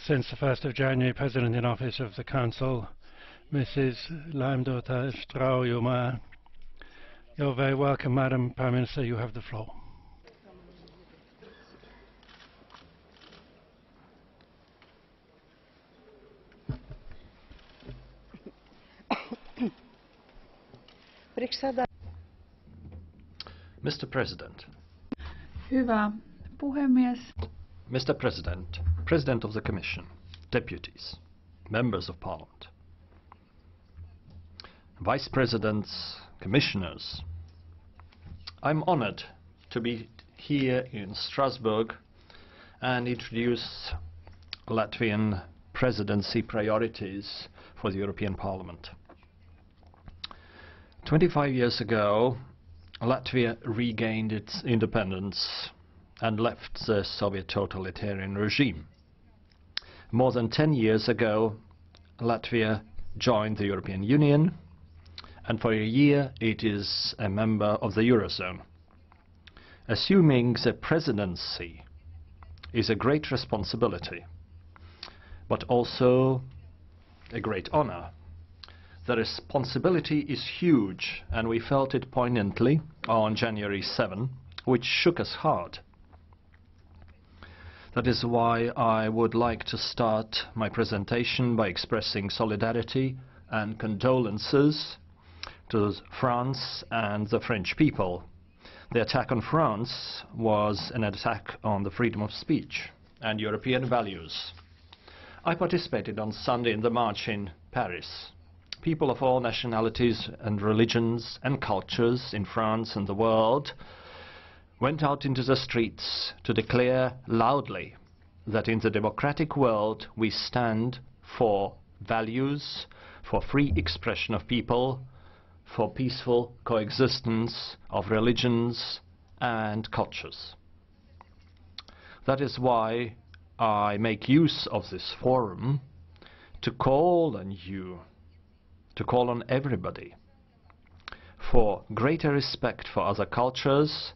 since the 1st of January, President in Office of the Council, Mrs. Laimdota Straujuma. You're very welcome, Madam Prime Minister. You have the floor. Mr. President. Hyvä puhemies. Mr. President, President of the Commission, deputies, members of Parliament, Vice Presidents, Commissioners. I'm honored to be here in Strasbourg and introduce Latvian presidency priorities for the European Parliament. 25 years ago, Latvia regained its independence and left the Soviet totalitarian regime. More than 10 years ago, Latvia joined the European Union, and for a year it is a member of the Eurozone. Assuming the presidency is a great responsibility, but also a great honor. The responsibility is huge, and we felt it poignantly on January 7, which shook us hard. That is why I would like to start my presentation by expressing solidarity and condolences to France and the French people. The attack on France was an attack on the freedom of speech and European values. I participated on Sunday in the march in Paris. People of all nationalities and religions and cultures in France and the world went out into the streets to declare loudly that in the democratic world we stand for values, for free expression of people, for peaceful coexistence of religions and cultures. That is why I make use of this forum to call on you, to call on everybody for greater respect for other cultures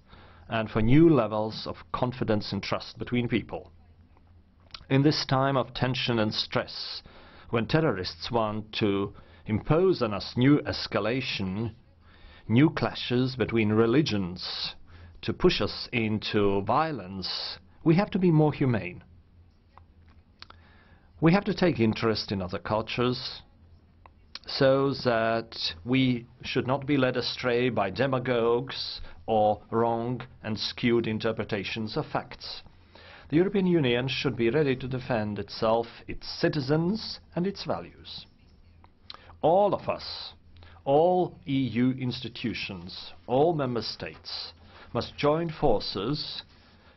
and for new levels of confidence and trust between people. In this time of tension and stress, when terrorists want to impose on us new escalation, new clashes between religions, to push us into violence, we have to be more humane. We have to take interest in other cultures, so that we should not be led astray by demagogues or wrong and skewed interpretations of facts. The European Union should be ready to defend itself, its citizens and its values. All of us, all EU institutions, all member states must join forces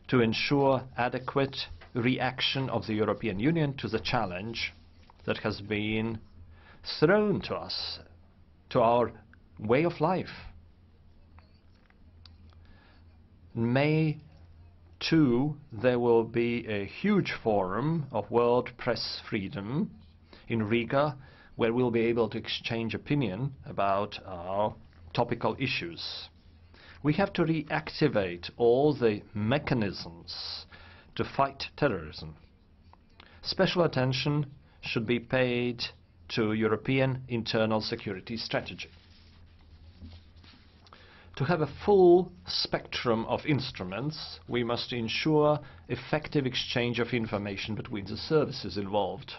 to ensure adequate reaction of the European Union to the challenge that has been thrown to us, to our way of life. In May 2, there will be a huge forum of world press freedom in Riga, where we'll be able to exchange opinion about our topical issues. We have to reactivate all the mechanisms to fight terrorism. Special attention should be paid to European internal security strategy. To have a full spectrum of instruments, we must ensure effective exchange of information between the services involved.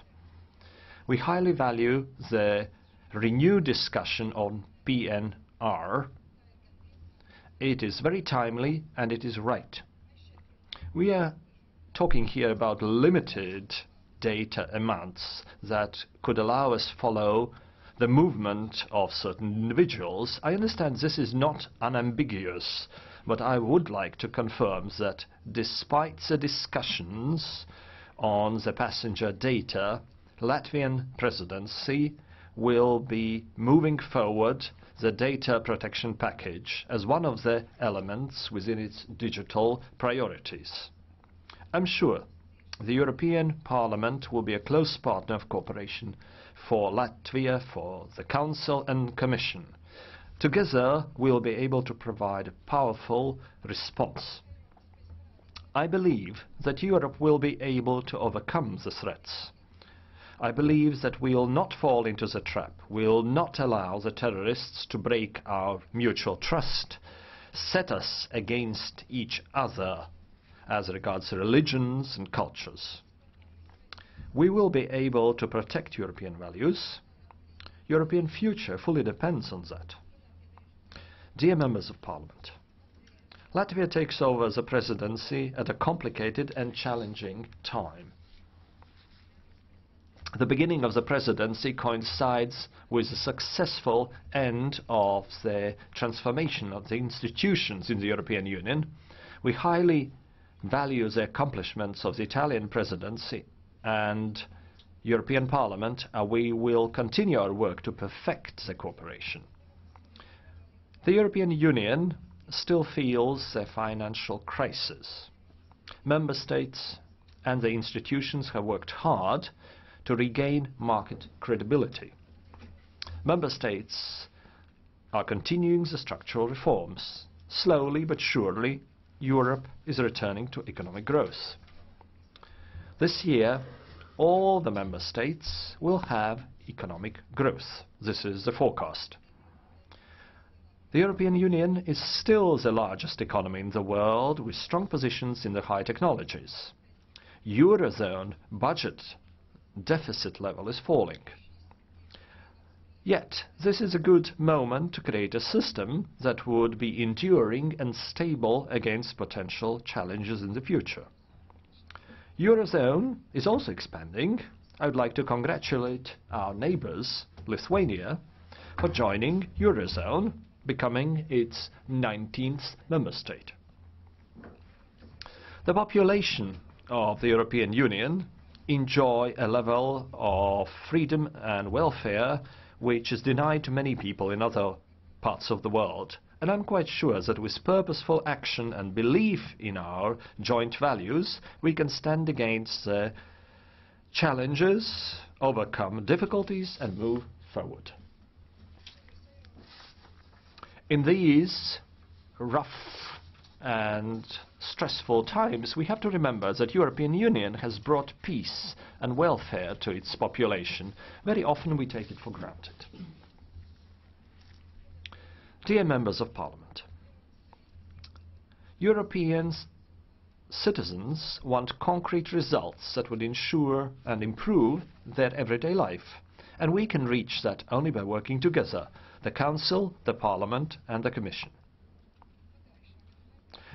We highly value the renewed discussion on PNR. It is very timely and it is right. We are talking here about limited data amounts that could allow us follow the movement of certain individuals. I understand this is not unambiguous, but I would like to confirm that despite the discussions on the passenger data, Latvian presidency will be moving forward the data protection package as one of the elements within its digital priorities. I'm sure the European Parliament will be a close partner of cooperation for Latvia, for the Council and Commission. Together, we'll be able to provide a powerful response. I believe that Europe will be able to overcome the threats. I believe that we will not fall into the trap. We will not allow the terrorists to break our mutual trust, set us against each other as regards religions and cultures. We will be able to protect European values. European future fully depends on that. Dear Members of Parliament, Latvia takes over the presidency at a complicated and challenging time. The beginning of the presidency coincides with the successful end of the transformation of the institutions in the European Union. We highly value the accomplishments of the Italian presidency and European Parliament, and we will continue our work to perfect the cooperation. The European Union still feels a financial crisis. Member States and the institutions have worked hard to regain market credibility. Member States are continuing the structural reforms. Slowly but surely, Europe is returning to economic growth. This year, all the Member States will have economic growth. This is the forecast. The European Union is still the largest economy in the world, with strong positions in the high technologies. Eurozone budget deficit level is falling. Yet, this is a good moment to create a system that would be enduring and stable against potential challenges in the future. Eurozone is also expanding. I would like to congratulate our neighbors, Lithuania, for joining Eurozone, becoming its 19th member state. The population of the European Union enjoy a level of freedom and welfare which is denied to many people in other parts of the world. And I'm quite sure that with purposeful action and belief in our joint values, we can stand against the challenges, overcome difficulties, and move forward. In these rough and stressful times, we have to remember that the European Union has brought peace and welfare to its population. Very often we take it for granted. Dear Members of Parliament, European citizens want concrete results that would ensure and improve their everyday life, and we can reach that only by working together, the Council, the Parliament and the Commission.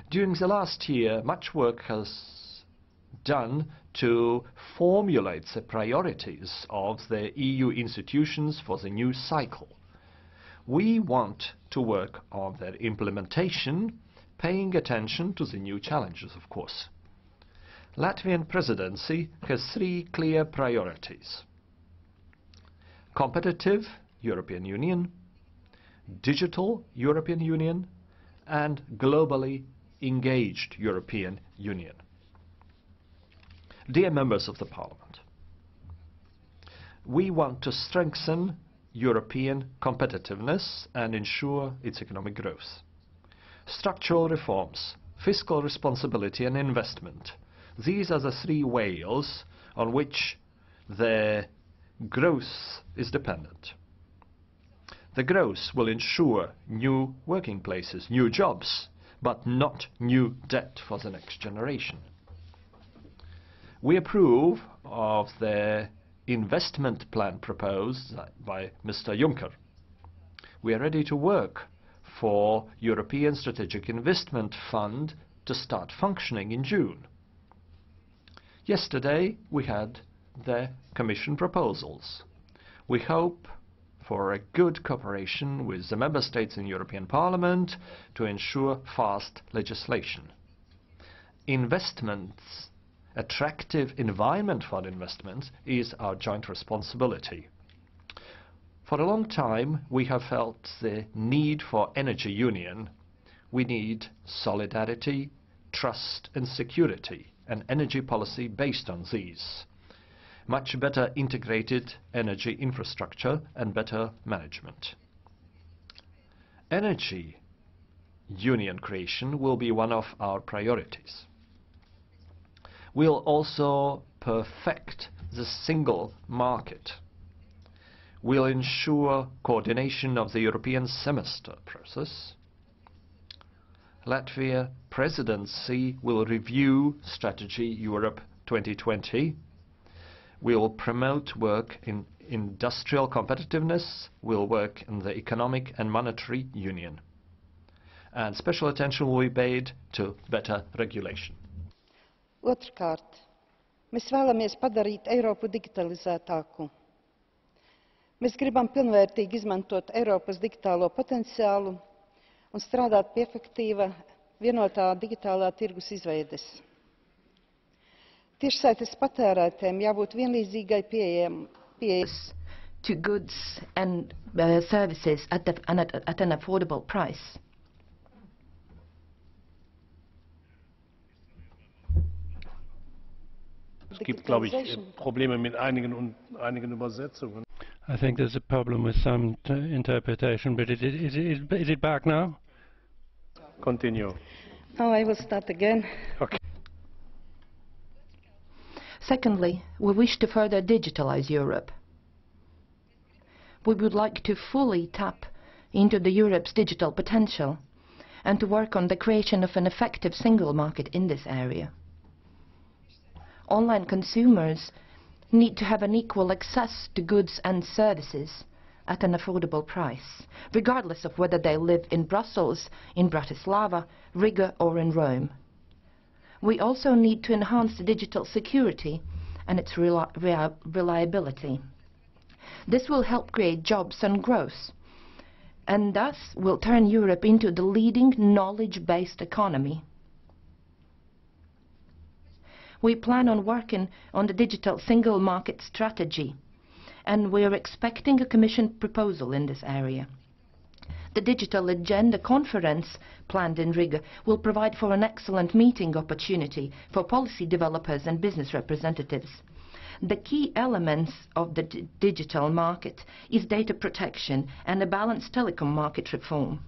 During the last year, much work has done to formulate the priorities of the EU institutions for the new cycle. We want to work on their implementation, paying attention to the new challenges, of course. Latvian presidency has 3 clear priorities: competitive European Union, digital European Union, and globally engaged European Union. Dear Members of the Parliament, we want to strengthen European competitiveness and ensure its economic growth. Structural reforms, fiscal responsibility and investment. These are the 3 whales on which the growth is dependent. The growth will ensure new working places, new jobs, but not new debt for the next generation. We approve of the investment plan proposed by Mr. Juncker. We are ready to work for European Strategic Investment Fund to start functioning in June. Yesterday we had the Commission proposals. We hope for a good cooperation with the Member States in European Parliament to ensure fast legislation. Investments, attractive environment for investments is our joint responsibility. For a long time we have felt the need for energy union. We need solidarity, trust and security, an energy policy based on these. Much better integrated energy infrastructure and better management. Energy union creation will be one of our priorities. We'll also perfect the single market. We'll ensure coordination of the European semester process. Latvia presidency will review Strategy Europe 2020. We will promote work in industrial competitiveness. We'll work in the economic and monetary union. And special attention will be paid to better regulation. Otrkārt, mēs vēlamies padarīt Eiropu digitalizētāku. Mēs gribam pilnvērtīgi izmantot Eiropas digitālo potenciālu un strādāt pie efektīva vienotā digitālā tirgus izveides. Tiešsaites patērētājiem jābūt vienlīdzīgai pieejai to goods and services at an affordable price. Es gibt, glaube ich, Probleme mit einigen Übersetzungen. I think there's a problem with some interpretation, but is it back now? Continue. Oh, I will start again. Okay. Secondly, we wish to further digitalize Europe. We would like to fully tap into Europe's digital potential and to work on the creation of an effective single market in this area. Online consumers need to have an equal access to goods and services at an affordable price, regardless of whether they live in Brussels, in Bratislava, Riga or in Rome. We also need to enhance the digital security and its reliability. This will help create jobs and growth, and thus will turn Europe into the leading knowledge-based economy. We plan on working on the digital single market strategy, and we are expecting a Commission proposal in this area. The Digital Agenda conference planned in Riga will provide for an excellent meeting opportunity for policy developers and business representatives. The key elements of the digital market is data protection and a balanced telecom market reform.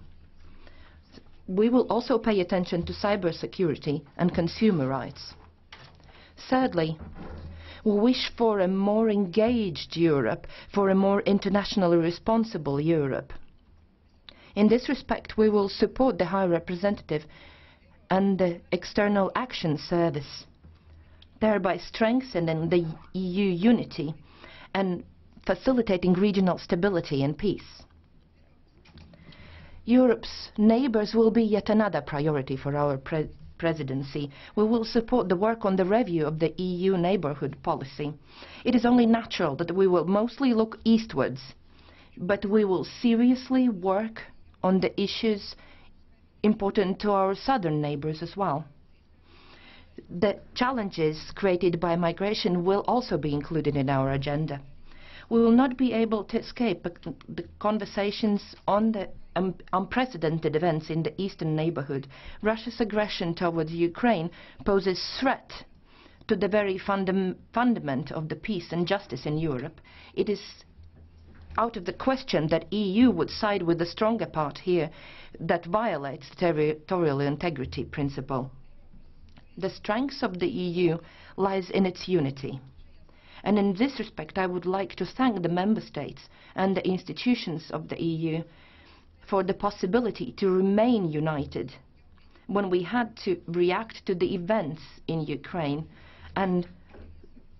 We will also pay attention to cybersecurity and consumer rights. Thirdly, we wish for a more engaged Europe, for a more internationally responsible Europe. In this respect, we will support the High Representative and the External Action Service, thereby strengthening the EU unity and facilitating regional stability and peace. Europe's neighbours will be yet another priority for our presidency. We will support the work on the review of the EU neighbourhood policy. It is only natural that we will mostly look eastwards, but we will seriously work on the issues important to our southern neighbours as well. The challenges created by migration will also be included in our agenda. We will not be able to escape the conversations on the unprecedented events in the eastern neighbourhood. Russia's aggression towards Ukraine poses threat to the very fundament of the peace and justice in Europe. It is out of the question that EU would side with the stronger part here that violates the territorial integrity principle. The strength of the EU lies in its unity. And in this respect, I would like to thank the Member States and the institutions of the EU for the possibility to remain united when we had to react to the events in Ukraine and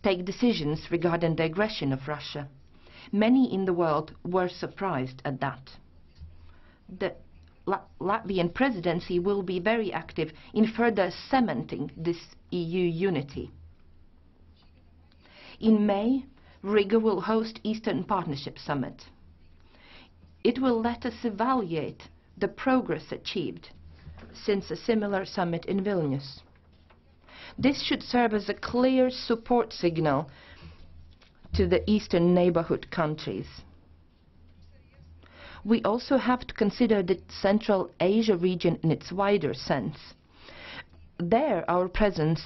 take decisions regarding the aggression of Russia. Many in the world were surprised at that. The Latvian presidency will be very active in further cementing this EU unity. In May, Riga will host Eastern Partnership Summit. It will let us evaluate the progress achieved since a similar summit in Vilnius. This should serve as a clear support signal to the Eastern neighbourhood countries. We also have to consider the Central Asia region in its wider sense. There, our presence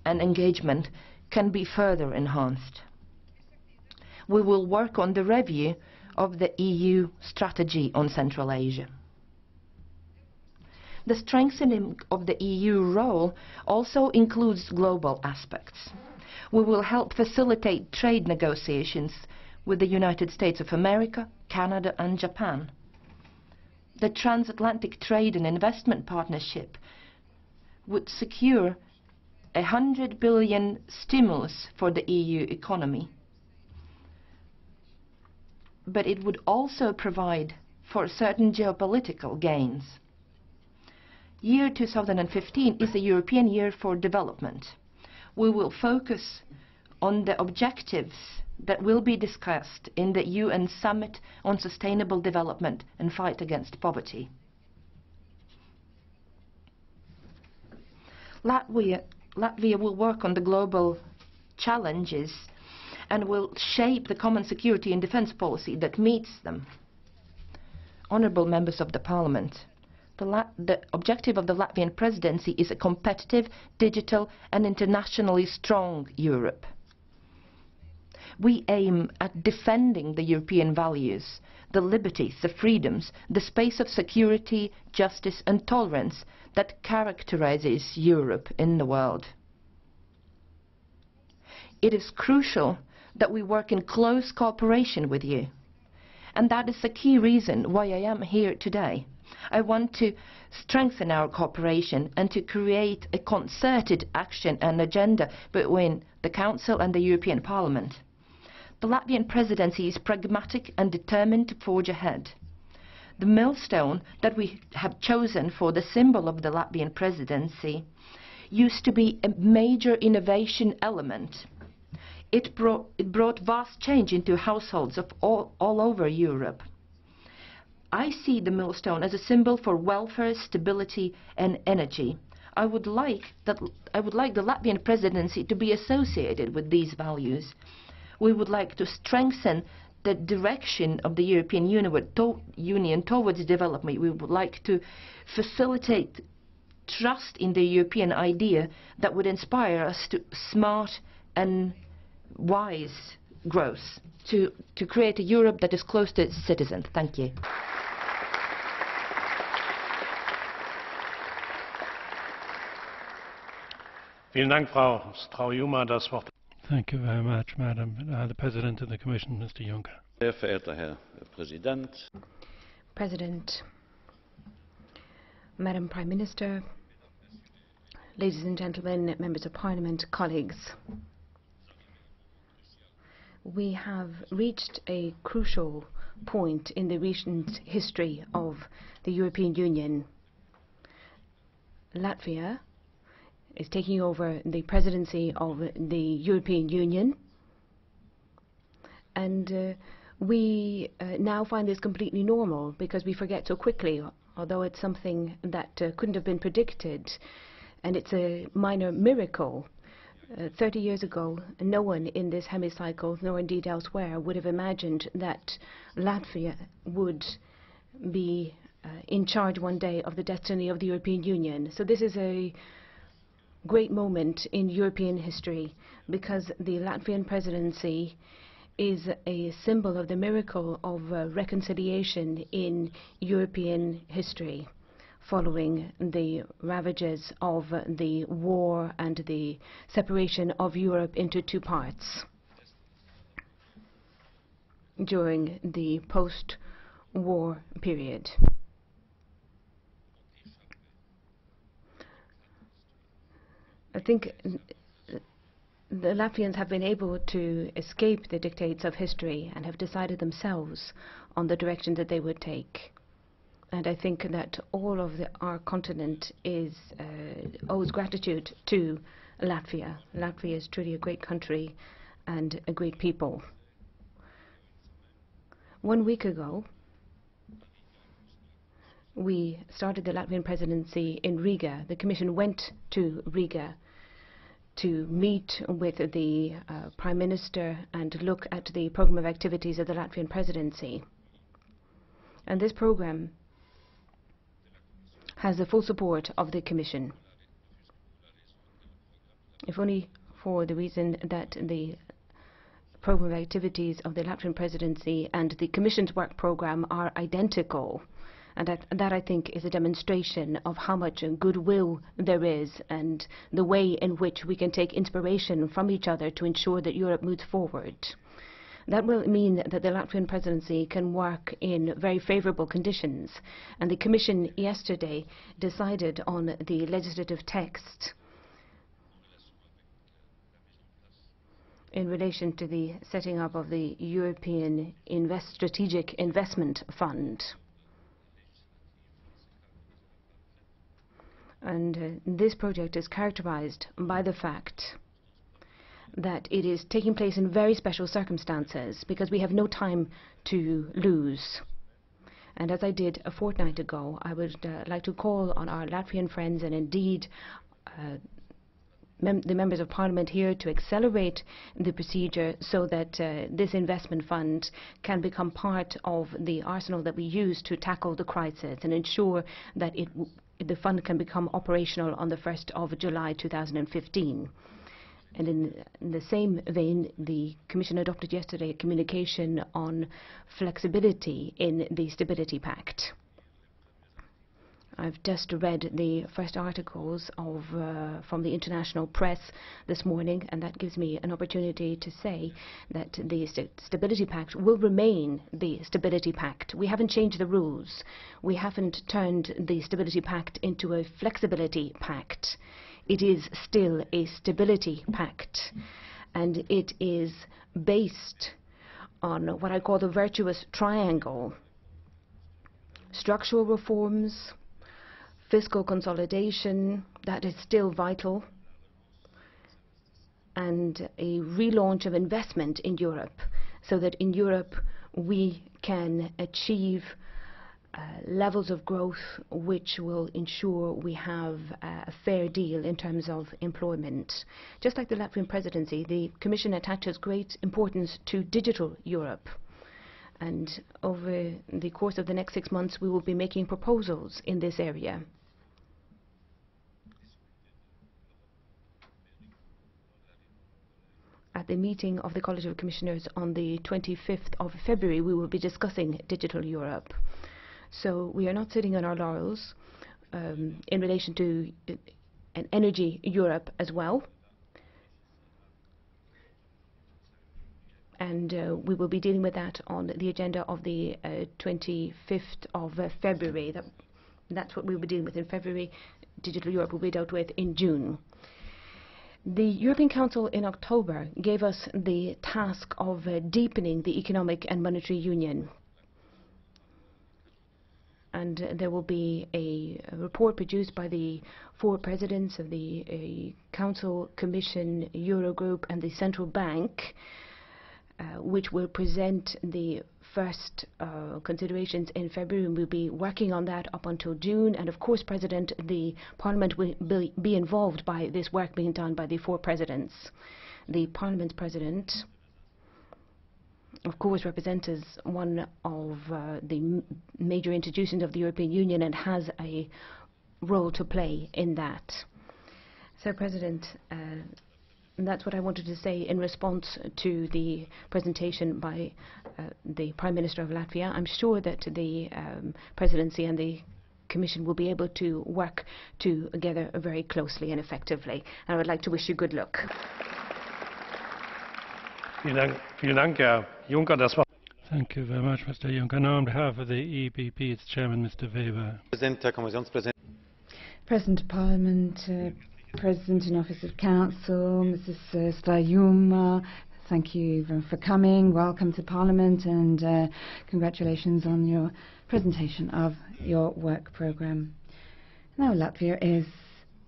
and engagement can be further enhanced. We will work on the review of the EU strategy on Central Asia. The strengthening of the EU role also includes global aspects. We will help facilitate trade negotiations with the United States of America, Canada and Japan. The Transatlantic Trade and Investment Partnership would secure a 100 billion stimulus for the EU economy. But it would also provide for certain geopolitical gains. Year 2015 is the European Year for Development. We will focus on the objectives that will be discussed in the UN Summit on Sustainable Development and Fight Against Poverty. Latvia will work on the global challenges and will shape the common security and defense policy that meets them. Honourable members of the Parliament, the objective of the Latvian presidency is a competitive, digital and internationally strong Europe. We aim at defending the European values, the liberties, the freedoms, the space of security, justice and tolerance that characterizes Europe in the world. It is crucial that we work in close cooperation with you. And that is the key reason why I am here today. I want to strengthen our cooperation and to create a concerted action and agenda between the Council and the European Parliament. The Latvian presidency is pragmatic and determined to forge ahead. The millstone that we have chosen for the symbol of the Latvian presidency used to be a major innovation element. It brought vast change into households of all over Europe. I see the millstone as a symbol for welfare, stability and energy. I would like the Latvian presidency to be associated with these values. We would like to strengthen the direction of the European Union towards development. We would like to facilitate trust in the European idea that would inspire us to smart and wise growth, to create a Europe that is close to its citizens. Thank you. Vielen Dank, Frau Straujuma. Das Wort. Thank you very much, Madam. The President of the Commission, Mr. Juncker. Sehr verehrter Herr Präsident. President, Madam Prime Minister, ladies and gentlemen, members of Parliament, colleagues. We have reached a crucial point in the recent history of the European Union. Latvia is taking over the presidency of the European Union, and we now find this completely normal because we forget so quickly, although it's something that couldn't have been predicted, and it's a minor miracle. 30 years ago, no one in this hemicycle, nor indeed elsewhere, would have imagined that Latvia would be in charge one day of the destiny of the European Union. So this is a great moment in European history because the Latvian presidency is a symbol of the miracle of reconciliation in European history, following the ravages of the war and the separation of Europe into two parts during the post-war period. I think the Latvians have been able to escape the dictates of history and have decided themselves on the direction that they would take. And I think that all of our continent owes gratitude to Latvia. Latvia is truly a great country and a great people. 1 week ago, we started the Latvian presidency in Riga. The Commission went to Riga to meet with the Prime Minister and look at the program of activities of the Latvian presidency. And this program has the full support of the Commission. If only for the reason that the program of activities of the Latvian presidency and the Commission's work program are identical, And that I think is a demonstration of how much goodwill there is and the way in which we can take inspiration from each other to ensure that Europe moves forward. That will mean that the Latvian presidency can work in very favorable conditions. And the Commission yesterday decided on the legislative text in relation to the setting up of the European Strategic Investment Fund. And this project is characterized by the fact that it is taking place in very special circumstances because we have no time to lose. And as I did a fortnight ago, I would like to call on our Latvian friends and indeed the members of parliament here to accelerate the procedure so that this investment fund can become part of the arsenal that we use to tackle the crisis and ensure that the fund can become operational on the 1st of July 2015. And in the same vein, the Commission adopted yesterday a communication on flexibility in the Stability Pact. I've just read the first articles from the international press this morning, and that gives me an opportunity to say that the Stability Pact will remain the Stability Pact. We haven't changed the rules. We haven't turned the Stability Pact into a Flexibility Pact. It is still a Stability Pact, and it is based on what I call the virtuous triangle: structural reforms, fiscal consolidation, that is still vital, and a relaunch of investment in Europe, so that in Europe we can achieve levels of growth which will ensure we have a fair deal in terms of employment. Just like the Latvian presidency, the Commission attaches great importance to digital Europe. And over the course of the next 6 months, we will be making proposals in this area. At the meeting of the College of Commissioners on the 25th of February, we will be discussing digital Europe. So we are not sitting on our laurels in relation to an energy Europe as well. And we will be dealing with that on the agenda of the 25th of February. That's what we will be dealing with in February. Digital Europe will be dealt with in June. The European Council in October gave us the task of deepening the economic and monetary union. And there will be a report produced by the 4 presidents of the Council, Commission, Eurogroup and the Central Bank, which will present the first considerations in February, and we'll be working on that up until June. And of course, President, the Parliament will be involved by this work being done by the 4 presidents. The Parliament's President, of course, represents one of the major institutions of the European Union and has a role to play in that. So, President, that's what I wanted to say in response to the presentation by the Prime Minister of Latvia. I'm sure that the Presidency and the Commission will be able to work together very closely and effectively. And I would like to wish you good luck. Thank you very much, Mr. Juncker. Now, on behalf of the EPP, its Chairman, Mr. Weber. President of Parliament, President in Office of Council, Mrs. Straujuma, thank you for coming. Welcome to Parliament, and congratulations on your presentation of your work programme. Now, Latvia is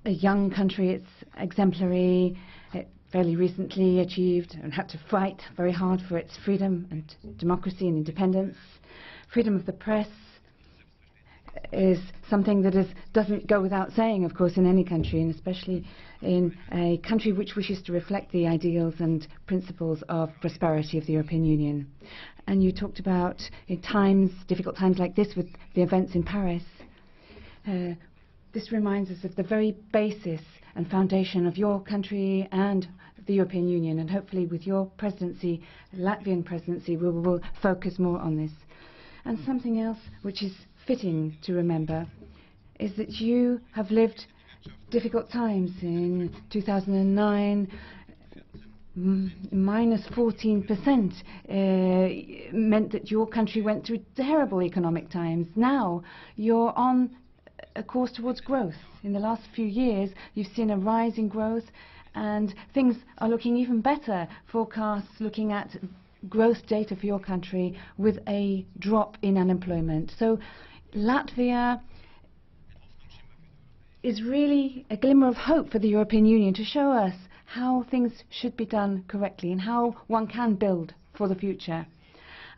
a young country. It's exemplary. It fairly recently achieved and had to fight very hard for its freedom and democracy and independence. Freedom of the press is something that doesn't go without saying, of course, in any country, and especially in a country which wishes to reflect the ideals and principles of prosperity of the European Union. And you talked about in difficult times like this with the events in Paris. This reminds us of the very basis and foundation of your country and the European Union, and hopefully with your presidency, Latvian presidency, we will focus more on this. And something else which is fitting to remember is that you have lived difficult times. In 2009, minus 14% meant that your country went through terrible economic times. Now you're on a course towards growth. In the last few years, you've seen a rise in growth, and things are looking even better. Forecasts looking at growth data for your country with a drop in unemployment. So Latvia is really a glimmer of hope for the European Union to show us how things should be done correctly and how one can build for the future.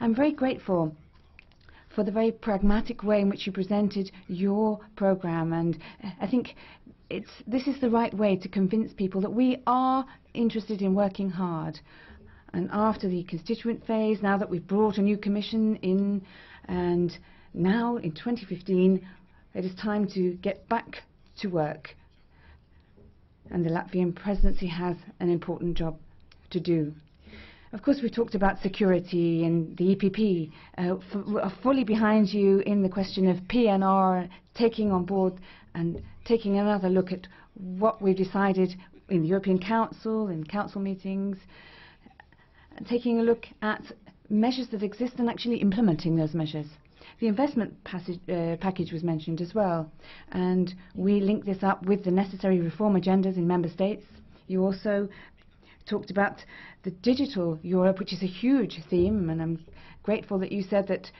I'm very grateful for the very pragmatic way in which you presented your programme, and I think this is the right way to convince people that we are interested in working hard. And after the constituent phase, now that we've brought a new commission in, and now in 2015, it is time to get back to work. And the Latvian presidency has an important job to do. Of course, we talked about security, and the EPP are fully behind you in the question of PNR, taking on board and taking another look at what we've decided in the European Council, in council meetings, taking a look at measures that exist and actually implementing those measures. The investment package was mentioned as well, and we link this up with the necessary reform agendas in member states. You also talked about the digital Europe, which is a huge theme, and I'm grateful that you said that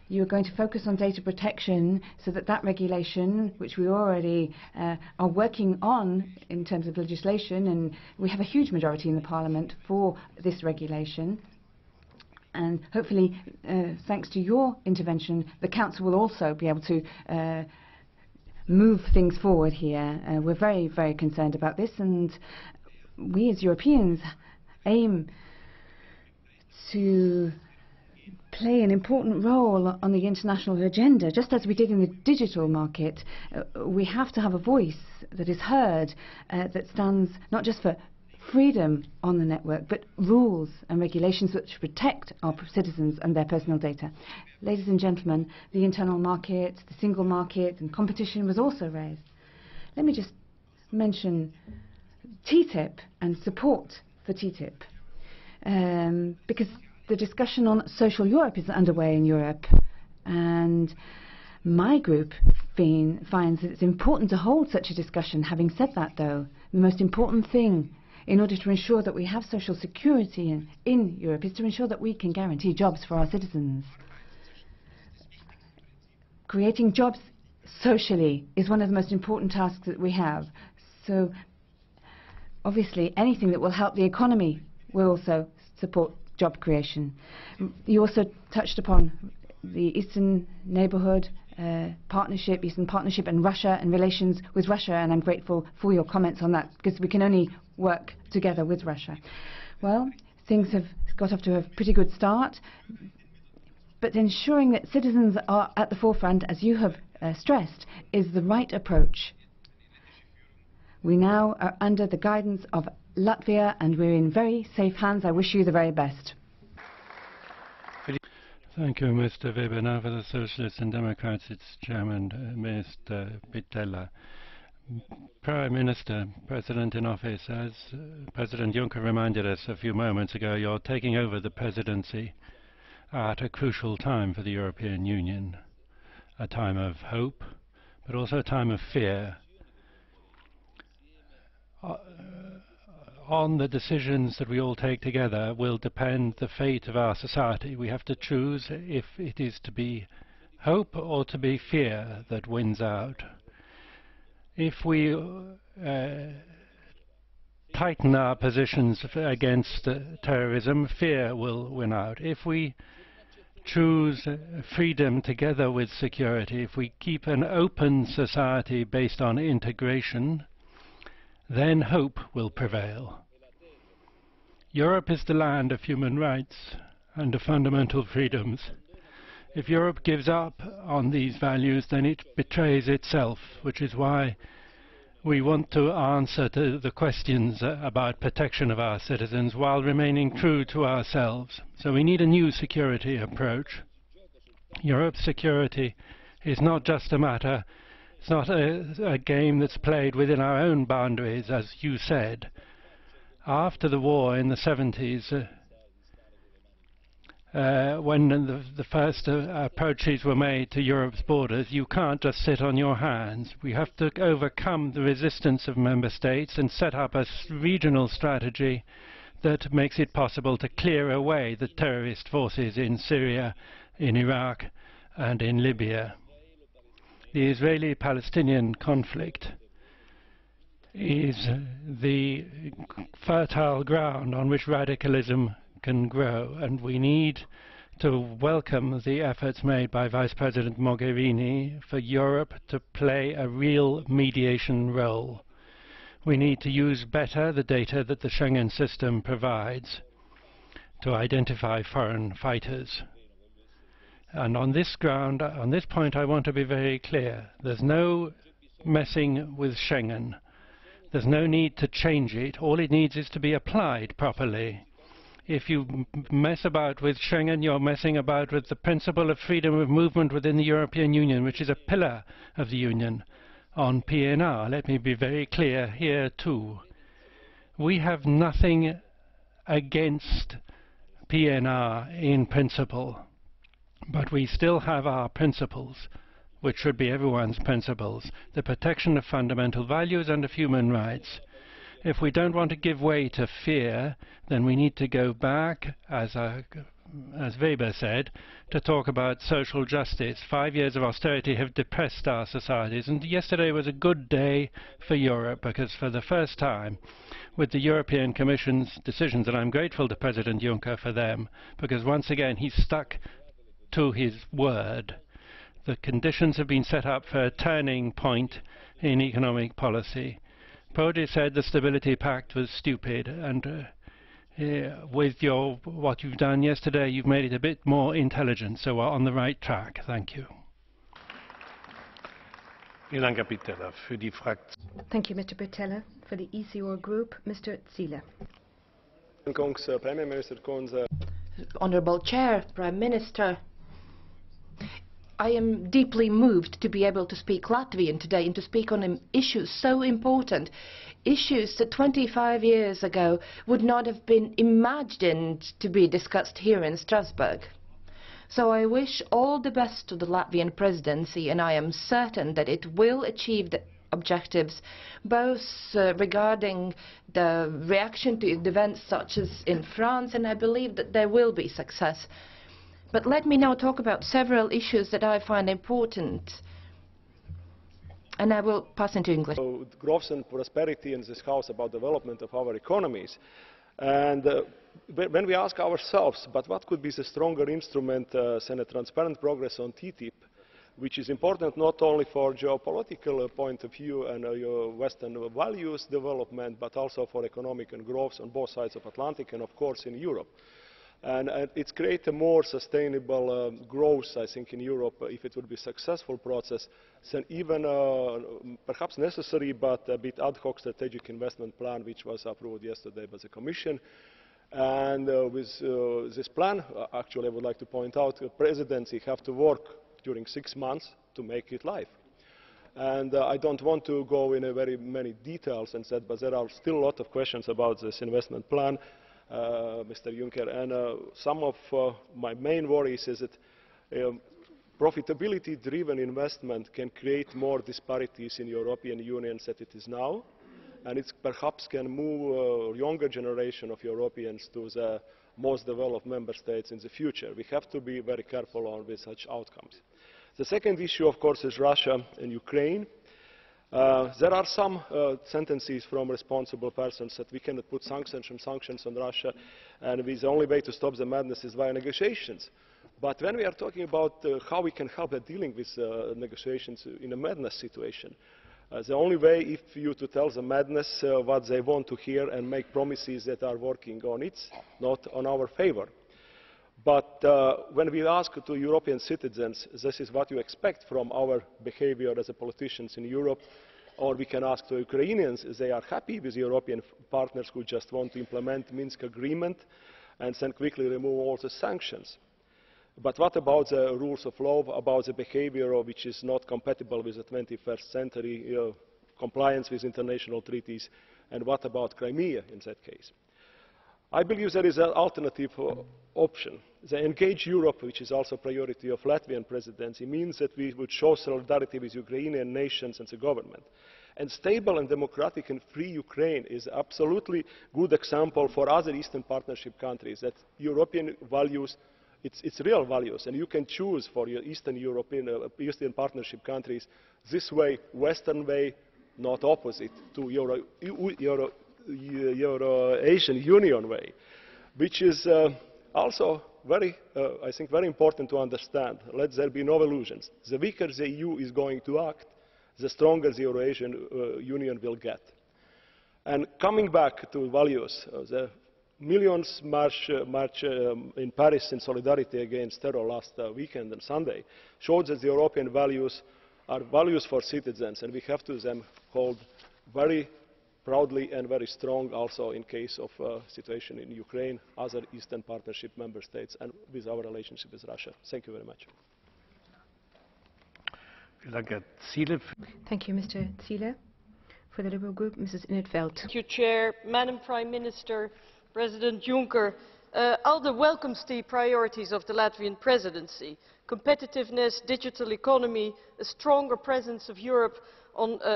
you're going to focus on data protection so that that regulation, which we already are working on in terms of legislation, and we have a huge majority in the Parliament for this regulation. And hopefully, thanks to your intervention, the Council will also be able to move things forward here. We're very, very concerned about this, and we as Europeans aim to play an important role on the international agenda. Just as we did in the digital market, we have to have a voice that is heard, that stands not just for freedom on the network, but rules and regulations which protect our citizens and their personal data. Ladies and gentlemen, the internal market, the single market, and competition was also raised. Let me just mention TTIP and support for TTIP, because the discussion on social Europe is underway in Europe, and my group finds that it's important to hold such a discussion. Having said that, though, the most important thing in order to ensure that we have social security in Europe is to ensure that we can guarantee jobs for our citizens. Creating jobs socially is one of the most important tasks that we have. So obviously anything that will help the economy will also support job creation. You also touched upon the Eastern Neighbourhood Partnership, Eastern Partnership, and Russia and relations with Russia, and I'm grateful for your comments on that, because we can only work together with Russia. Well, things have got off to a pretty good start, but ensuring that citizens are at the forefront, as you have stressed, is the right approach. We now are under the guidance of Latvia, and we're in very safe hands. I wish you the very best. Thank you, Mr. Weber. Now for the Socialists and Democrats, it's Chairman Mr. Pittella. Prime Minister, President in office, as President Juncker reminded us a few moments ago, you're taking over the presidency at a crucial time for the European Union, a time of hope, but also a time of fear. On the decisions that we all take together will depend the fate of our society. We have to choose if it is to be hope or to be fear that wins out. If we tighten our positions against terrorism, fear will win out. If we choose freedom together with security, if we keep an open society based on integration, then hope will prevail. Europe is the land of human rights and of fundamental freedoms. If Europe gives up on these values, then it betrays itself, which is why we want to answer to the questions about protection of our citizens while remaining true to ourselves. So we need a new security approach. Europe's security is not just a matter, it's not a game that's played within our own boundaries, as you said. After the war in the 70s, when the first approaches were made to Europe's borders, you can't just sit on your hands. We have to overcome the resistance of member states and set up a regional strategy that makes it possible to clear away the terrorist forces in Syria, in Iraq, and in Libya. The Israeli-Palestinian conflict is the fertile ground on which radicalism can grow, and we need to welcome the efforts made by Vice President Mogherini for Europe to play a real mediation role. We need to use better the data that the Schengen system provides to identify foreign fighters. And on this ground, on this point, I want to be very clear. There's no messing with Schengen. There's no need to change it. All it needs is to be applied properly. If you mess about with Schengen, you're messing about with the principle of freedom of movement within the European Union, which is a pillar of the Union. On PNR, let me be very clear here too. We have nothing against PNR in principle, but we still have our principles, which should be everyone's principles, the protection of fundamental values and of human rights. If we don't want to give way to fear, then we need to go back, as Weber said, to talk about social justice. 5 years of austerity have depressed our societies, and yesterday was a good day for Europe, because for the first time, with the European Commission's decisions, and I'm grateful to President Juncker for them, because once again he stuck to his word. The conditions have been set up for a turning point in economic policy. Prodi said the Stability Pact was stupid, and with what you've done yesterday, you've made it a bit more intelligent, so we're on the right track. Thank you. Thank you, Mr. Pittella. For the ECR group, Mr. Zīle. Honorable Chair, Prime Minister, I am deeply moved to be able to speak Latvian today and to speak on issues so important, issues that 25 years ago would not have been imagined to be discussed here in Strasbourg. So I wish all the best to the Latvian presidency, and I am certain that it will achieve the objectives, both regarding the reaction to events such as in France, and I believe that there will be success. But let me now talk about several issues that I find important, and I will pass into English. Growth and prosperity in this House about development of our economies. And when we ask ourselves, but what could be the stronger instrument than a transparent progress on TTIP, which is important not only for geopolitical point of view and your Western values development, but also for economic and growth on both sides of Atlantic and, of course, in Europe. And it's create a more sustainable growth, I think, in Europe, if it would be a successful process, than even perhaps necessary, but a bit ad hoc strategic investment plan, which was approved yesterday by the Commission. And with this plan, actually, I would like to point out, the presidency have to work during 6 months to make it live. And I don't want to go in very many details and said, but there are still a lot of questions about this investment plan. Mr. Juncker, and some of my main worries is that profitability-driven investment can create more disparities in the European Union than it is now, and it perhaps can move a younger generation of Europeans to the most developed member states in the future. We have to be very careful with such outcomes. The second issue, of course, is Russia and Ukraine. There are some sentences from responsible persons that we cannot put sanctions on Russia, and the only way to stop the madness is via negotiations. But when we are talking about how we can help at dealing with negotiations in a madness situation, the only way is you to tell the madness what they want to hear and make promises that are working on it, not on our favor. But when we ask to European citizens, this is what you expect from our behavior as politicians in Europe, or we can ask to Ukrainians, they are happy with European partners who just want to implement the Minsk agreement and then quickly remove all the sanctions. But what about the rules of law, about the behavior which is not compatible with the 21st century, compliance with international treaties, and what about Crimea in that case? I believe there is an alternative option. The Engage Europe, which is also a priority of Latvian presidency, means that we would show solidarity with Ukrainian nations and the government. And stable and democratic and free Ukraine is an absolutely good example for other Eastern Partnership countries, that European values, it's real values, and you can choose for your Eastern Eastern Partnership countries this way, Western way, not opposite to Euro-Asian Union way, which is also very, I think, very important to understand. Let there be no illusions. The weaker the EU is going to act, the stronger the Euro-Asian Union will get. And coming back to values, the millions march in Paris in solidarity against terror last weekend and Sunday showed that the European values are values for citizens, and we have to them hold very proudly and very strong also in case of situation in Ukraine, other Eastern Partnership member states, and with our relationship with Russia. Thank you very much. Thank you, Mr. Ziele. For the Liberal Group, Mrs. Inetveldt. Thank you, Chair. Madam Prime Minister, President Juncker, ALDE welcomes the priorities of the Latvian presidency. Competitiveness, digital economy, a stronger presence of Europe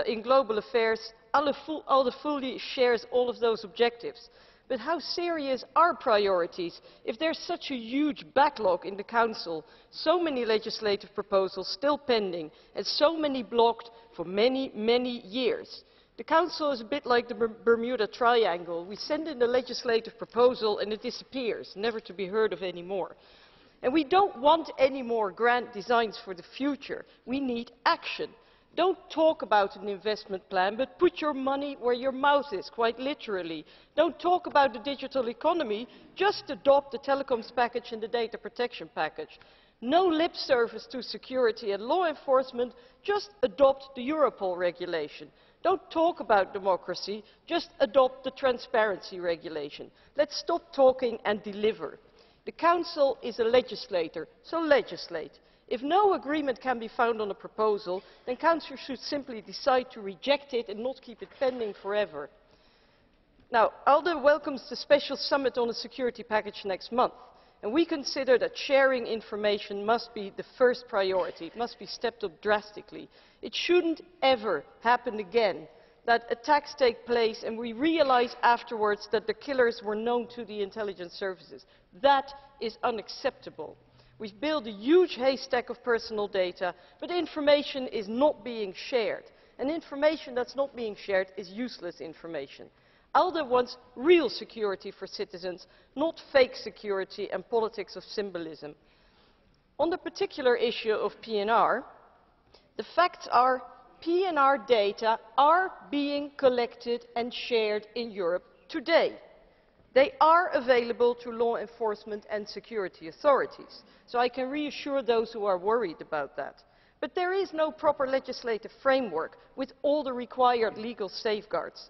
in global affairs. ALDE fully shares all of those objectives. But how serious are priorities if there's such a huge backlog in the Council, so many legislative proposals still pending, and so many blocked for many, many years? The Council is a bit like the Bermuda Triangle. We send in a legislative proposal and it disappears, never to be heard of anymore. And we don't want any more grand designs for the future. We need action. Don't talk about an investment plan, but put your money where your mouth is, quite literally. Don't talk about the digital economy, just adopt the telecoms package and the data protection package. No lip service to security and law enforcement, just adopt the Europol regulation. Don't talk about democracy, just adopt the transparency regulation. Let's stop talking and deliver. The Council is a legislator, so legislate. If no agreement can be found on a proposal, then Council should simply decide to reject it and not keep it pending forever. Now, ALDE welcomes the special summit on the security package next month, and we consider that sharing information must be the first priority. It must be stepped up drastically. It shouldn't ever happen again that attacks take place and we realize afterwards that the killers were known to the intelligence services. That is unacceptable. We've built a huge haystack of personal data, but information is not being shared. And information that's not being shared is useless information. ALDE wants real security for citizens, not fake security and politics of symbolism. On the particular issue of PNR, the facts are PNR data are being collected and shared in Europe today. They are available to law enforcement and security authorities, so I can reassure those who are worried about that. But there is no proper legislative framework with all the required legal safeguards.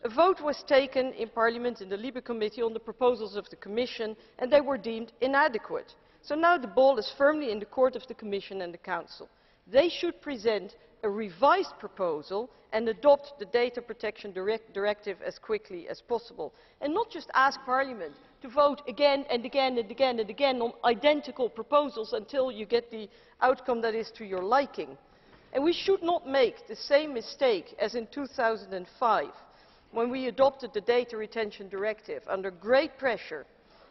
A vote was taken in Parliament in the Libe Committee on the proposals of the Commission, and they were deemed inadequate. So now the ball is firmly in the court of the Commission and the Council. They should present a revised proposal and adopt the Data Protection Directive as quickly as possible. And not just ask Parliament to vote again and again and again and again on identical proposals until you get the outcome that is to your liking. And we should not make the same mistake as in 2005, when we adopted the Data Retention Directive under great pressure,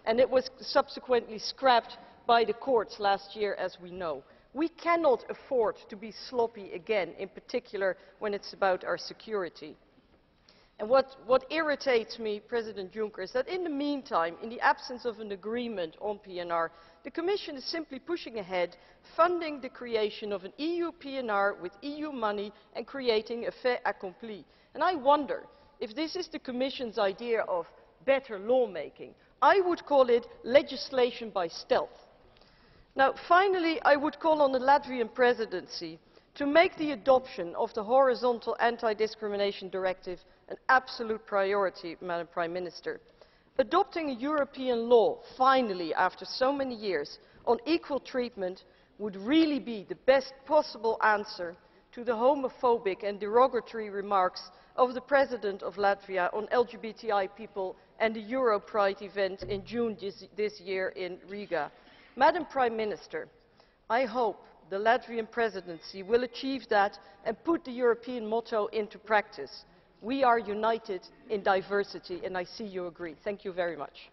and it was subsequently scrapped by the courts last year, as we know. We cannot afford to be sloppy again, in particular when it's about our security. And what irritates me, President Juncker, is that in the meantime, in the absence of an agreement on PNR, the Commission is simply pushing ahead, funding the creation of an EU PNR with EU money and creating a fait accompli. And I wonder if this is the Commission's idea of better lawmaking. I would call it legislation by stealth. Now, finally, I would call on the Latvian presidency to make the adoption of the horizontal anti-discrimination directive an absolute priority, Madam Prime Minister. Adopting a European law, finally, after so many years, on equal treatment would really be the best possible answer to the homophobic and derogatory remarks of the President of Latvia on LGBTI people and the Euro Pride event in June this year in Riga. Madam Prime Minister, I hope the Latvian presidency will achieve that and put the European motto into practice. We are united in diversity, and I see you agree. Thank you very much.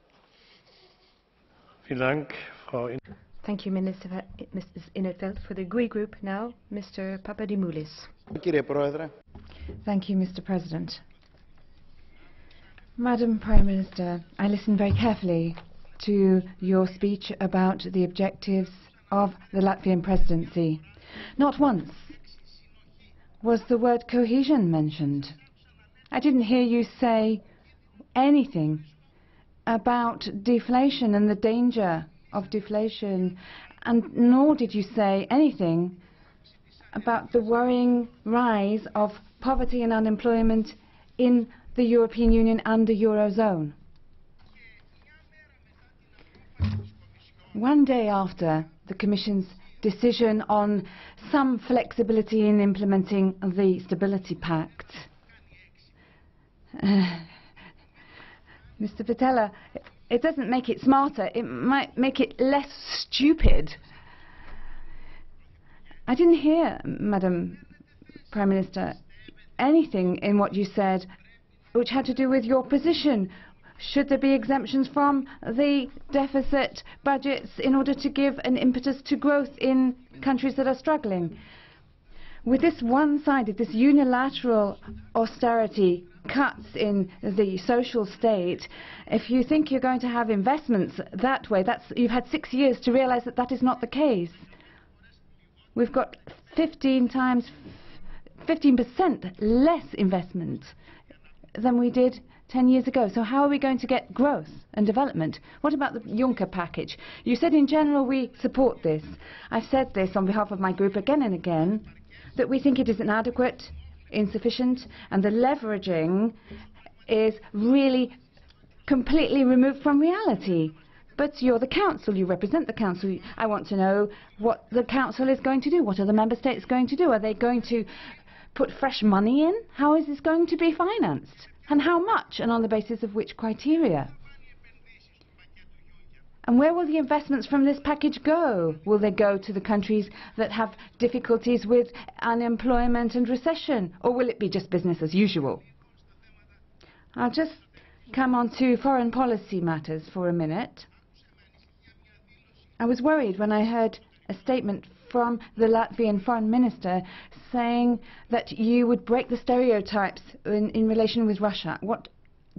Thank you, Mrs. Innerveld. For the GUI Group now, Mr. Papadimoulis. Thank you, Mr. President. Madam Prime Minister, I listened very carefully to your speech about the objectives of the Latvian presidency. Not once was the word cohesion mentioned. I didn't hear you say anything about deflation and the danger of deflation, and nor did you say anything about the worrying rise of poverty and unemployment in the European Union and the Eurozone. One day after the Commission's decision on some flexibility in implementing the Stability Pact, Mr. Pittella, it doesn't make it smarter, it might make it less stupid. I didn't hear, Madam Prime Minister, anything in what you said which had to do with your position. Should there be exemptions from the deficit budgets in order to give an impetus to growth in countries that are struggling? With this one-sided, this unilateral austerity cuts in the social state, if you think you're going to have investments that way, you've had 6 years to realize that that is not the case. We've got 15% less investment than we did 10 years ago. So how are we going to get growth and development? What about the Juncker package? You said in general we support this. I've said this on behalf of my group again and again, that we think it is inadequate, insufficient, and the leveraging is really completely removed from reality. But you're the Council, you represent the Council. I want to know what the Council is going to do. What are the Member States going to do? Are they going to put fresh money in? How is this going to be financed? And how much? And on the basis of which criteria? And where will the investments from this package go? Will they go to the countries that have difficulties with unemployment and recession? Or will it be just business as usual? I'll just come on to foreign policy matters for a minute. I was worried when I heard a statement from the Latvian Foreign Minister saying that you would break the stereotypes in relation with Russia. What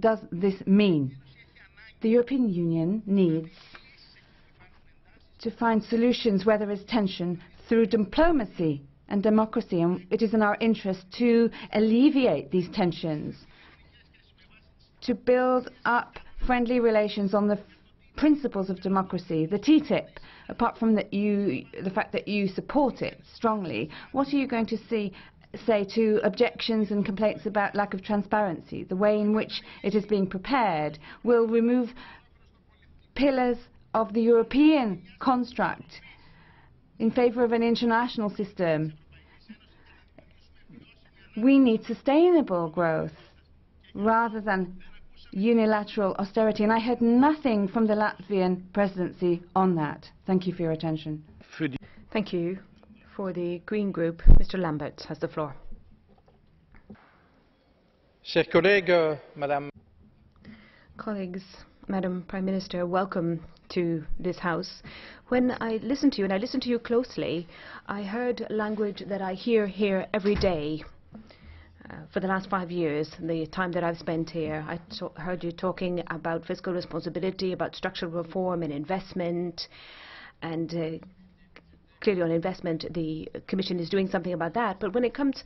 does this mean? The European Union needs to find solutions where there is tension through diplomacy and democracy, and it is in our interest to alleviate these tensions, to build up friendly relations on the principles of democracy. The TTIP, apart from the fact that you support it strongly, what are you going to say to objections and complaints about lack of transparency? The way in which it is being prepared will remove pillars of the European construct in favor of an international system. We need sustainable growth rather than unilateral austerity, and I heard nothing from the Latvian presidency on that. Thank you for your attention. Thank you. For the Green Group, Mr. Lamberts has the floor. Chers collègues, Madame. Colleagues, Madam Prime Minister, welcome to this House. When I listened to you, and I listened to you closely, I heard language that I hear here every day. For the last 5 years, the time that I've spent here, I heard you talking about fiscal responsibility, about structural reform and investment, and clearly on investment the Commission is doing something about that. But when it comes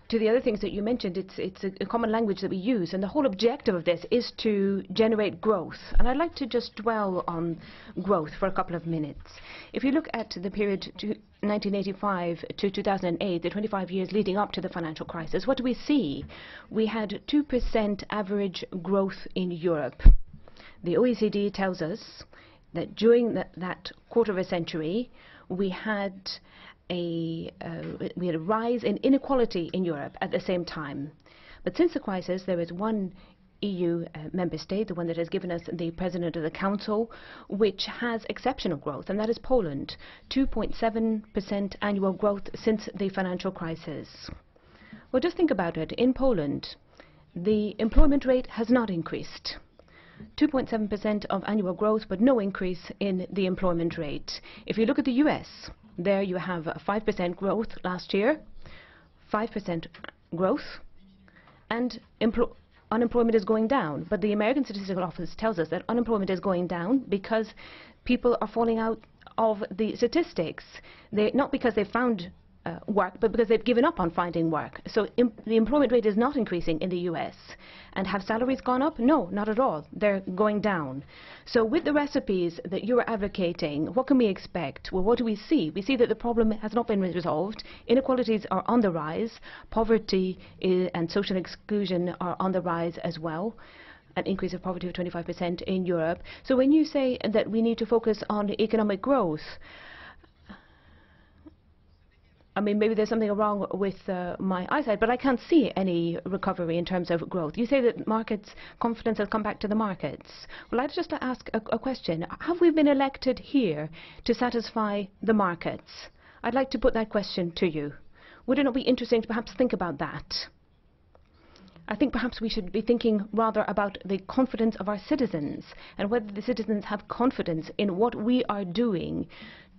to the other things that you mentioned, it's a common language that we use, and the whole objective of this is to generate growth. And I'd like to just dwell on growth for a couple of minutes. If you look at the period 1985 to 2008, the 25 years leading up to the financial crisis, what do we see? We had 2% average growth in Europe. The OECD tells us that during that quarter of a century, we had a rise in inequality in Europe at the same time. But since the crisis, there is one EU member state, the one that has given us the President of the Council, which has exceptional growth, and that is Poland. 2.7% annual growth since the financial crisis. Well, just think about it. In Poland, the employment rate has not increased. 2.7% of annual growth, but no increase in the employment rate. If you look at the US, there you have 5% growth last year, 5% growth, and unemployment is going down. But the American Statistical Office tells us that unemployment is going down because people are falling out of the statistics. Not because they found work, but because they've given up on finding work. So the employment rate is not increasing in the US. And have salaries gone up? No, not at all. They're going down. So with the recipes that you're advocating, what can we expect? Well, what do we see? We see that the problem has not been resolved. Inequalities are on the rise. Poverty and social exclusion are on the rise as well. An increase of poverty of 25% in Europe. So when you say that we need to focus on economic growth, I mean, maybe there's something wrong with my eyesight, but I can't see any recovery in terms of growth. You say that markets' confidence has come back to the markets. Well, I'd just ask a question. Have we been elected here to satisfy the markets? I'd like to put that question to you. Would it not be interesting to perhaps think about that? I think perhaps we should be thinking rather about the confidence of our citizens and whether the citizens have confidence in what we are doing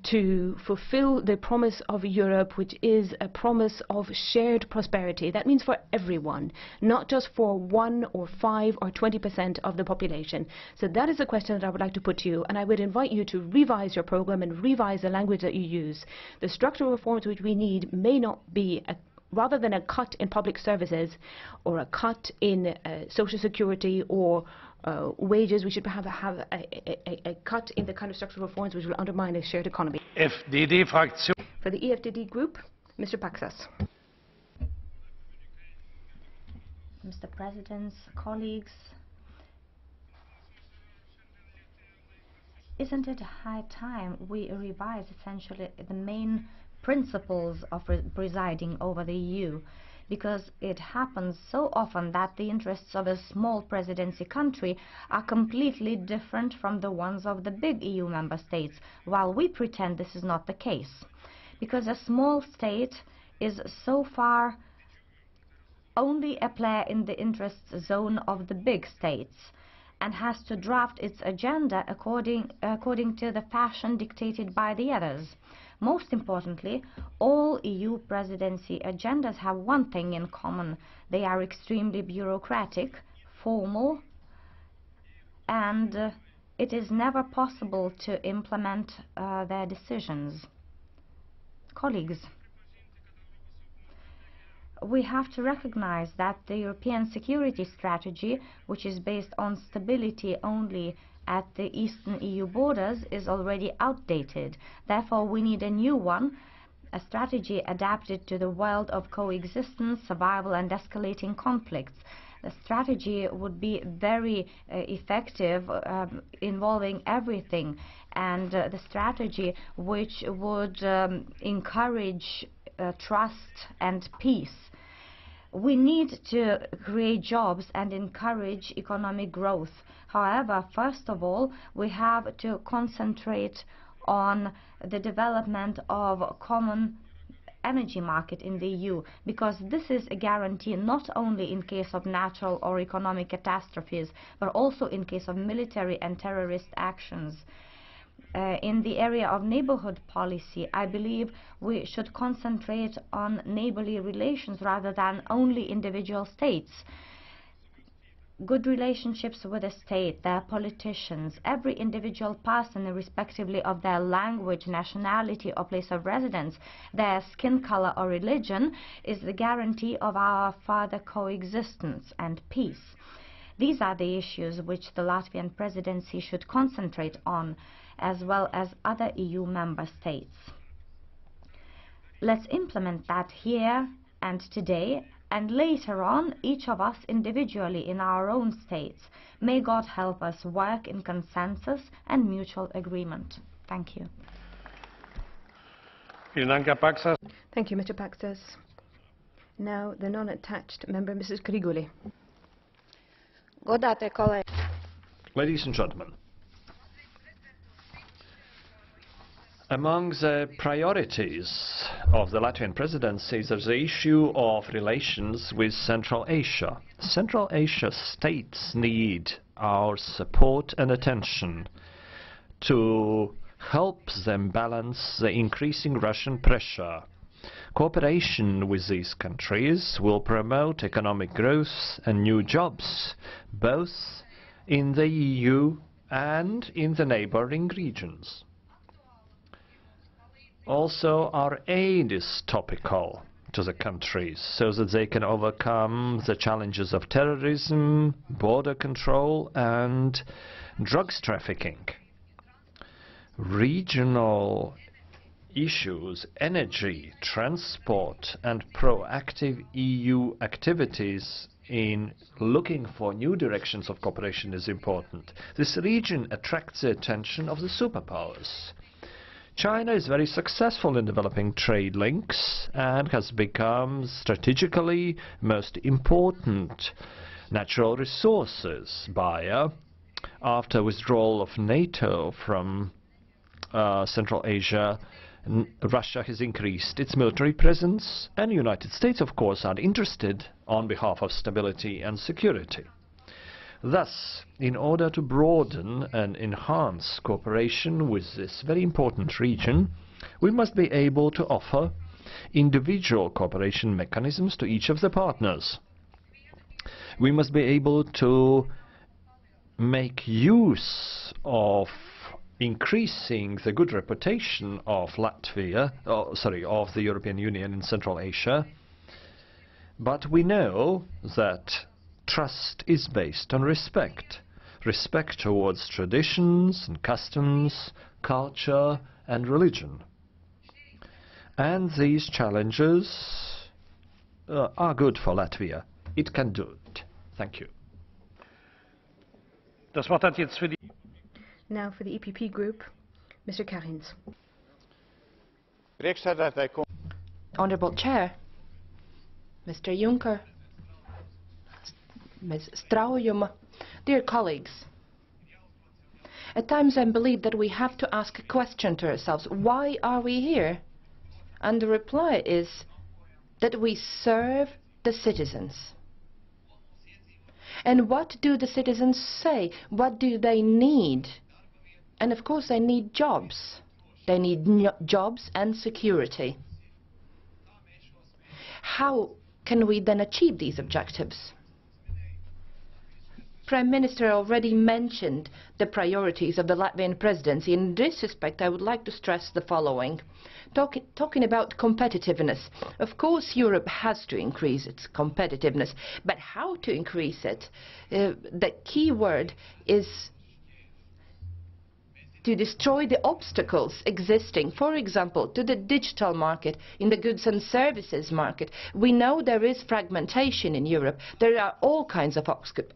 to fulfill the promise of Europe, which is a promise of shared prosperity. That means for everyone, not just for 1 or 5 or 20% of the population. So that is a question that I would like to put to you, and I would invite you to revise your program and revise the language that you use. The structural reforms which we need may not be rather than a cut in public services or a cut in social security or wages, we should have a cut in the kind of structural reforms which will undermine a shared economy. For the EFDD group, Mr. Paksas. Mr. President, colleagues, isn't it high time we revise essentially the main principles of presiding over the EU? Because it happens so often that the interests of a small presidency country are completely different from the ones of the big EU member states, while we pretend this is not the case. Because a small state is so far only a player in the interest zone of the big states and has to draft its agenda according to the fashion dictated by the others. Most importantly, all EU presidency agendas have one thing in common. They are extremely bureaucratic, formal, and it is never possible to implement their decisions. Colleagues, we have to recognize that the European security strategy, which is based on stability only at the eastern EU borders, is already outdated. Therefore, we need a new one, a strategy adapted to the world of coexistence, survival and escalating conflicts. The strategy would be very effective, involving everything, and the strategy which would encourage trust and peace. We need to create jobs and encourage economic growth. However, first of all, we have to concentrate on the development of a common energy market in the EU, because this is a guarantee not only in case of natural or economic catastrophes, but also in case of military and terrorist actions. In the area of neighborhood policy, I believe we should concentrate on neighborly relations rather than only individual states. Good relationships with the state, their politicians, every individual person, irrespectively of their language, nationality or place of residence, their skin color or religion, is the guarantee of our further coexistence and peace. These are the issues which the Latvian presidency should concentrate on, as well as other EU member states. Let's implement that here and today and later on, each of us individually in our own states. May God help us work in consensus and mutual agreement. Thank you. Thank you, Mr. Paksas. Now, the non-attached member, Mrs. Grigule. Ladies and gentlemen, among the priorities of the Latvian presidency is the issue of relations with Central Asia. Central Asia states need our support and attention to help them balance the increasing Russian pressure. Cooperation with these countries will promote economic growth and new jobs, both in the EU and in the neighboring regions. Also, our aid is topical to the countries so that they can overcome the challenges of terrorism, border control and drugs trafficking. Regional issues, energy, transport and proactive EU activities in looking for new directions of cooperation is important. This region attracts the attention of the superpowers. China is very successful in developing trade links and has become strategically most important natural resources buyer after withdrawal of NATO from Central Asia. Russia has increased its military presence, and the United States, of course, are interested on behalf of stability and security. Thus, in order to broaden and enhance cooperation with this very important region, we must be able to offer individual cooperation mechanisms to each of the partners. We must be able to make use of increasing the good reputation of of the European Union in Central Asia, but we know that trust is based on respect. Respect towards traditions and customs, culture and religion. And these challenges are good for Latvia. It can do it. Thank you. Now for the EPP group, Mr. KARINŠ. Honourable Chair, Mr. Juncker, Ms. Straujuma, dear colleagues, at times I believe that we have to ask a question to ourselves. Why are we here? And the reply is that we serve the citizens. And what do the citizens say? What do they need? And of course they need jobs. They need jobs and security. How can we then achieve these objectives? Prime Minister already mentioned the priorities of the Latvian presidency. In this respect, I would like to stress the following. Talking about competitiveness, of course Europe has to increase its competitiveness, but how to increase it? The key word is to destroy the obstacles existing, for example, to the digital market, in the goods and services market. We know there is fragmentation in Europe. There are all kinds of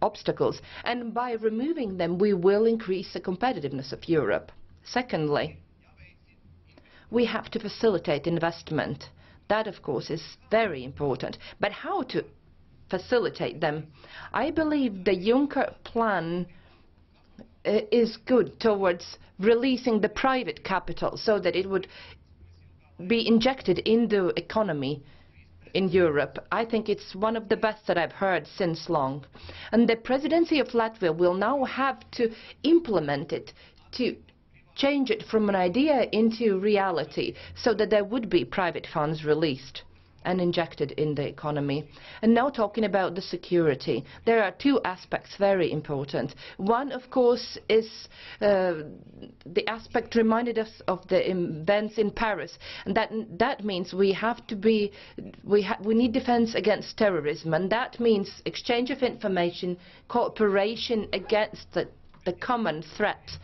obstacles, and by removing them, we will increase the competitiveness of Europe. Secondly, we have to facilitate investment. That, of course, is very important. But how to facilitate them? I believe the Juncker plan is good towards releasing the private capital so that it would be injected in the economy in Europe. I think it's one of the best that I've heard since long. And the presidency of Latvia will now have to implement it, to change it from an idea into reality so that there would be private funds released and injected in the economy. And now talking about the security, there are two aspects very important. One, of course, is the aspect reminded us of the events in Paris, and that means we have to be, we need defense against terrorism, and that means exchange of information, cooperation against the common threat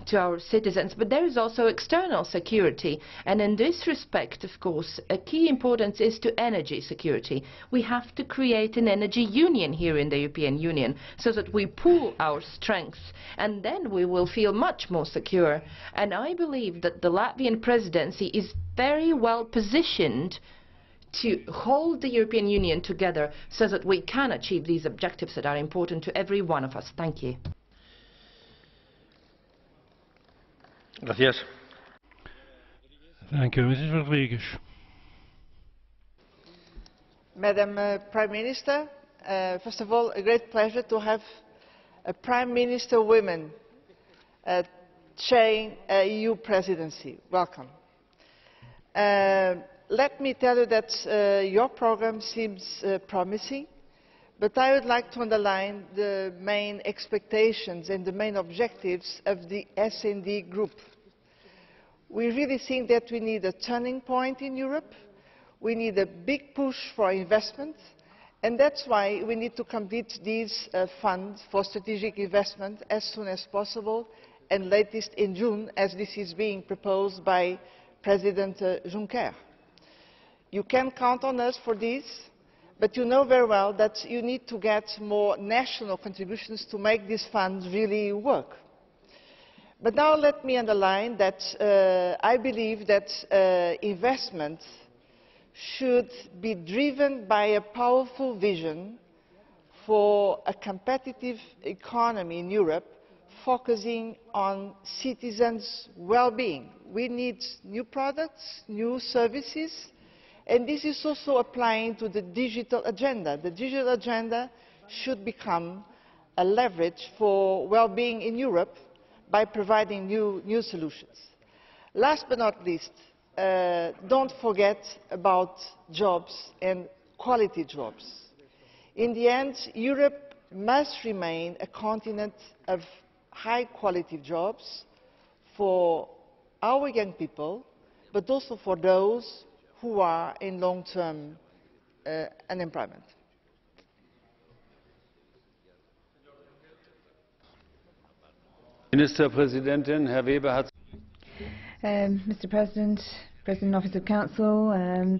to our citizens, but there is also external security. And in this respect, of course, a key importance is to energy security. We have to create an energy union here in the European Union so that we pool our strengths, and then we will feel much more secure. And I believe that the Latvian presidency is very well positioned to hold the European Union together so that we can achieve these objectives that are important to every one of us. Thank you. Gracias. Thank you. Mrs. Rodriguez. Madam Prime Minister, first of all, a great pleasure to have a Prime Minister woman chairing a EU presidency. Welcome. Let me tell you that your program seems promising, but I would like to underline the main expectations and the main objectives of the S&D group. We really think that we need a turning point in Europe. We need a big push for investment, and that's why we need to complete these funds for strategic investment as soon as possible, and latest in June, as this is being proposed by President Juncker. You can count on us for this, but you know very well that you need to get more national contributions to make these funds really work. But now let me underline that I believe that investment should be driven by a powerful vision for a competitive economy in Europe, focusing on citizens' well-being. We need new products, new services, and this is also applying to the digital agenda. The digital agenda should become a leverage for well-being in Europe by providing new solutions. Last but not least, don't forget about jobs and quality jobs. In the end, Europe must remain a continent of high-quality jobs for our young people, but also for those who are in long-term unemployment. Ministerpräsidentin, Herr Weber hat... Mr. President, President Office of Council,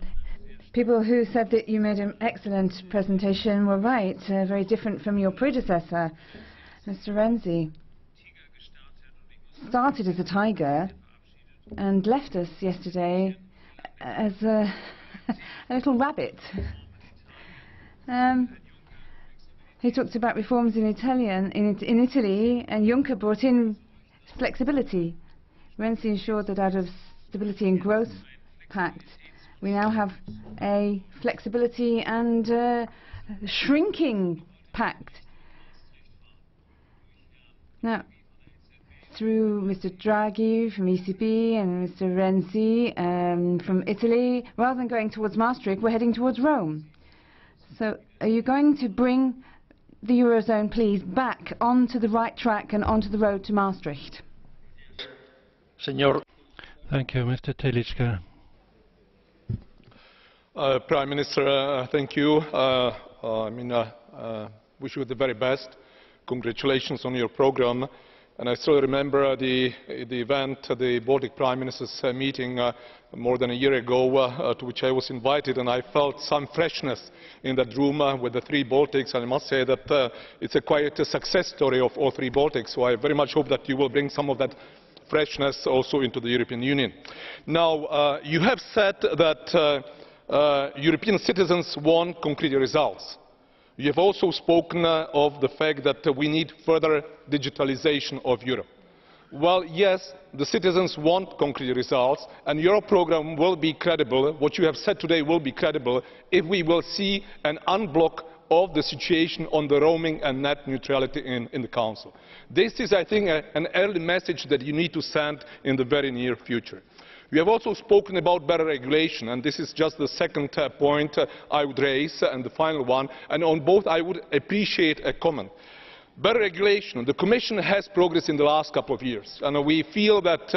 people who said that you made an excellent presentation were right, very different from your predecessor. Mr. Renzi started as a tiger and left us yesterday as a little rabbit. He talked about reforms in Italy, and Juncker brought in flexibility. Renzi ensured that out of Stability and Growth Pact, we now have a flexibility and shrinking pact. Now, through Mr. Draghi from ECB and Mr. Renzi from Italy, rather than going towards Maastricht, we're heading towards Rome. So are you going to bring the Eurozone, please, back onto the right track and onto the road to Maastricht? Senor. Thank you, Mr. TELIČKA. Prime Minister, thank you. Wish you the very best. Congratulations on your program. And I still remember the event, the Baltic Prime Ministers meeting more than a year ago, to which I was invited, and I felt some freshness in that room with the three Baltics. And I must say that it's quite a success story of all three Baltics, so I very much hope that you will bring some of that freshness also into the European Union. Now, you have said that European citizens want concrete results. You have also spoken of the fact that we need further digitalization of Europe. Well, yes, the citizens want concrete results, and your program will be credible, what you have said today will be credible, if we will see an unblock of the situation on the roaming and net neutrality in the Council. This is, I think, an early message that you need to send in the very near future. We have also spoken about better regulation, and this is just the second point I would raise, and the final one, and on both I would appreciate a comment. Better regulation. The Commission has progressed in the last couple of years, and we feel that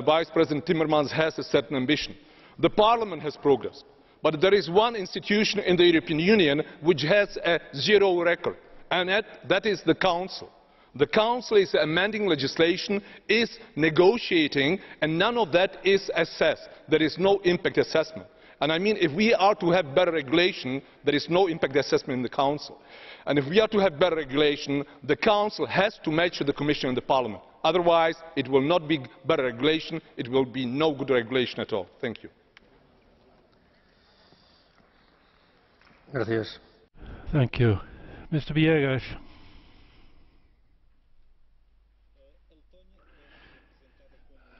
Vice President Timmermans has a certain ambition. The Parliament has progressed, but there is one institution in the European Union which has a zero record, and that is the Council. The Council is amending legislation, is negotiating, and none of that is assessed. There is no impact assessment. And I mean, if we are to have better regulation, there is no impact assessment in the Council. And if we are to have better regulation, the Council has to match the Commission and the Parliament. Otherwise, it will not be better regulation, it will be no good regulation at all. Thank you. Gracias. Thank you. Mr. Viegas.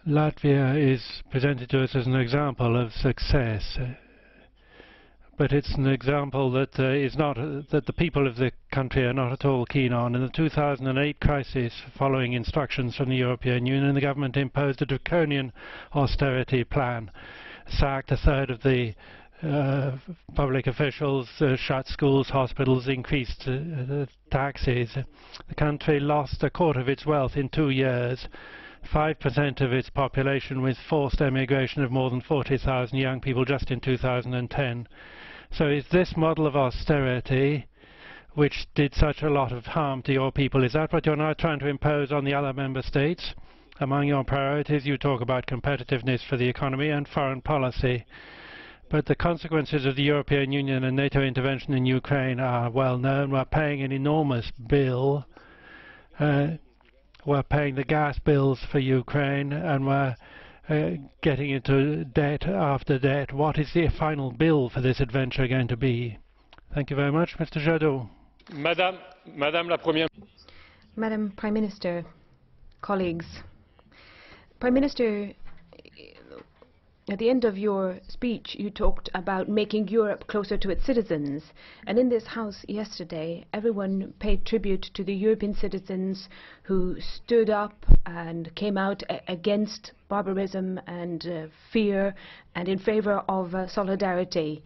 Latvia is presented to us as an example of success, but it's an example that is not that the people of the country are not at all keen on. In the 2008 crisis, following instructions from the European Union, the government imposed a draconian austerity plan, sacked a third of the public officials, shut schools, hospitals, increased taxes. The country lost a quarter of its wealth in 2 years. 5% of its population, with forced emigration of more than 40,000 young people just in 2010. So is this model of austerity, which did such a lot of harm to your people, is that what you're now trying to impose on the other member states? Among your priorities, you talk about competitiveness for the economy and foreign policy. But the consequences of the European Union and NATO intervention in Ukraine are well known. We're paying an enormous bill. We're paying the gas bills for Ukraine, and we're getting into debt after debt. What is the final bill for this adventure going to be? Thank you very much. Mr. Jadot. Madam Prime Minister, colleagues, Prime Minister, at the end of your speech, you talked about making Europe closer to its citizens. And in this House yesterday, everyone paid tribute to the European citizens who stood up and came out against barbarism and fear and in favor of solidarity.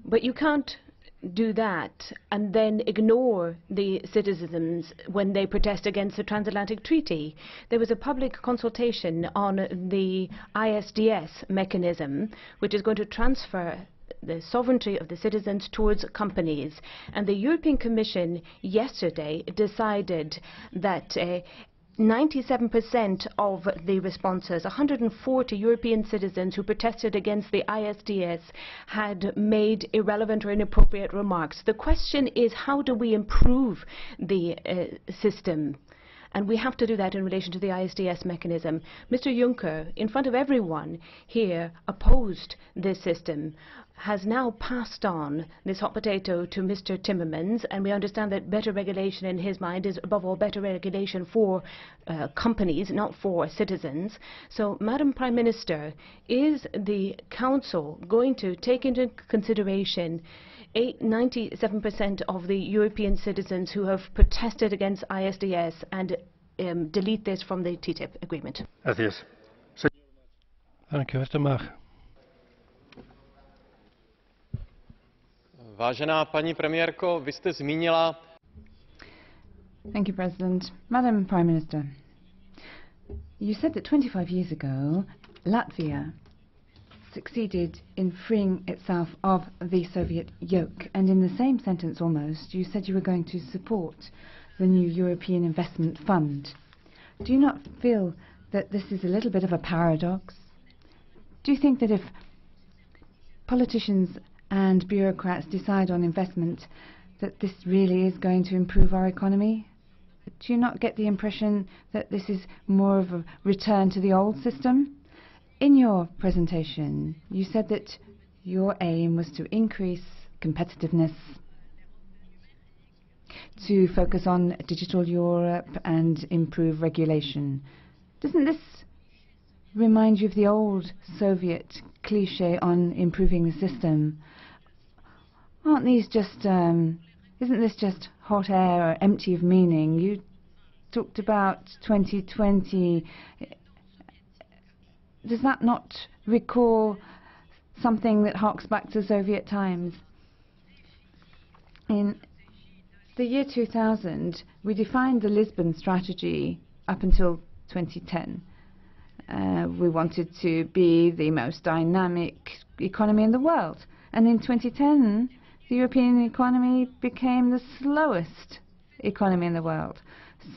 But you can't do that and then ignore the citizens when they protest against the transatlantic treaty. There was a public consultation on the ISDS mechanism, which is going to transfer the sovereignty of the citizens towards companies. And the European Commission yesterday decided that 97% of the responses, 140 European citizens who protested against the ISDS, had made irrelevant or inappropriate remarks. The question is, how do we improve the system? And we have to do that in relation to the ISDS mechanism. Mr. Juncker, in front of everyone here, opposed this system, has now passed on this hot potato to Mr. Timmermans, and we understand that better regulation in his mind is above all better regulation for companies, not for citizens. So, Madam Prime Minister, is the Council going to take into consideration 97% of the European citizens who have protested against ISDS and delete this from the TTIP agreement? Thank you, Mr. Mach. Vážená paní premiérko, vy jste zmínila... Thank you, President. Madam Prime Minister, you said that 25 years ago, Latvia succeeded in freeing itself of the Soviet yoke. And in the same sentence almost, you said you were going to support the new European Investment Fund. Do you not feel that this is a little bit of a paradox? Do you think that if politicians and bureaucrats decide on investment, that this really is going to improve our economy? Do you not get the impression that this is more of a return to the old system? In your presentation, you said that your aim was to increase competitiveness, to focus on digital Europe and improve regulation. Doesn't this remind you of the old Soviet cliché on improving the system? Aren't these just, isn't this just hot air or empty of meaning? You talked about 2020. Does that not recall something that harks back to Soviet times? In the year 2000, we defined the Lisbon strategy up until 2010. We wanted to be the most dynamic economy in the world. And in 2010, the European economy became the slowest economy in the world.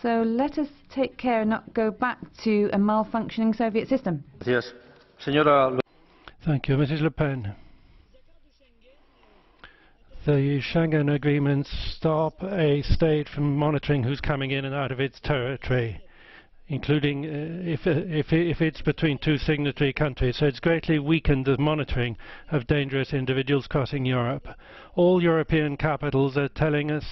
So let us take care and not go back to a malfunctioning Soviet system. Yes. Señora. Thank you. Mrs. Le Pen. The Schengen agreements stop a state from monitoring who's coming in and out of its territory, including if it's between two signatory countries. So it's greatly weakened the monitoring of dangerous individuals crossing Europe. All European capitals are telling us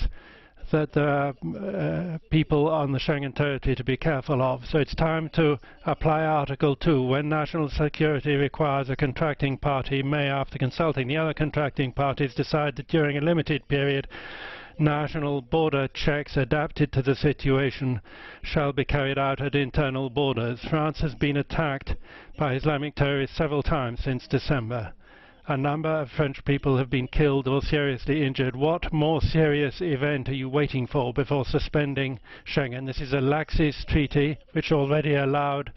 that there are people on the Schengen territory to be careful of. So it's time to apply Article 2. When national security requires a contracting party may, after consulting the other contracting parties, decide that during a limited period national border checks adapted to the situation shall be carried out at internal borders. France has been attacked by Islamic terrorists several times since December. A number of French people have been killed or seriously injured. What more serious event are you waiting for before suspending Schengen? This is a laxist treaty which already allowed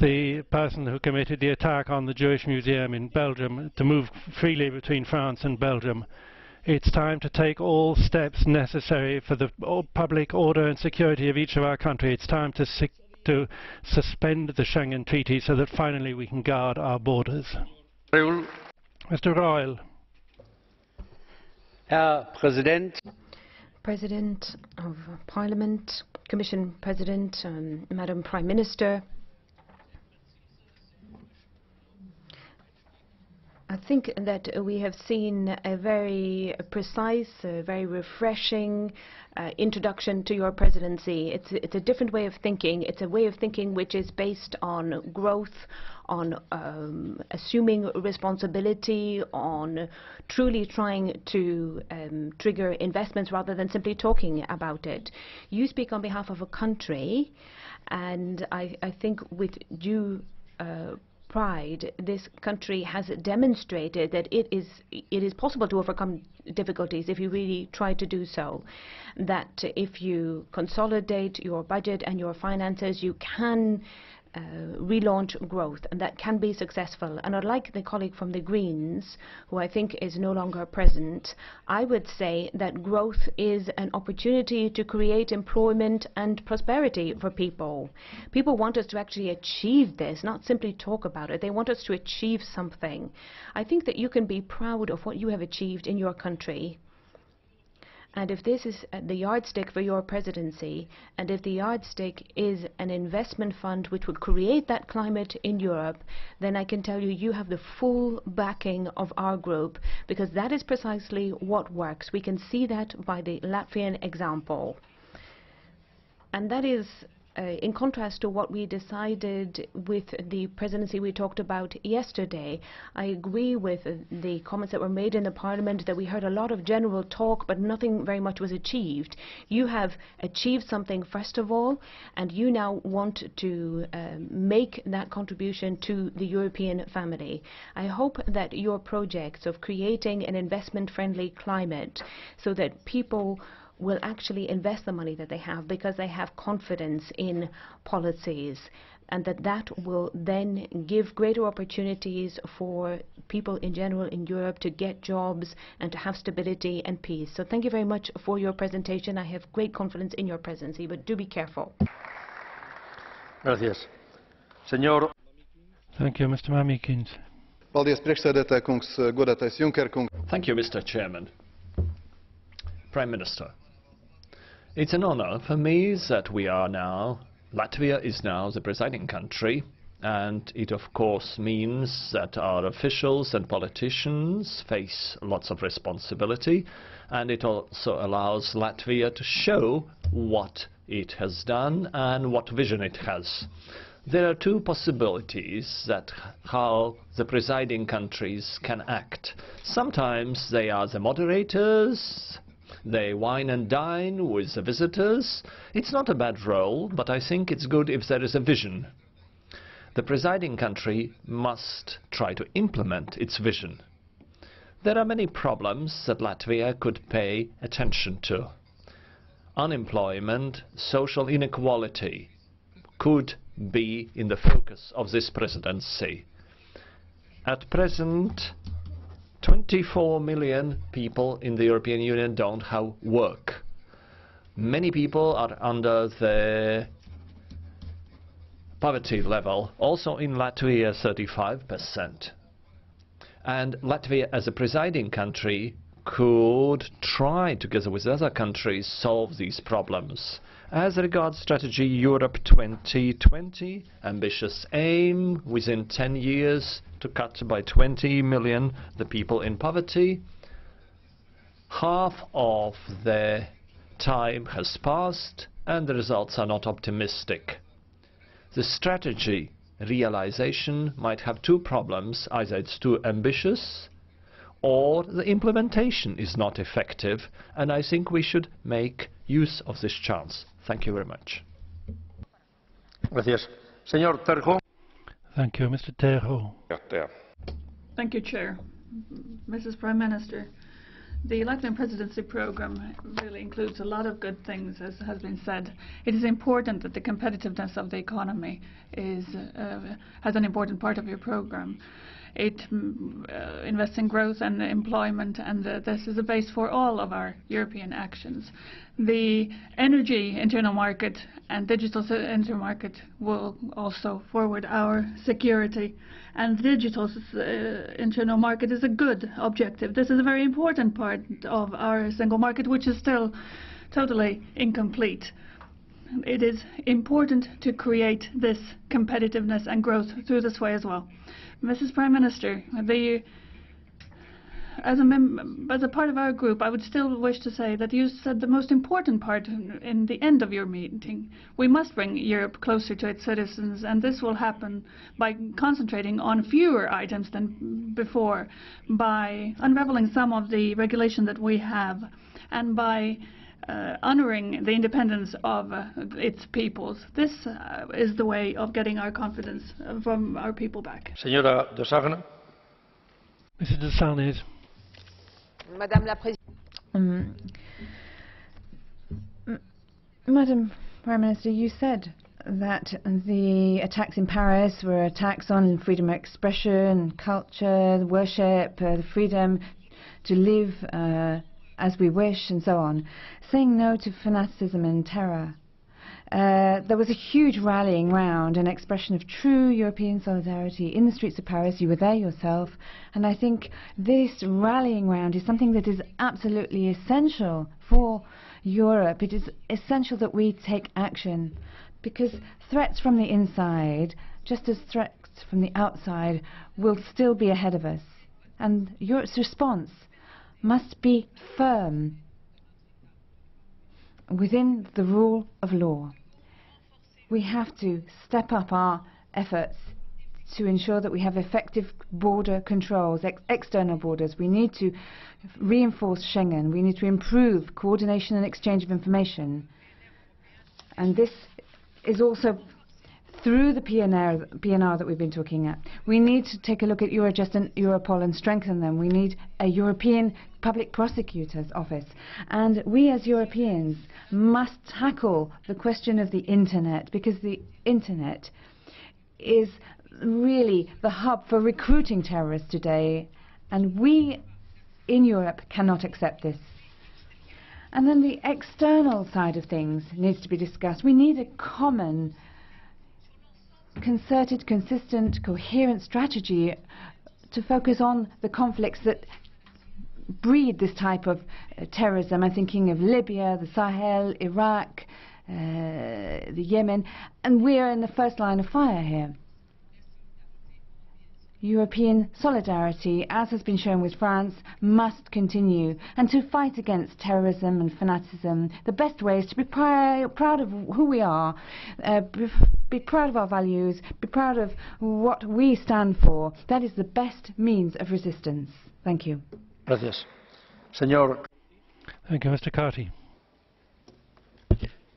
the person who committed the attack on the Jewish Museum in Belgium to move freely between France and Belgium. It's time to take all steps necessary for the public order and security of each of our countries. It's time to suspend the Schengen Treaty so that finally we can guard our borders. Mr. Reul. Herr Präsident. President of Parliament, Commission President, Madam Prime Minister. I think that we have seen a very precise, very refreshing introduction to your presidency. It's a different way of thinking. It's a way of thinking which is based on growth, on assuming responsibility, on truly trying to trigger investments rather than simply talking about it. You speak on behalf of a country, and I think with due pride, this country has demonstrated that it is possible to overcome difficulties if you really try to do so. That if you consolidate your budget and your finances, you can relaunch growth, and that can be successful. And I'd like the colleague from the Greens, who I think is no longer present, I would say that growth is an opportunity to create employment and prosperity for people. People want us to actually achieve this, not simply talk about it. They want us to achieve something. I think that you can be proud of what you have achieved in your country. And if this is the yardstick for your presidency, and if the yardstick is an investment fund which would create that climate in Europe, then I can tell you, you have the full backing of our group, because that is precisely what works. We can see that by the Latvian example. And that is in contrast to what we decided with the presidency we talked about yesterday. I agree with the comments that were made in the Parliament that we heard a lot of general talk, but nothing very much was achieved. You have achieved something, first of all, and you now want to make that contribution to the European family. I hope that your projects of creating an investment-friendly climate so that people will actually invest the money that they have because they have confidence in policies, and that will then give greater opportunities for people in general in Europe to get jobs and to have stability and peace. So thank you very much for your presentation. I have great confidence in your presidency, but do be careful. Gracias. Señor. Thank you, Mr. Mamikins. Paldies, priekšsēdētāj kungs, godātais Juncker kungs. Thank you, Mr. Chairman. Prime Minister. It's an honor for me that Latvia is now the presiding country, and it of course means that our officials and politicians face lots of responsibility, and it also allows Latvia to show what it has done and what vision it has. There are two possibilities that how the presiding countries can act. Sometimes they are the moderators. They wine and dine with the visitors. It's not a bad role, but I think it's good if there is a vision. The presiding country must try to implement its vision. There are many problems that Latvia could pay attention to. Unemployment, social inequality could be in the focus of this presidency. At present, 24 million people in the European Union don't have work. Many people are under the poverty level, also in Latvia 35%. And Latvia, as a presiding country, could try, together with other countries, solve these problems. As regards strategy Europe 2020, ambitious aim within 10 years to cut by 20 million the people in poverty. Half of the time has passed and the results are not optimistic. The strategy realization might have two problems: either it's too ambitious or the implementation is not effective, and I think we should make use of this chance. Thank you very much. Gracias. Señor Terho. Thank you, Mr. Terho. Thank you, Chair. Mrs. Prime Minister, the Latvian presidency program really includes a lot of good things, as has been said. It is important that the competitiveness of the economy has an important part of your program. It invests in growth and employment, and this is a base for all of our European actions. The energy internal market and digital internal market will also forward our security, and digital internal market is a good objective. This is a very important part of our single market, which is still totally incomplete. It is important to create this competitiveness and growth through this way as well. Mrs. Prime Minister, as a part of our group, I would still wish to say that you said the most important part in the end of your meeting. We must bring Europe closer to its citizens, and this will happen by concentrating on fewer items than before, by unraveling some of the regulation that we have, and by honoring the independence of its peoples. This is the way of getting our confidence from our people back. Señora de SARNEZ. Mrs. de SARNEZ. Madam Prime Minister, you said that the attacks in Paris were attacks on freedom of expression, culture, worship, the freedom to live as we wish, and so on, saying no to fanaticism and terror. There was a huge rallying round, an expression of true European solidarity in the streets of Paris. You were there yourself, and I think this rallying round is something that is absolutely essential for Europe. It is essential that we take action, because threats from the inside, just as threats from the outside, will still be ahead of us, and Europe's response must be firm within the rule of law. We have to step up our efforts to ensure that we have effective border controls, external borders. We need to reinforce Schengen. We need to improve coordination and exchange of information. And this is also through the PNR that we've been talking at. We need to take a look at Eurojust and Europol and strengthen them. We need a European Public Prosecutor's Office. And we as Europeans must tackle the question of the Internet, because the Internet is really the hub for recruiting terrorists today, and we in Europe cannot accept this. And then the external side of things needs to be discussed. We need a common, concerted, consistent, coherent strategy to focus on the conflicts that breed this type of terrorism. I'm thinking of Libya, the Sahel, Iraq, the Yemen, and we are in the first line of fire here. European solidarity, as has been shown with France, must continue. And to fight against terrorism and fanaticism, the best way is to be proud of who we are, be proud of our values, be proud of what we stand for. That is the best means of resistance. Thank you. Gracias. Señor. Thank you, Mr. Carty.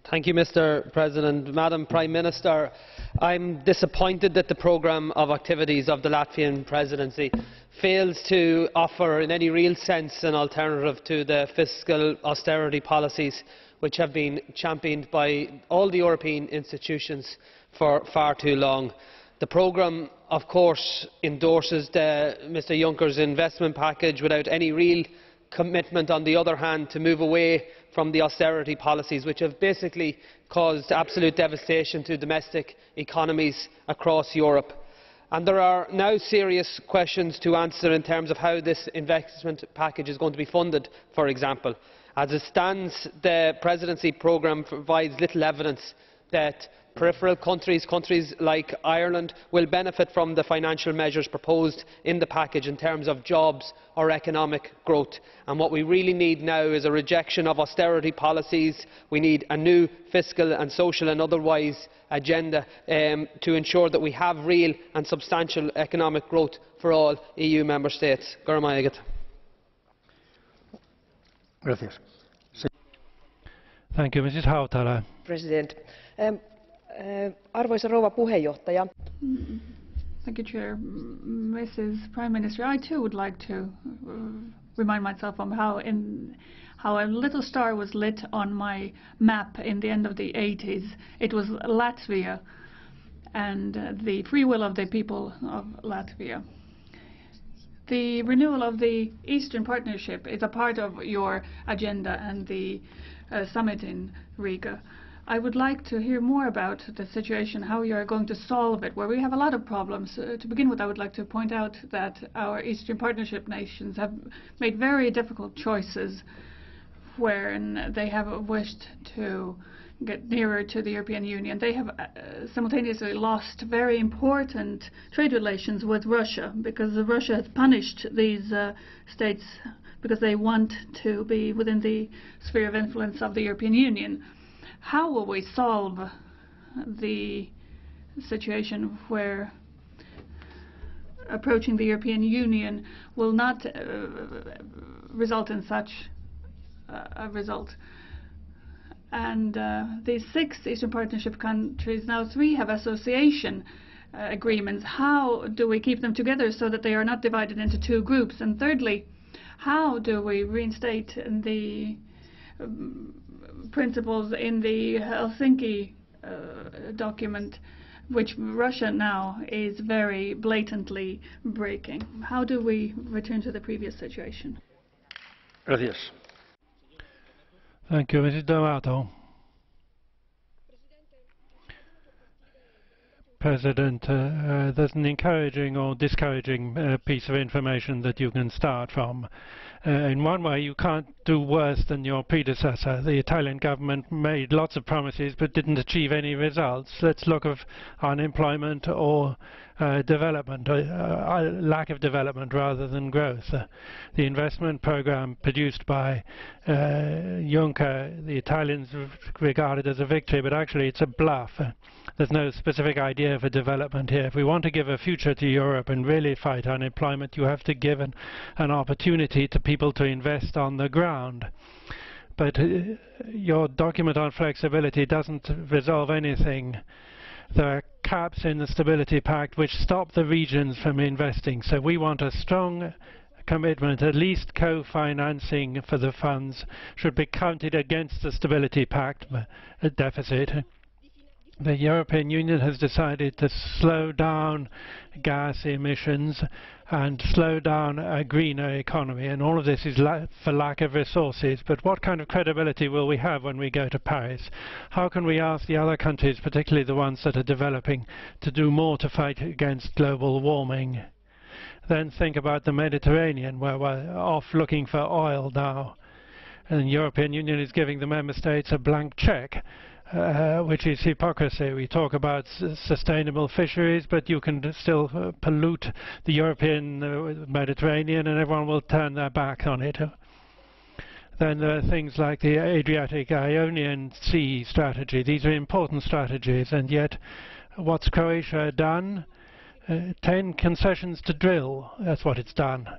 Thank you, Mr. President. Madam Prime Minister, I'm disappointed that the programme of activities of the Latvian presidency fails to offer in any real sense an alternative to the fiscal austerity policies which have been championed by all the European institutions for far too long. The programme, of course, endorses Mr Juncker's investment package without any real commitment, on the other hand, to move away from the austerity policies which have basically caused absolute devastation to domestic economies across Europe. And there are now serious questions to answer in terms of how this investment package is going to be funded, for example. As it stands, the presidency programme provides little evidence that peripheral countries, countries like Ireland, will benefit from the financial measures proposed in the package in terms of jobs or economic growth. And what we really need now is a rejection of austerity policies. We need a new fiscal and social and otherwise agenda to ensure that we have real and substantial economic growth for all EU member states. Thank you, Mrs. Hautala. President. Arvoisa rouva puheenjohtaja. Thank you, Chair. Mrs. Prime Minister, I too would like to remind myself of how a little star was lit on my map in the end of the 80s. It was Latvia and the free will of the people of Latvia. The renewal of the Eastern Partnership is a part of your agenda and the summit in Riga. I would like to hear more about the situation, how you are going to solve it, where we have a lot of problems. To begin with, I would like to point out that our Eastern Partnership nations have made very difficult choices wherein they have wished to get nearer to the European Union. They have simultaneously lost very important trade relations with Russia because Russia has punished these states because they want to be within the sphere of influence of the European Union. How will we solve the situation where approaching the European Union will not result in such a result? And the 6 Eastern Partnership countries, now 3 have association agreements. How do we keep them together so that they are not divided into 2 groups? And thirdly, how do we reinstate the principles in the Helsinki document, which Russia now is very blatantly breaking? How do we return to the previous situation? Gracias. Thank you, Mrs. D'Amato. President, there's an encouraging or discouraging piece of information that you can start from. In one way, you can't do worse than your predecessor. The Italian government made lots of promises but didn't achieve any results. Let's look at unemployment or development, lack of development rather than growth. The investment program produced by Juncker, the Italians regard it as a victory, but actually it's a bluff. There's no specific idea for development here. If we want to give a future to Europe and really fight unemployment, you have to give an opportunity to people to invest on the ground. But your document on flexibility doesn't resolve anything. There are caps in the Stability Pact which stop the regions from investing. So we want a strong commitment, at least co-financing for the funds should be counted against the Stability Pact deficit. The European Union has decided to slow down gas emissions and slow down a greener economy, and all of this is for lack of resources. But what kind of credibility will we have when we go to Paris? How can we ask the other countries, particularly the ones that are developing, to do more to fight against global warming? Then think about the Mediterranean, where we're off looking for oil now, and the European Union is giving the member states a blank check. Which is hypocrisy. We talk about sustainable fisheries, but you can still pollute the European Mediterranean and everyone will turn their back on it. Then there are things like the Adriatic-Ionian Sea strategy. These are important strategies, and yet what's Croatia done? 10 concessions to drill. That's what it's done.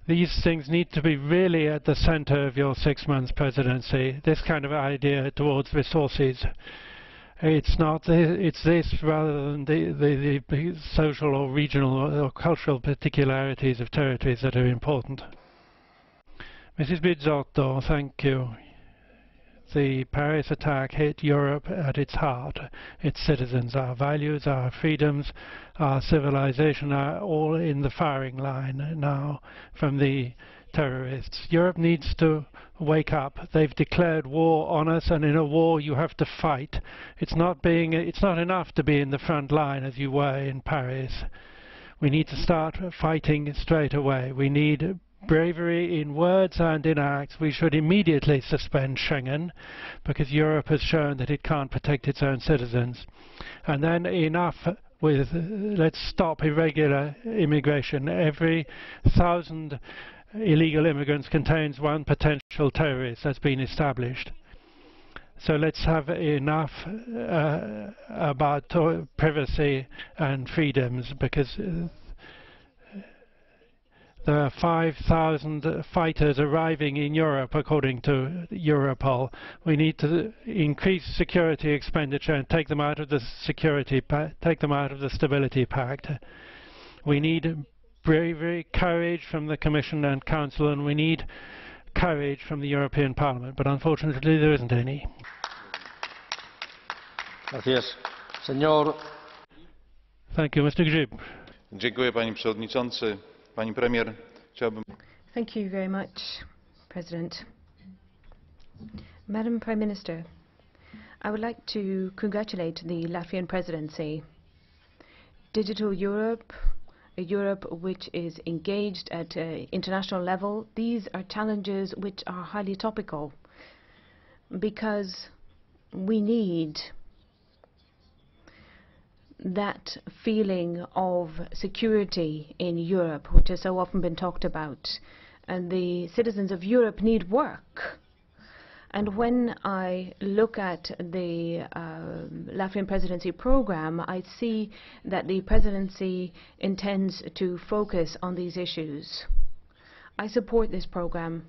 These things need to be really at the center of your 6 months presidency, this kind of idea towards resources. It's not it's this rather than the social or regional or cultural particularities of territories that are important. Mrs. Bizzotto, thank you. The Paris attack hit Europe at its heart. Its citizens, our values, our freedoms, our civilization are all in the firing line now, from the terrorists. Europe needs to wake up. They've declared war on us, and in a war you have to fight. It's not enough to be in the front line as you were in Paris. We need to start fighting straight away. We need bravery in words and in acts. We should immediately suspend Schengen, because Europe has shown that it can't protect its own citizens. And then enough with, let's stop irregular immigration. Every 1,000 illegal immigrants contains one potential terrorist that's been established. So let's have enough about privacy and freedoms, because there are 5,000 fighters arriving in Europe, according to Europol. We need to increase security expenditure and take them out of the Stability Pact. We need bravery, courage from the Commission and Council, and we need courage from the European Parliament. But unfortunately, there isn't any. Gracias. Señor. Thank you, Mr. Grzyb. Dziękuję, panie przewodniczący. Pani premier, chciałbym... Thank you very much, President. Madam Prime Minister, I would like to congratulate the Latvian presidency. Digital Europe, a Europe which is engaged at international level, these are challenges which are highly topical, because we need that feeling of security in Europe, which has so often been talked about. And the citizens of Europe need work. And when I look at the Latvian presidency program, I see that the presidency intends to focus on these issues. I support this program.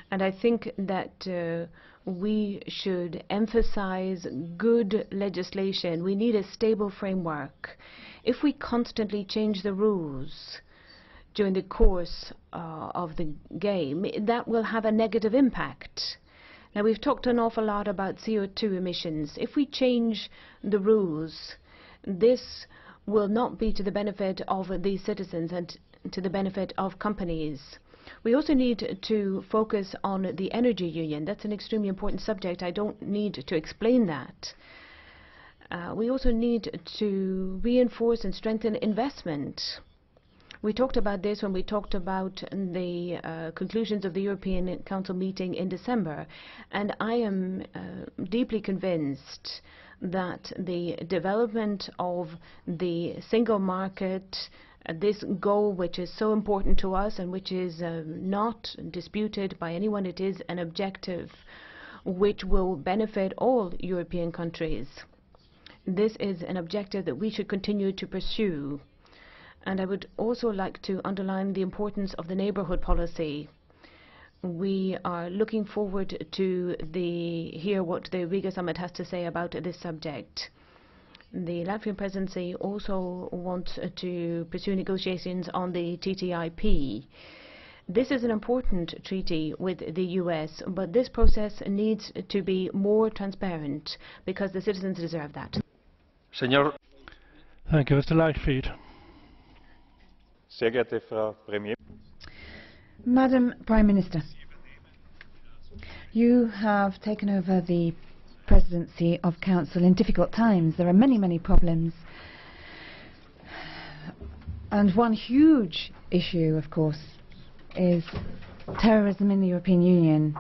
And I think that we should emphasize good legislation. We need a stable framework. If we constantly change the rules during the course of the game, that will have a negative impact. Now, we've talked an awful lot about CO2 emissions. If we change the rules, this will not be to the benefit of the citizens and to the benefit of companies. We also need to focus on the energy union. That's an extremely important subject. I don't need to explain that. We also need to reinforce and strengthen investment. We talked about this when we talked about the conclusions of the European Council meeting in December. And I am deeply convinced that the development of the single market, this goal which is so important to us and which is not disputed by anyone, it is an objective which will benefit all European countries. This is an objective that we should continue to pursue. And I would also like to underline the importance of the neighbourhood policy. We are looking forward to hear what the Riga summit has to say about this subject. The Latvian presidency also wants to pursue negotiations on the TTIP. This is an important treaty with the US, but this process needs to be more transparent because the citizens deserve that. Señor. Thank you, Mr. Leichtfried. Sehr geehrte Frau Premier. Madam Prime Minister, you have taken over the presidency of Council in difficult times. There are many, many problems. And one huge issue, of course, is terrorism in the European Union.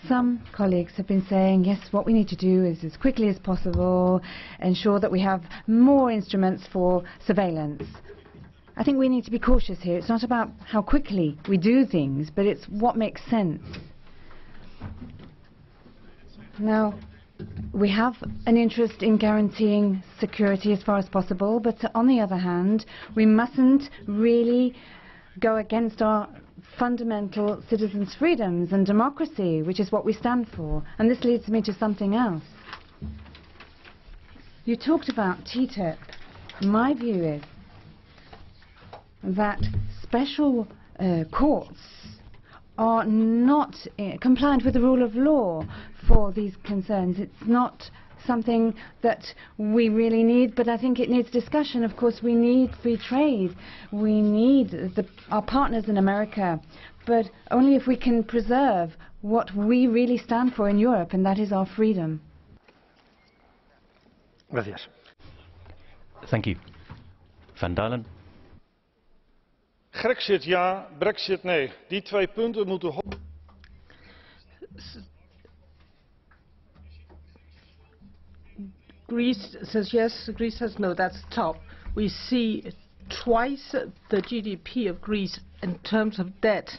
Some colleagues have been saying, yes, what we need to do is, as quickly as possible, ensure that we have more instruments for surveillance. I think we need to be cautious here. It's not about how quickly we do things, but it's what makes sense. Now, we have an interest in guaranteeing security as far as possible, but on the other hand, we mustn't really go against our fundamental citizens' freedoms and democracy, which is what we stand for. And this leads me to something else. You talked about TTIP. My view is that special courts are not compliant with the rule of law for these concerns. It's not something that we really need, but I think it needs discussion. Of course, we need free trade. We need our partners in America, but only if we can preserve what we really stand for in Europe, and that is our freedom. Gracias. Thank you. Van Dalen. Grexit ja, Brexit nee. Die twee punten moeten... Greece says yes, Greece says no. That's top. We see twice the GDP of Greece in terms of debt.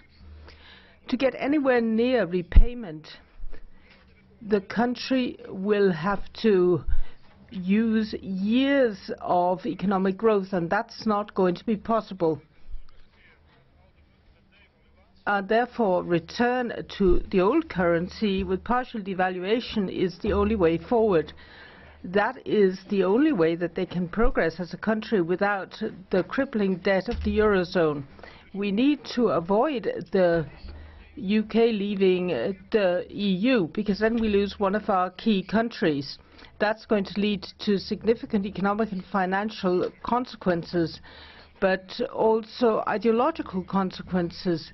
To get anywhere near repayment, the country will have to use years of economic growth, and that's not going to be possible. Therefore, return to the old currency with partial devaluation is the only way forward. That is the only way that they can progress as a country without the crippling debt of the Eurozone. We need to avoid the UK leaving the EU, because then we lose one of our key countries. That's going to lead to significant economic and financial consequences, but also ideological consequences.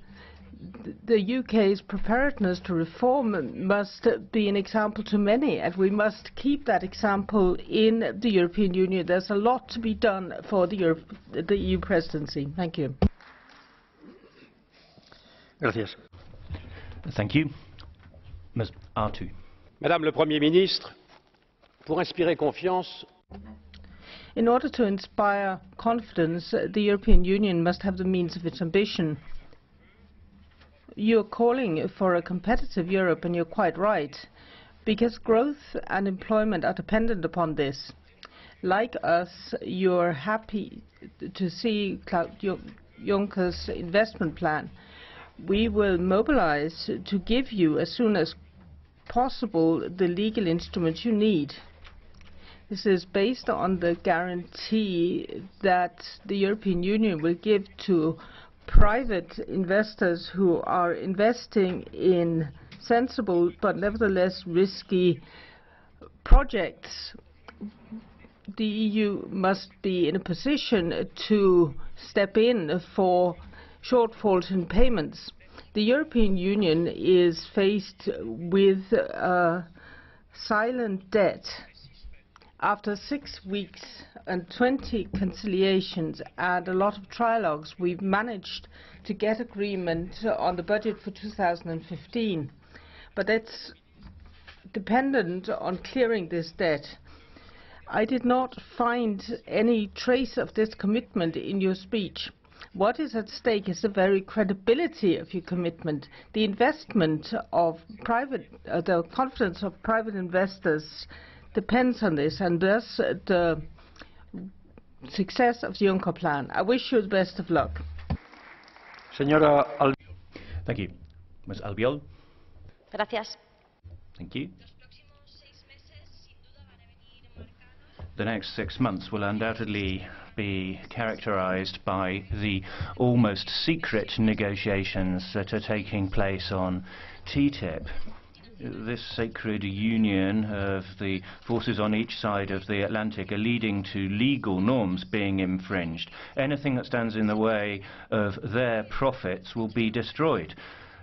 The UK's preparedness to reform must be an example to many, and we must keep that example in the European Union. There's a lot to be done for the EU presidency. Thank you. Gracias. Thank you. Ms. Artu. Madame le Premier ministre, pour inspirer confiance. In order to inspire confidence, the European Union must have the means of its ambition. You're calling for a competitive Europe, and you're quite right, because growth and employment are dependent upon this. Like us, you're happy to see Claude Juncker's investment plan. We will mobilize to give you, as soon as possible, the legal instruments you need. This is based on the guarantee that the European Union will give to private investors who are investing in sensible but nevertheless risky projects. The EU must be in a position to step in for shortfalls in payments. The European Union is faced with silent debt. After 6 weeks and 20 conciliations and a lot of trilogues, we've managed to get agreement on the budget for 2015. But it's dependent on clearing this debt. I did not find any trace of this commitment in your speech. What is at stake is the very credibility of your commitment. The investment of the confidence of private investors depends on this, and thus the success of the Juncker plan. I wish you the best of luck. Thank you. Ms. Albiol. Gracias. Thank you. The next 6 months will undoubtedly be characterized by the almost secret negotiations that are taking place on TTIP. This sacred union of the forces on each side of the Atlantic are leading to legal norms being infringed. Anything that stands in the way of their profits will be destroyed.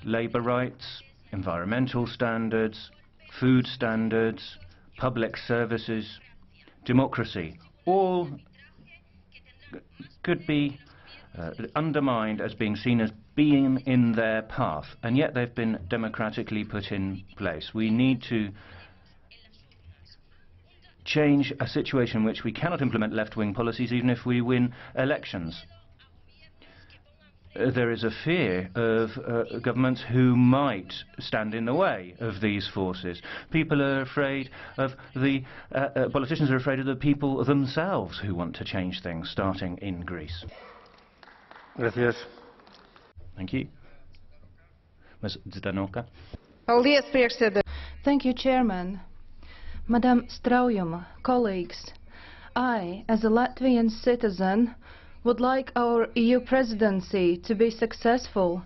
Labour rights, environmental standards, food standards, public services, democracy, all could be undermined as being seen as being in their path, and yet they've been democratically put in place. We need to change a situation in which we cannot implement left-wing policies even if we win elections. There is a fear of governments who might stand in the way of these forces. People are afraid of the politicians are afraid of the people themselves who want to change things, starting in Greece. Gracias. Thank you. Ms. Ždanoka. Thank you, Chairman. Madam Straujuma, colleagues, I, as a Latvian citizen, would like our EU presidency to be successful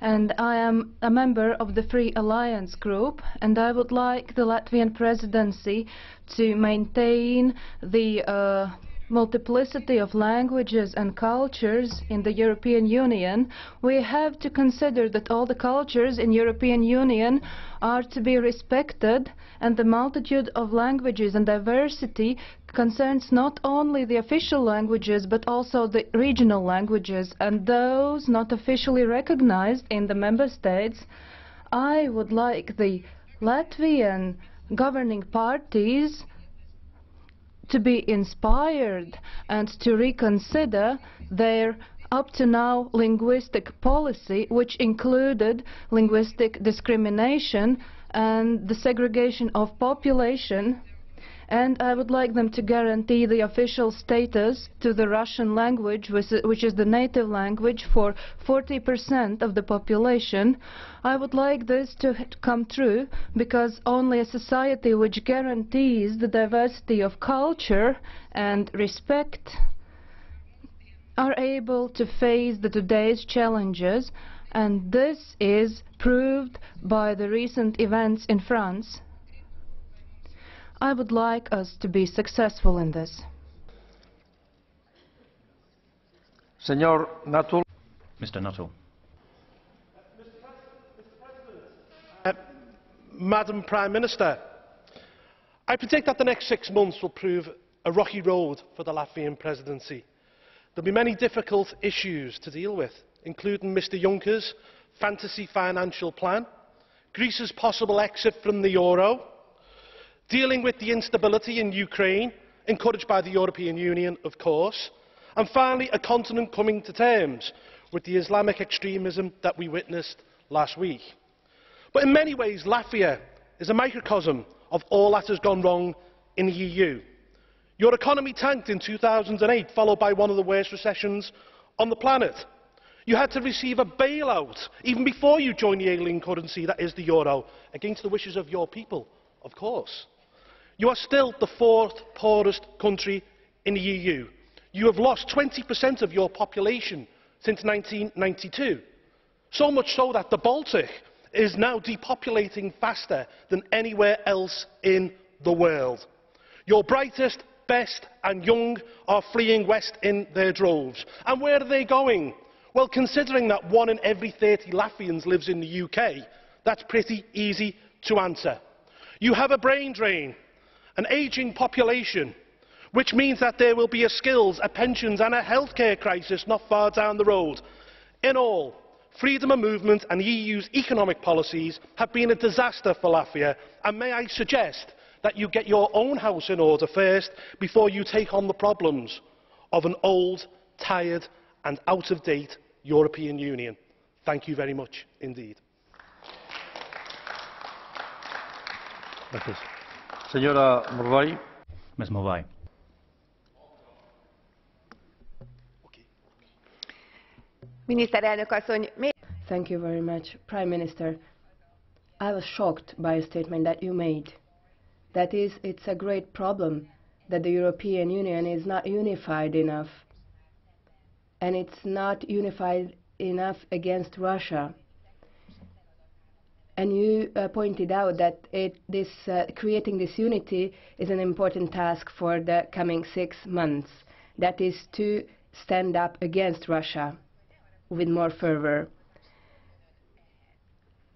and I am a member of the Free Alliance group, and I would like the Latvian presidency to maintain the multiplicity of languages and cultures in the European Union. We have to consider that all the cultures in European Union are to be respected, and the multitude of languages and diversity concerns not only the official languages but also the regional languages and those not officially recognized in the member states. I would like the Latvian governing parties to be inspired and to reconsider their up to now linguistic policy, which included linguistic discrimination and the segregation of population. And I would like them to guarantee the official status to the Russian language, which is the native language for 40% of the population. I would like this to come true, because only a society which guarantees the diversity of culture and respect are able to face today's challenges, and this is proved by the recent events in France. I would like us to be successful in this. Senor Nuttall. Mr. Nuttall. Madam Prime Minister, I predict that the next 6 months will prove a rocky road for the Latvian presidency. There will be many difficult issues to deal with, including Mr Juncker's fantasy financial plan, Greece's possible exit from the euro, dealing with the instability in Ukraine, encouraged by the European Union, of course, and finally a continent coming to terms with the Islamic extremism that we witnessed last week. But in many ways, Latvia is a microcosm of all that has gone wrong in the EU. Your economy tanked in 2008, followed by one of the worst recessions on the planet. You had to receive a bailout even before you joined the alien currency that is the euro, against the wishes of your people, of course. You are still the 4th poorest country in the EU. You have lost 20% of your population since 1992. So much so that the Baltic is now depopulating faster than anywhere else in the world. Your brightest, best and young are fleeing west in their droves. And where are they going? Well, considering that 1 in every 30 Latvians lives in the UK, that's pretty easy to answer. You have a brain drain, an ageing population, which means that there will be a skills, a pensions and a healthcare crisis not far down the road. In all, freedom of movement and the EU's economic policies have been a disaster for Latvia, and may I suggest that you get your own house in order first before you take on the problems of an old, tired and out-of-date European Union. Thank you very much indeed. Gracias. Señora Morvai. Ms. Morvai. Thank you very much, Prime Minister. I was shocked by a statement that you made. That is, it's a great problem that the European Union is not unified enough, and it's not unified enough against Russia. And you pointed out that creating this unity is an important task for the coming 6 months. That is to stand up against Russia with more fervor.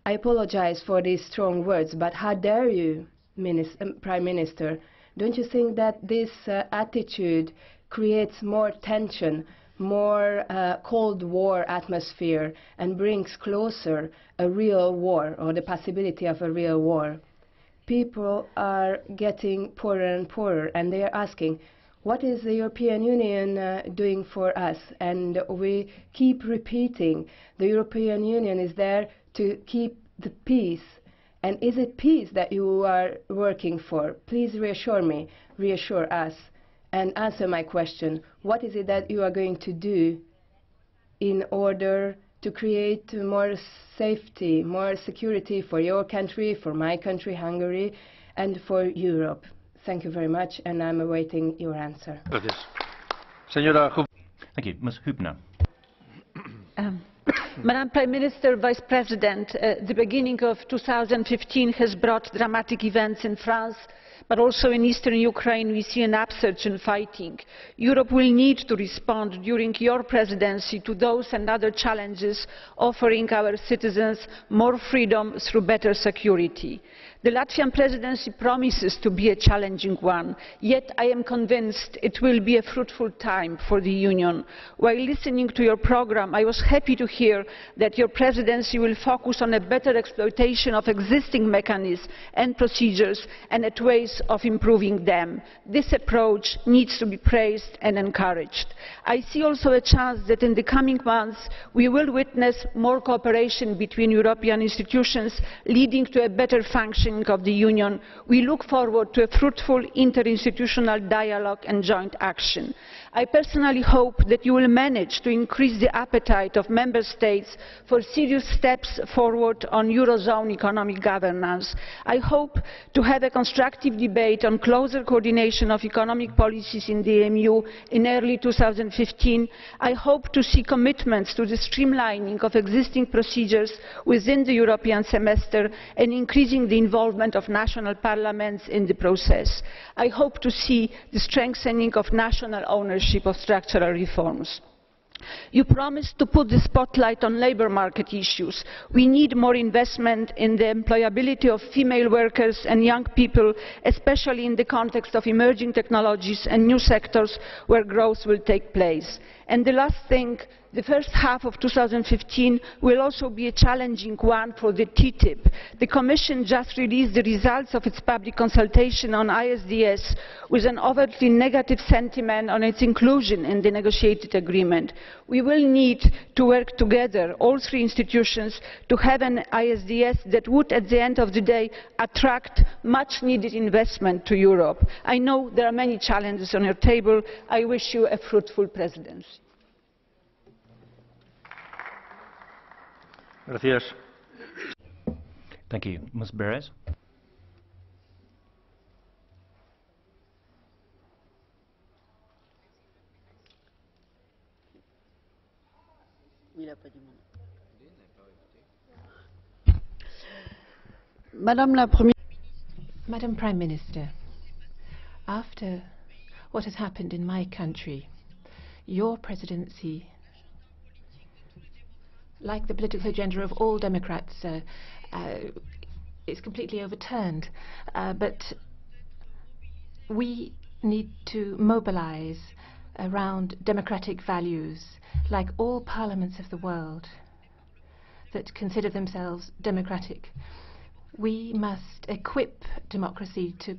I apologize for these strong words, but how dare you, Prime Minister? Don't you think that this attitude creates more tension, more Cold War atmosphere, and brings closer a real war, or the possibility of a real war? People are getting poorer and poorer, and they are asking, what is the European Union doing for us? And we keep repeating, the European Union is there to keep the peace. And is it peace that you are working for? Please reassure me, reassure us, and answer my question. What is it that you are going to do in order to create more safety, more security for your country, for my country, Hungary, and for Europe? Thank you very much, and I'm awaiting your answer. Thank you. Ms. Hübner. Madam Prime Minister, Vice President, the beginning of 2015 has brought dramatic events in France, but also in eastern Ukraine we see an upsurge in fighting. Europe will need to respond during your presidency to those and other challenges, offering our citizens more freedom through better security. The Latvian presidency promises to be a challenging one, yet I am convinced it will be a fruitful time for the Union. While listening to your programme, I was happy to hear that your presidency will focus on a better exploitation of existing mechanisms and procedures and at ways of improving them. This approach needs to be praised and encouraged. I see also a chance that in the coming months we will witness more cooperation between European institutions, leading to a better functioning of the Union. We look forward to a fruitful interinstitutional dialogue and joint action. I personally hope that you will manage to increase the appetite of Member States for serious steps forward on Eurozone economic governance. I hope to have a constructive debate on closer coordination of economic policies in the EMU in early 2015. I hope to see commitments to the streamlining of existing procedures within the European semester and increasing the involvement of national parliaments in the process. I hope to see the strengthening of national ownership of structural reforms. You promised to put the spotlight on labour market issues. We need more investment in the employability of female workers and young people, especially in the context of emerging technologies and new sectors where growth will take place. And the last thing, the first half of 2015 will also be a challenging one for the TTIP. The Commission just released the results of its public consultation on ISDS with an overtly negative sentiment on its inclusion in the negotiated agreement. We will need to work together, all three institutions, to have an ISDS that would, at the end of the day, attract much needed investment to Europe. I know there are many challenges on your table. I wish you a fruitful presidency. Gracias. Thank you. Ms. Berès. Madam Prime Minister, after what has happened in my country, your presidency, like the political agenda of all Democrats, is completely overturned. But we need to mobilize around democratic values, like all parliaments of the world that consider themselves democratic. We must equip democracy to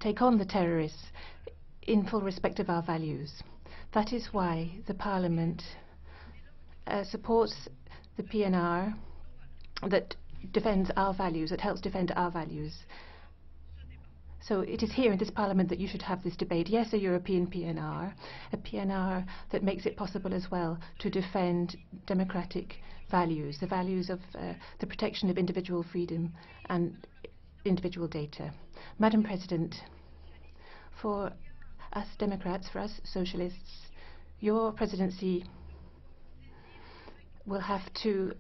take on the terrorists in full respect of our values. That is why the Parliament supports the PNR that defends our values, that helps defend our values. So it is here in this Parliament that you should have this debate. Yes, a European PNR, a PNR that makes it possible as well to defend democratic values, the values of the protection of individual freedom and individual data. Madam President, for us Democrats, for us Socialists, your presidency will have to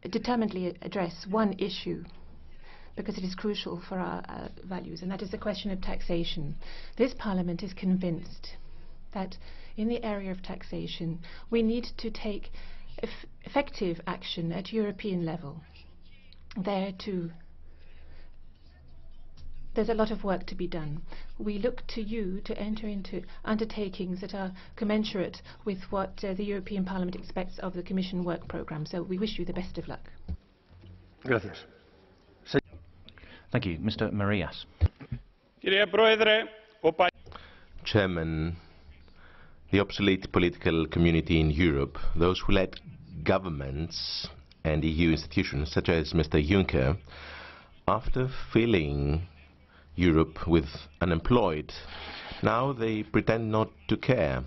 determinedly address one issue, because it is crucial for our values, and that is the question of taxation. This Parliament is convinced that in the area of taxation we need to take effective action at European level. There too, there's a lot of work to be done. We look to you to enter into undertakings that are commensurate with what the European Parliament expects of the Commission work programme. So we wish you the best of luck. Gracias. Thank you. Mr. Marias. Chairman, the obsolete political community in Europe, those who led governments and EU institutions such as Mr. Juncker, after filling Europe with unemployed, now they pretend not to care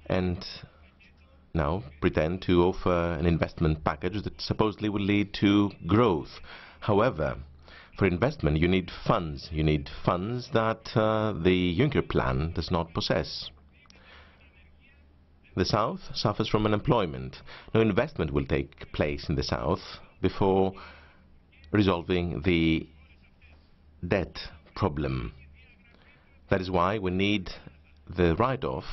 and now pretend to offer an investment package that supposedly will lead to growth. However, for investment you need funds. You need funds that the Juncker plan does not possess. The south suffers from unemployment. No investment will take place in the south before resolving the debt problem. That is why we need the write-off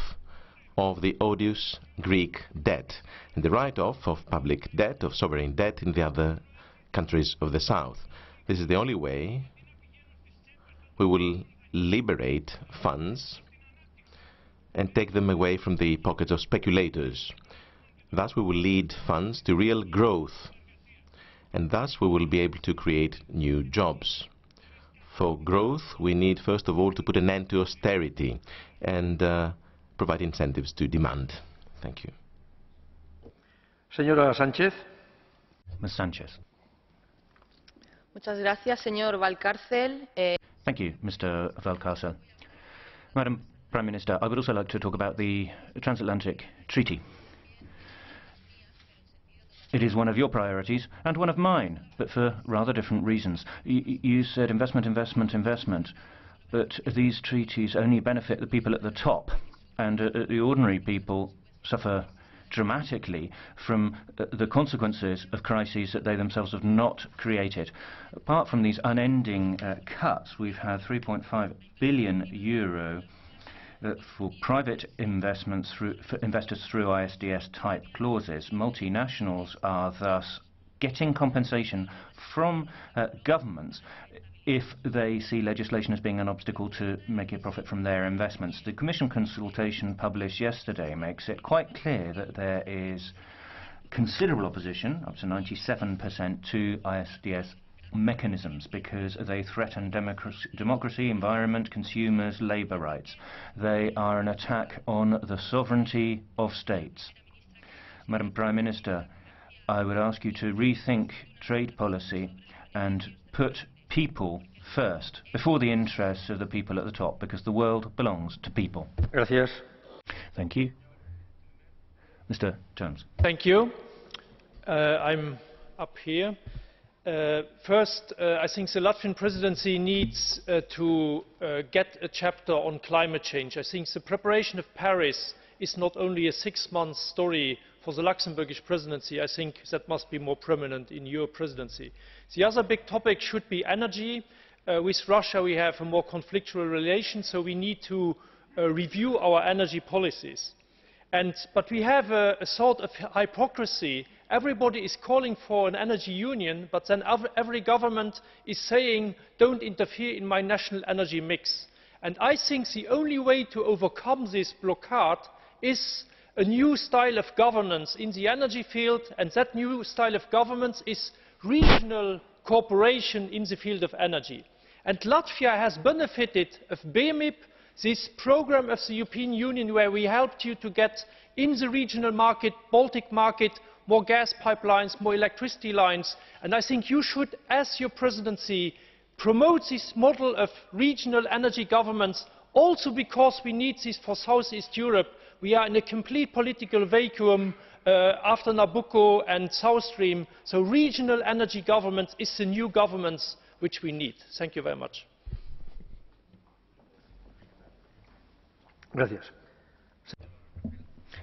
of the odious Greek debt and the write-off of public debt, of sovereign debt in the other countries of the south. This is the only way we will liberate funds and take them away from the pockets of speculators. Thus we will lead funds to real growth, and thus we will be able to create new jobs. For growth, we need first of all to put an end to austerity and provide incentives to demand. Thank you. Señora Sánchez. Ms. Sanchez. Muchas gracias, señor Valcárcel. Thank you, Mr. Valcárcel. Madam Prime Minister, I would also like to talk about the Transatlantic Treaty. It is one of your priorities and one of mine, but for rather different reasons. You said investment, investment, investment, but these treaties only benefit the people at the top, and the ordinary people suffer dramatically from the consequences of crises that they themselves have not created. Apart from these unending cuts, we've had 3.5 billion euro for private investments for investors through ISDS-type clauses. Multinationals are thus getting compensation from governments if they see legislation as being an obstacle to making a profit from their investments. The Commission consultation published yesterday makes it quite clear that there is considerable opposition, up to 97%, to ISDS mechanisms because they threaten democracy, environment, consumers, labour rights. They are an attack on the sovereignty of states. Madam Prime Minister, I would ask you to rethink trade policy and put people first, before the interests of the people at the top, because the world belongs to people. Gracias. Thank you. Mr. Jones. Thank you. I'm up here. First, I think the Latvian presidency needs to get a chapter on climate change. I think the preparation of Paris is not only a 6-month story for the Luxembourgish presidency. I think that must be more prominent in your presidency. The other big topic should be energy. With Russia we have a more conflictual relation, so we need to review our energy policies. But we have a sort of hypocrisy. Everybody is calling for an energy union, but then every government is saying, don't interfere in my national energy mix. And I think the only way to overcome this blockade is a new style of governance in the energy field, and that new style of governance is regional cooperation in the field of energy. And Latvia has benefited of BEMIP, this program of the European Union where we helped you to get in the regional market, Baltic market, more gas pipelines, more electricity lines. And I think you should, as your presidency, promote this model of regional energy governments, also because we need this for Southeast Europe. We are in a complete political vacuum after Nabucco and South Stream, so regional energy governments is the new governments which we need. Thank you very much. Gracias.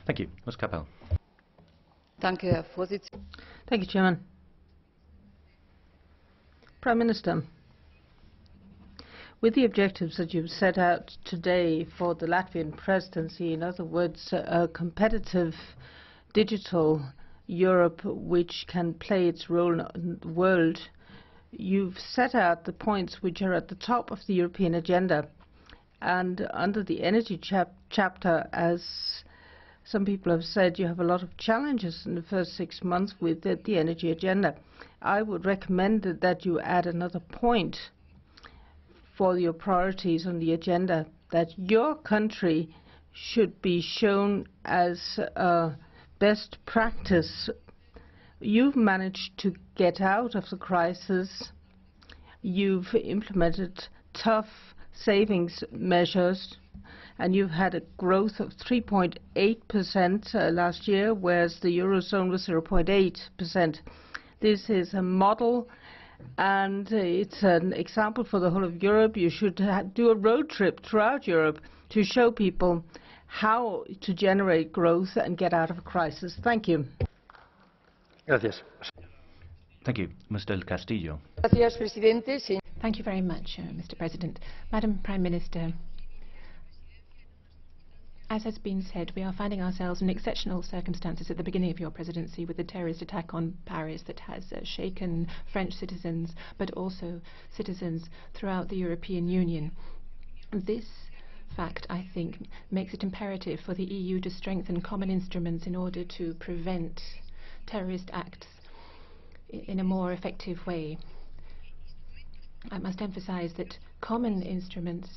Thank you. Ms. KAPPEL. Thank you, Chairman. Prime Minister, with the objectives that you've set out today for the Latvian presidency, in other words, a competitive digital Europe which can play its role in the world, you've set out the points which are at the top of the European agenda. And under the energy chapter, as some people have said, you have a lot of challenges in the first 6 months with the energy agenda. I would recommend that you add another point for your priorities on the agenda, that your country should be shown as best practice. You've managed to get out of the crisis. You've implemented tough savings measures, and you've had a growth of 3.8% last year, whereas the Eurozone was 0.8%. This is a model, and it's an example for the whole of Europe. You should do a road trip throughout Europe to show people how to generate growth and get out of a crisis. Thank you. Gracias. Thank you. Ms. Del Castillo. Thank you very much, Mr. President. Madam Prime Minister, as has been said, we are finding ourselves in exceptional circumstances at the beginning of your presidency with the terrorist attack on Paris that has shaken French citizens, but also citizens throughout the European Union. This fact, I think, makes it imperative for the EU to strengthen common instruments in order to prevent terrorist acts in a more effective way. I must emphasize that common instruments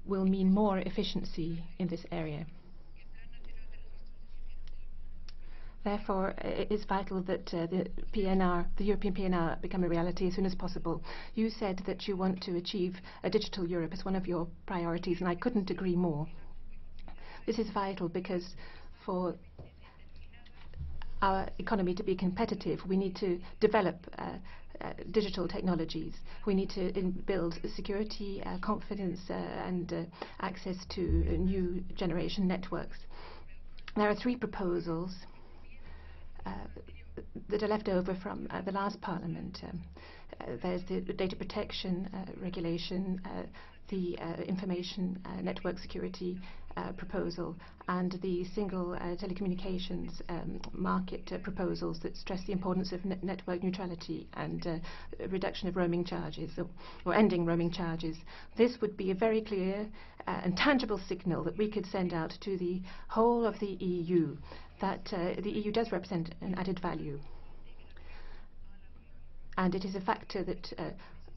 will mean more efficiency in this area. Therefore, it is vital that the European PNR, become a reality as soon as possible. You said that you want to achieve a digital Europe as one of your priorities, and I couldn't agree more. This is vital because for our economy to be competitive, we need to develop digital technologies. We need to build security, confidence, and access to new generation networks. There are 3 proposals that are left over from the last Parliament. There's the data protection regulation, the information network security proposal, and the single telecommunications market proposals that stress the importance of network neutrality and reduction of roaming charges, or ending roaming charges. This would be a very clear and tangible signal that we could send out to the whole of the EU that the EU does represent an added value. And it is a factor that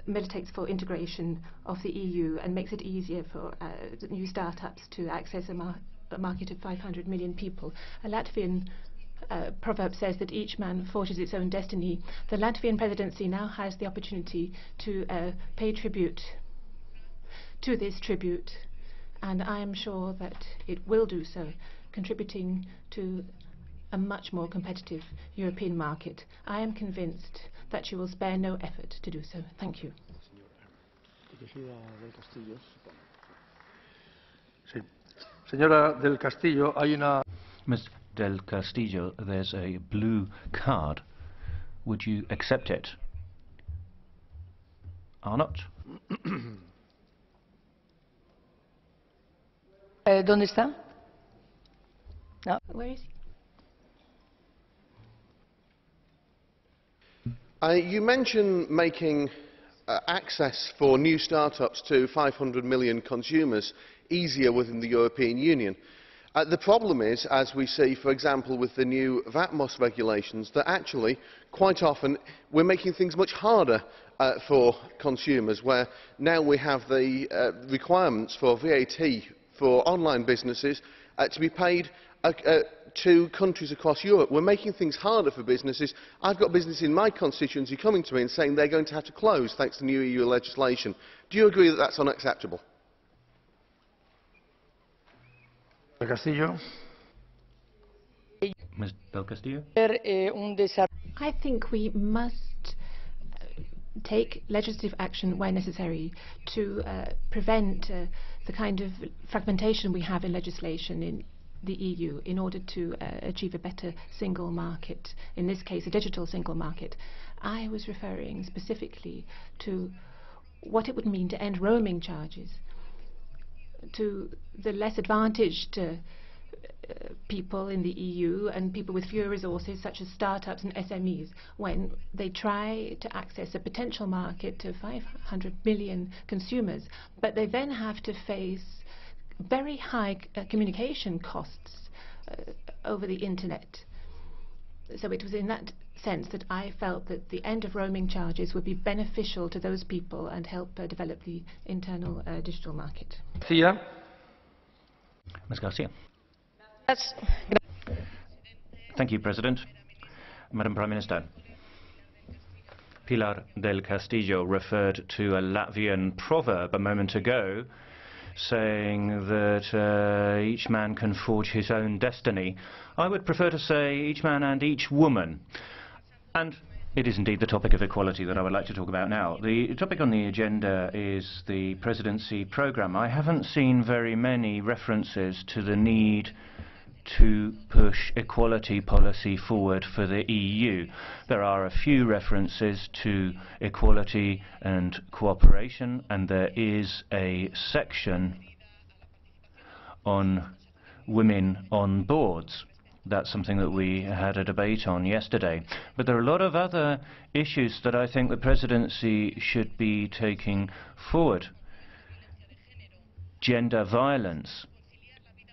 militates for integration of the EU and makes it easier for new startups to access a market of 500 million people. A Latvian proverb says that each man forges its own destiny. The Latvian presidency now has the opportunity to pay tribute to this tribute, and I am sure that it will do so, contributing to a much more competitive European market. I am convinced that you will spare no effort to do so. Thank you. Señora del Castillo, hay una... Ms. Del Castillo, there's a blue card. Would you accept it? Arnott? ¿Dónde está? No. Where is he? You mentioned making access for new startups to 500 million consumers easier within the European Union. The problem is, as we see, for example, with the new VAT-MOS regulations, that actually, quite often, we're making things much harder for consumers, where now we have the requirements for VAT for online businesses to be paid to countries across Europe. We're making things harder for businesses. I've got businesses in my constituency coming to me and saying they're going to have to close thanks to new EU legislation. Do you agree that that's unacceptable? Del Castillo. Ms. Del Castillo? I think we must take legislative action where necessary to prevent the kind of fragmentation we have in legislation in the EU in order to achieve a better single market, in this case a digital single market. I was referring specifically to what it would mean to end roaming charges to the less advantaged people in the EU and people with fewer resources, such as startups and SMEs, when they try to access a potential market of 500 million consumers, but they then have to face very high communication costs over the internet. So it was in that sense that I felt that the end of roaming charges would be beneficial to those people and help develop the internal digital market. Garcia. Ms. Garcia. Thank you, President. Madam Prime Minister, Pilar del Castillo referred to a Latvian proverb a moment ago saying that each man can forge his own destiny. I would prefer to say each man and each woman. And It is indeed the topic of equality that I would like to talk about now. The topic on the agenda is the presidency programme. I haven't seen very many references to the need to push equality policy forward for the EU. There are a few references to equality and cooperation, and there is a section on women on boards. That's something that we had a debate on yesterday. But there are a lot of other issues that I think the presidency should be taking forward. Gender violence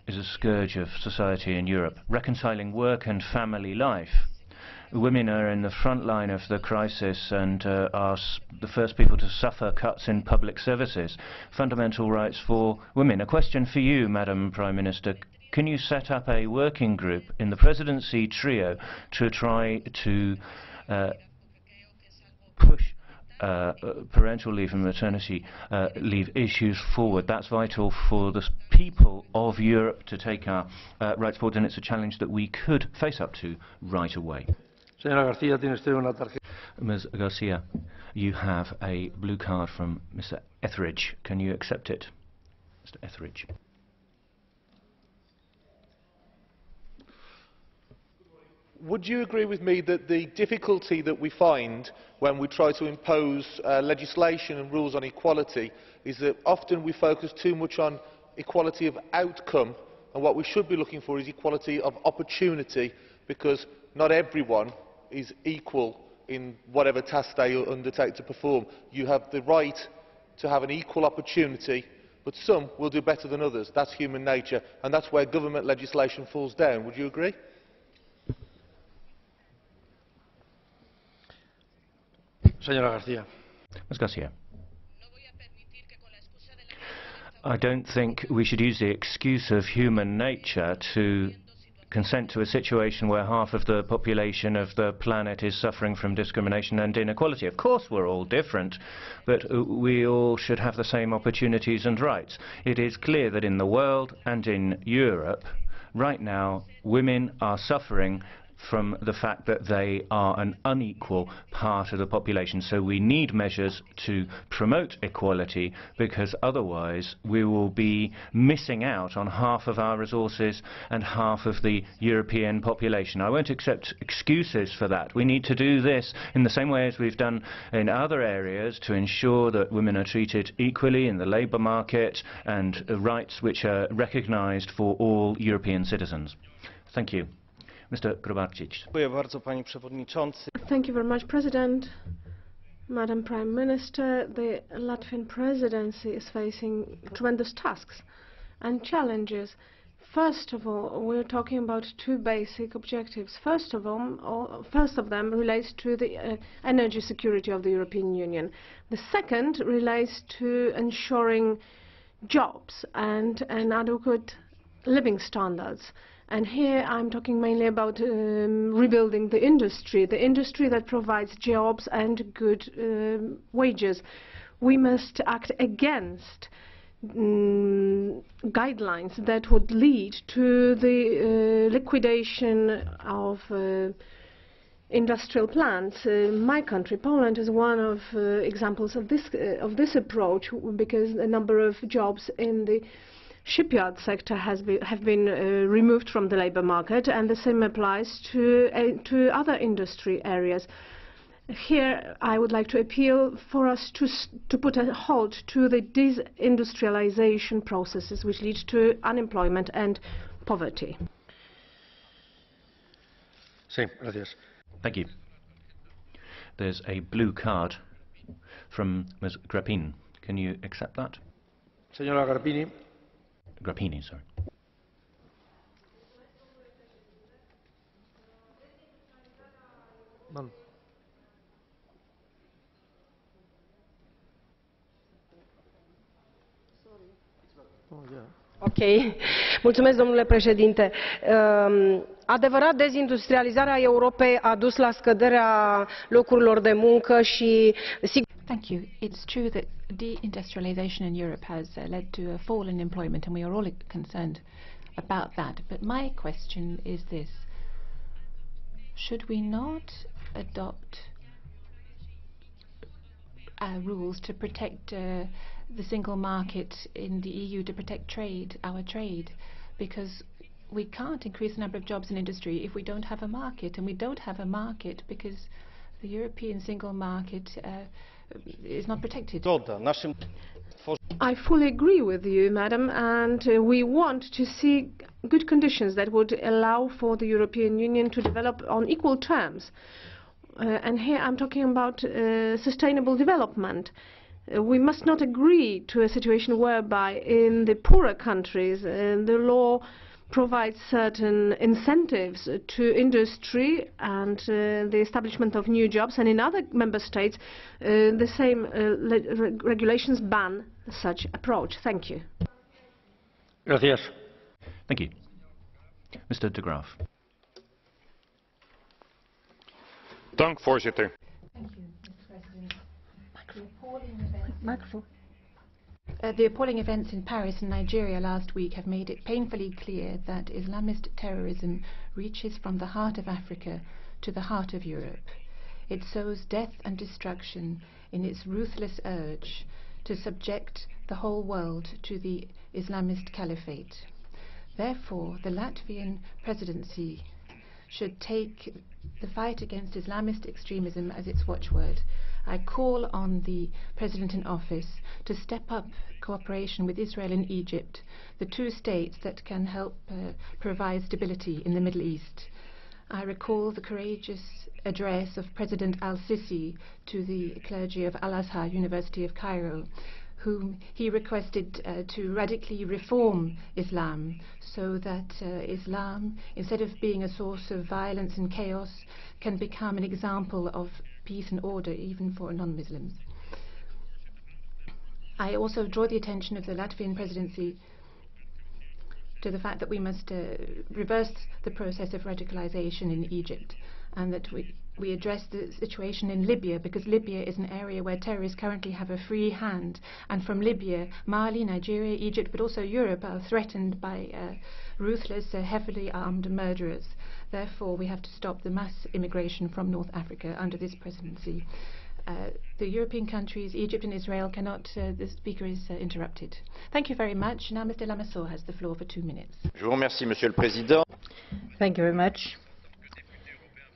is a scourge of society in Europe. Reconciling work and family life. Women are in the front line of the crisis and are the first people to suffer cuts in public services. Fundamental rights for women. A question for you, Madam Prime Minister. Can you set up a working group in the presidency trio to try to push parental leave and maternity leave issues forward? That's vital for the people of Europe to take our rights forward, and it's a challenge that we could face up to right away. Ms. Garcia, you have a blue card from Mr. Etheridge. Can you accept it? Mr. Etheridge. Would you agree with me that the difficulty that we find when we try to impose legislation and rules on equality is that often we focus too much on equality of outcome, and what we should be looking for is equality of opportunity, because not everyone is equal in whatever task they undertake to perform. You have the right to have an equal opportunity, but some will do better than others. That's human nature, and that's where government legislation falls down. Would you agree? Ms. Garcia. I don't think we should use the excuse of human nature to consent to a situation where half of the population of the planet is suffering from discrimination and inequality. Of course we're all different, but we all should have the same opportunities and rights. It is clear that in the world and in Europe, right now, women are suffering from the fact that they are an unequal part of the population. So we need measures to promote equality, because otherwise we will be missing out on half of our resources and half of the European population. I won't accept excuses for that. We need to do this in the same way as we've done in other areas to ensure that women are treated equally in the labour market and rights which are recognised for all European citizens. Thank you. Mr. Grobarczyk. Thank you very much, President. Madam Prime Minister, the Latvian presidency is facing tremendous tasks and challenges. First of all, we're talking about two basic objectives. First of them relates to the energy security of the European Union. The second relates to ensuring jobs and adequate living standards. And here I'm talking mainly about rebuilding the industry that provides jobs and good wages. We must act against guidelines that would lead to the liquidation of industrial plants. My country, Poland, is one of examples of this approach, because a number of jobs in the shipyard sector have been removed from the labour market, and the same applies to other industry areas. Here I would like to appeal for us to put a halt to the deindustrialization processes which lead to unemployment and poverty. Thank you. There's a blue card from Ms. Grappini. Can you accept that? Señora Grappini. Grappini, sorry. Mulțumesc, domnule președinte. Adevărat, dezindustrializarea Europei a dus la scăderea locurilor de muncă și Thank you. It's true that deindustrialization in Europe has led to a fall in employment, and we are all concerned about that. But my question is this: should we not adopt rules to protect the single market in the EU, to protect trade, our trade, because we can't increase the number of jobs in industry if we don't have a market, and we don't have a market because the European single market is not protected. I fully agree with you, madam, and we want to see good conditions that would allow for the European Union to develop on equal terms. And here I'm talking about sustainable development. We must not agree to a situation whereby in the poorer countries the law provides certain incentives to industry and the establishment of new jobs, and in other member states the same regulations ban such approach. Thank you. Gracias. Thank you. Mr. de GRAAFF. Dank, voorzitter. Thank you, Mr. President. The appalling events in Paris and Nigeria last week have made it painfully clear that Islamist terrorism reaches from the heart of Africa to the heart of Europe. It sows death and destruction in its ruthless urge to subject the whole world to the Islamist caliphate. Therefore, the Latvian presidency should take the fight against Islamist extremism as its watchword. I call on the President in office to step up cooperation with Israel and Egypt, the two states that can help provide stability in the Middle East. I recall the courageous address of President al-Sisi to the clergy of Al-Azhar University of Cairo, whom he requested to radically reform Islam so that Islam, instead of being a source of violence and chaos, can become an example of peace and order even for non-Muslims. I also draw the attention of the Latvian presidency to the fact that we must reverse the process of radicalization in Egypt, and that we address the situation in Libya, because Libya is an area where terrorists currently have a free hand, and from Libya, Mali, Nigeria, Egypt, but also Europe are threatened by ruthless, heavily armed murderers. Therefore, we have to stop the mass immigration from North Africa under this presidency. The European countries, Egypt and Israel, cannot... the speaker is interrupted. Thank you very much. Now Mr. Lamassoure has the floor for 2 minutes. Je vous remercie, Monsieur le Président. Thank you very much.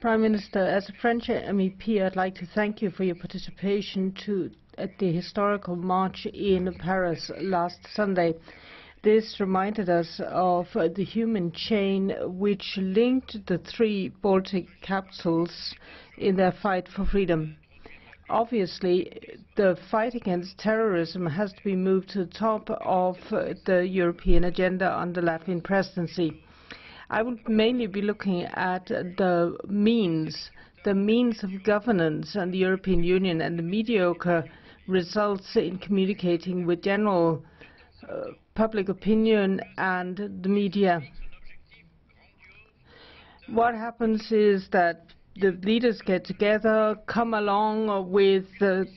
Prime Minister, as a French MEP, I'd like to thank you for your participation at the historical march in Paris last Sunday. This reminded us of the human chain which linked the 3 Baltic capitals in their fight for freedom. Obviously, the fight against terrorism has to be moved to the top of the European agenda under Latvian presidency. I will mainly be looking at the means of governance and the European Union, and the mediocre results in communicating with general public opinion and the media. What happens is that the leaders get together, come along with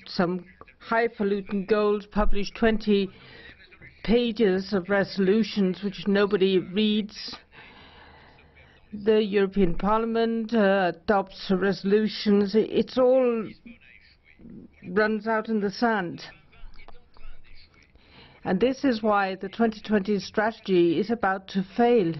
some highfalutin goals, publish 20 pages of resolutions which nobody reads. The European Parliament adopts resolutions. It's all runs out in the sand. And this is why the 2020 strategy is about to fail.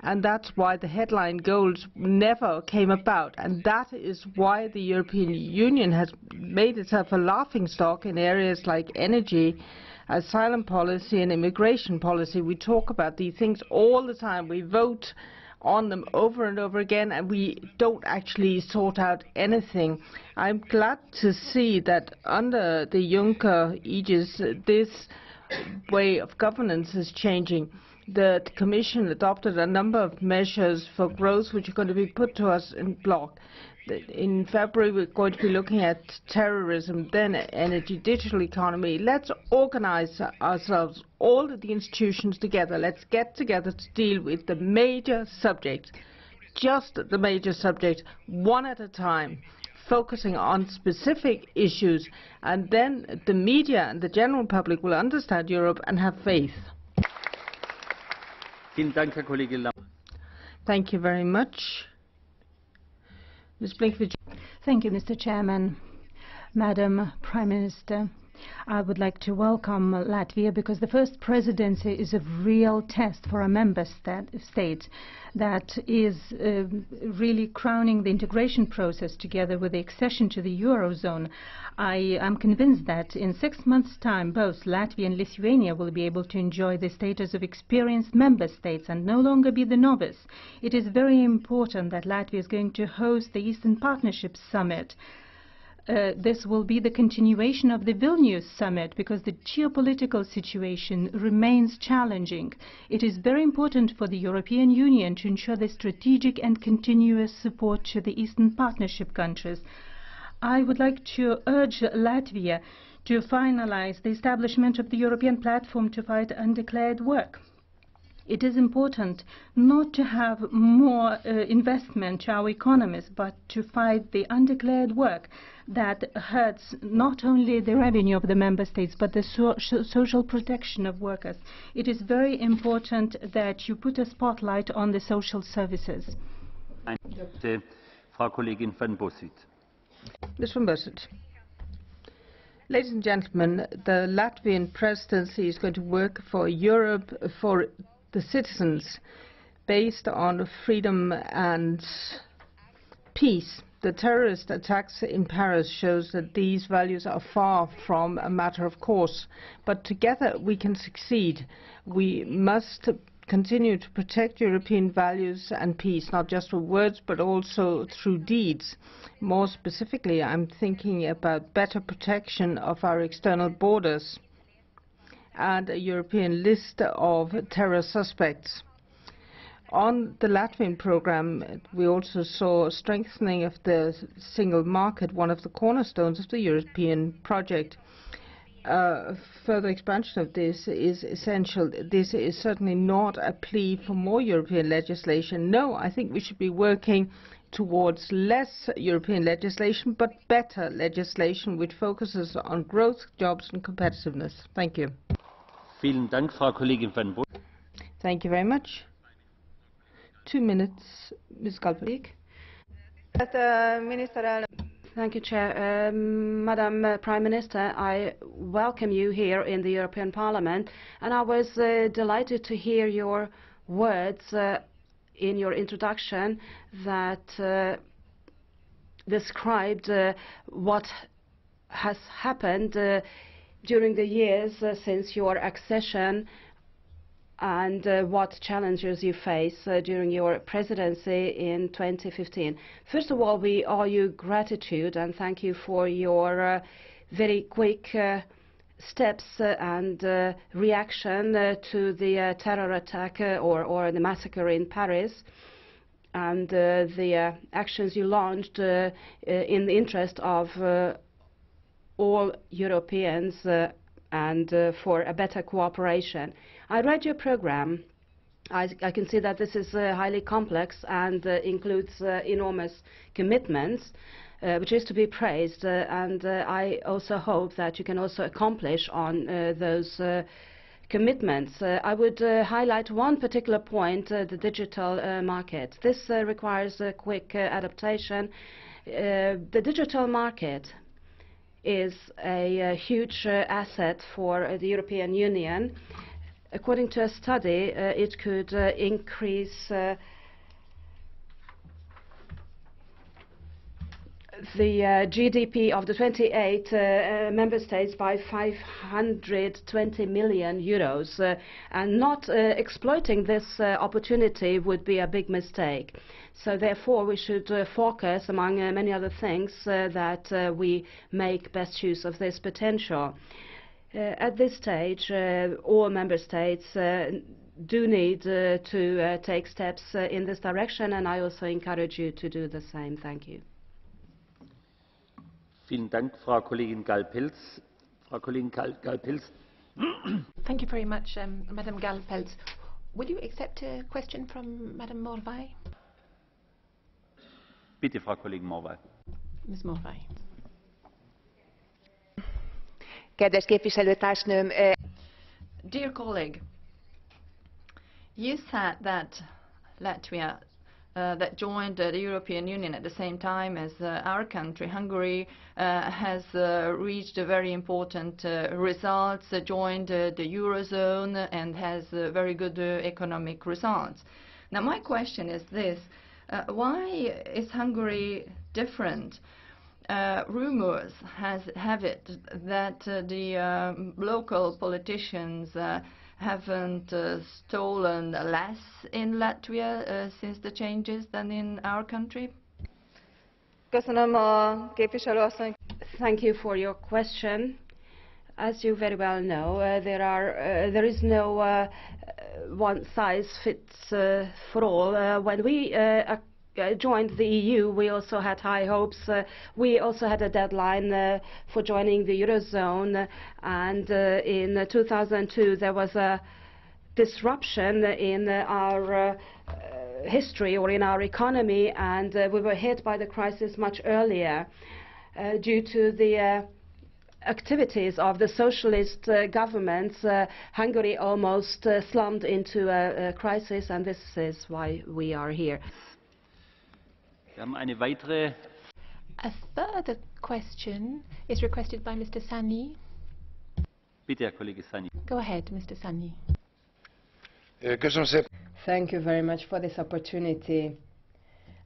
And that's why the headline goals never came about. And that is why the European Union has made itself a laughingstock in areas like energy, asylum policy and immigration policy. We talk about these things all the time. We vote on them over and over again, and we don't actually sort out anything. I'm glad to see that under the Juncker aegis, this way of governance is changing. The Commission adopted a number of measures for growth which are going to be put to us in block. In February, we're going to be looking at terrorism, then energy, digital economy. Let's organize ourselves, all of the institutions together. Let's get together to deal with the major subjects, just the major subjects, one at a time, focusing on specific issues, and then the media and the general public will understand Europe and have faith. Thank you very much. Ms. Blinkevičiūtė. Thank you, Mr. Chairman. Madam Prime Minister, I would like to welcome Latvia because the first presidency is a real test for a member state that is really crowning the integration process together with the accession to the Eurozone. I am convinced that in 6 months' time both Latvia and Lithuania will be able to enjoy the status of experienced member states and no longer be the novice. It is very important that Latvia is going to host the Eastern Partnership Summit. This will be the continuation of the Vilnius summit because the geopolitical situation remains challenging. It is very important for the European Union to ensure the strategic and continuous support to the Eastern Partnership countries. I would like to urge Latvia to finalize the establishment of the European platform to fight undeclared work. It is important not to have more investment to our economies, but to fight the undeclared work that hurts not only the revenue of the member states, but the social protection of workers. It is very important that you put a spotlight on the social services. Frau Kollegin van Bossut. Ms. van Bossut. Ladies and gentlemen, the Latvian presidency is going to work for Europe, for the citizens, based on freedom and peace. The terrorist attacks in Paris shows that these values are far from a matter of course, but together we can succeed. We must continue to protect European values and peace, not just with words but also through deeds. More specifically, I'm thinking about better protection of our external borders and a European list of terror suspects. On the Latvian program, we also saw strengthening of the single market, one of the cornerstones of the European project. Further expansion of this is essential. This is certainly not a plea for more European legislation. No, I think we should be working towards less European legislation, but better legislation which focuses on growth, jobs and competitiveness. Thank you. Vielen Dank, Frau Kollegin van Bossut. Thank you very much. 2 minutes, Ms. Galpel. Thank you, Chair. Madam Prime Minister, I welcome you here in the European Parliament, and I was delighted to hear your words in your introduction that described what has happened during the years since your accession and what challenges you face during your presidency in 2015. First of all, we owe you gratitude and thank you for your very quick steps and reaction to the terror attack or the massacre in Paris, and the actions you launched in the interest of all Europeans and for a better cooperation. I read your program. I can see that this is highly complex and includes enormous commitments, which is to be praised, and I also hope that you can also accomplish on those commitments. I would highlight one particular point, the digital market. This requires a quick adaptation. The digital market is a huge asset for the European Union. According to a study, it could increase the GDP of the 28 member states by 520 million euros, and not exploiting this opportunity would be a big mistake. So therefore we should focus, among many other things, that we make best use of this potential. At this stage, all member states do need to take steps in this direction, and I also encourage you to do the same. Thank you. Vielen Dank, Frau Kollegin Galpels. Frau Kollegin Galpels. Thank you very much, Madam Galpels. Will you accept a question from Madam Morvai? Bitte, Frau Kollegin Morvai. Ms. Morvai. Kedves képviselőtársnőm, Dear colleague, you said that Latvia that joined the European Union at the same time as our country, Hungary, has reached very important results, joined the Eurozone and has very good economic results. Now my question is this, why is Hungary different? Rumors have it that the local politicians haven't stolen less in Latvia since the changes than in our country? Thank you for your question. As you very well know, there is no one size fits for all. When we joined the EU, we also had high hopes. We also had a deadline for joining the Eurozone, and in 2002 there was a disruption in our history or in our economy, and we were hit by the crisis much earlier due to the activities of the socialist governments. Hungary almost slumped into a crisis, and this is why we are here. A further question is requested by Mr. Sani. Go ahead, Mr. Sani. Thank you very much for this opportunity.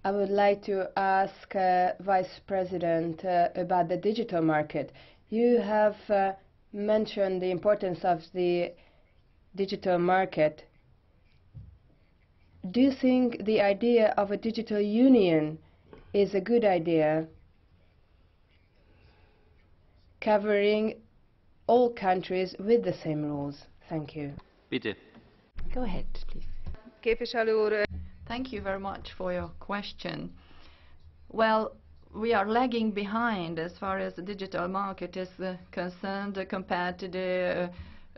I would like to ask Vice President about the digital market. You have mentioned the importance of the digital market. Do you think the idea of a digital union is a good idea, covering all countries with the same rules? Thank you. Go ahead, please. Thank you very much for your question. Well, we are lagging behind as far as the digital market is concerned compared to the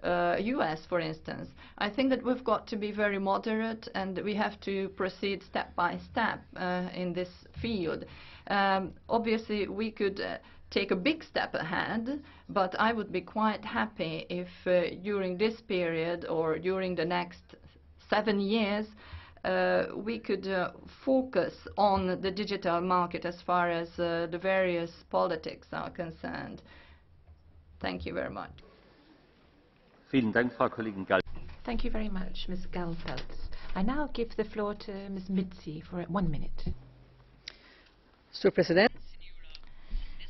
US, for instance. I think that we've got to be very moderate, and we have to proceed step by step in this field. Obviously, we could take a big step ahead, but I would be quite happy if during this period or during the next 7 years we could focus on the digital market as far as the various politics are concerned. Thank you very much. Thank you very much, Ms. Galpels. I now give the floor to Ms. Mitzi for 1 minute.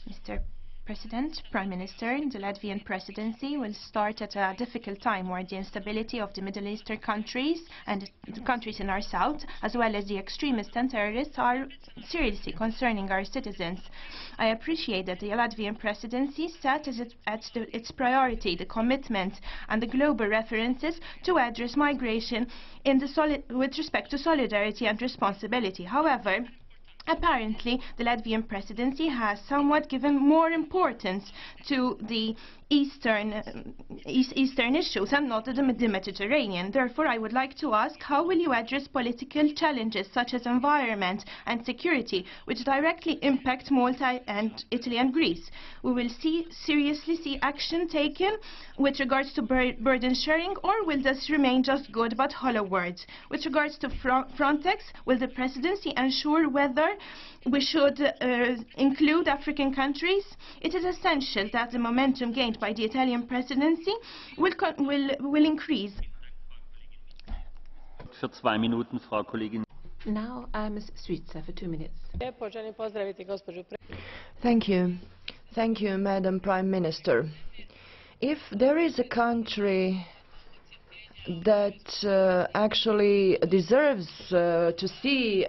Mr. President, Prime Minister, the Latvian presidency will start at a difficult time where the instability of the Middle Eastern countries and the countries in our south, as well as the extremists and terrorists, are seriously concerning our citizens. I appreciate that the Latvian presidency set as its priority the commitment and the global references to address migration with respect to solidarity and responsibility. However, apparently, the Latvian presidency has somewhat given more importance to the eastern issues and not the Mediterranean. Therefore, I would like to ask, how will you address political challenges such as environment and security, which directly impact Malta and Italy and Greece? We will seriously see action taken with regards to burden sharing, or will this remain just good but hollow words? With regards to Frontex, will the presidency ensure whether we should include African countries? It is essential that the momentum gained by the Italian presidency will increase. Now, Ms. Suica for 2 minutes. Thank you. Thank you, Madam Prime Minister. If there is a country that actually deserves to see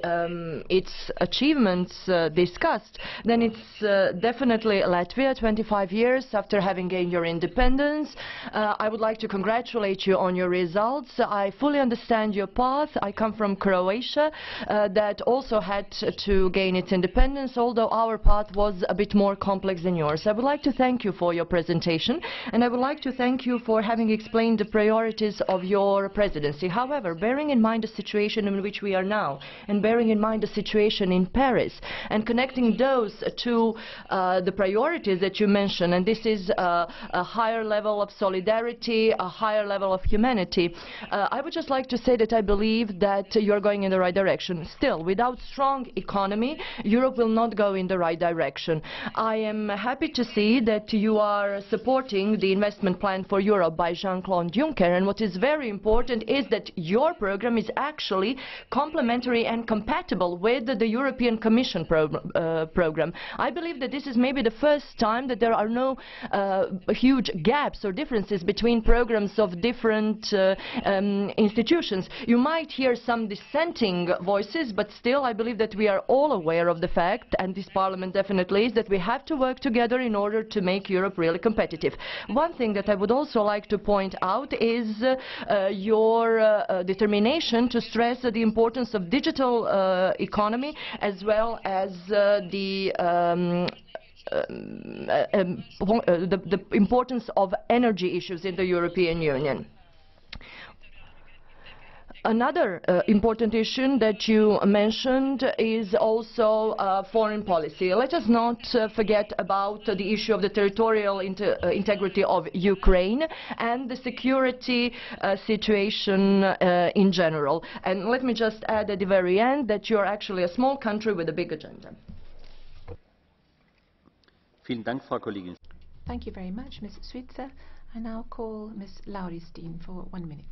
its achievements discussed, then it's definitely Latvia, 25 years after having gained your independence. I would like to congratulate you on your results. I fully understand your path. I come from Croatia that also had to gain its independence, although our path was a bit more complex than yours. I would like to thank you for your presentation, and I would like to thank you for having explained the priorities of your presidency. However, bearing in mind the situation in which we are now, and bearing in mind the situation in Paris, and connecting those to the priorities that you mentioned, and this is a higher level of solidarity, a higher level of humanity, I would just like to say that I believe that you are going in the right direction. Still, without strong economy, Europe will not go in the right direction. I am happy to see that you are supporting the investment plan for Europe by Jean-Claude Juncker, and what is very important is that your program is actually complementary and compatible with the European Commission program. I believe that this is maybe the first time that there are no huge gaps or differences between programs of different institutions. You might hear some dissenting voices, but still I believe that we are all aware of the fact, and this Parliament definitely is, that we have to work together in order to make Europe really competitive. One thing that I would also like to point out is your determination to stress the importance of digital economy, as well as the importance of energy issues in the European Union. Another important issue that you mentioned is also foreign policy. Let us not forget about the issue of the territorial integrity of Ukraine and the security situation in general. And let me just add at the very end that you are actually a small country with a big agenda. Thank you very much, Ms. Switzer. I now call Ms. Lauristin for 1 minute.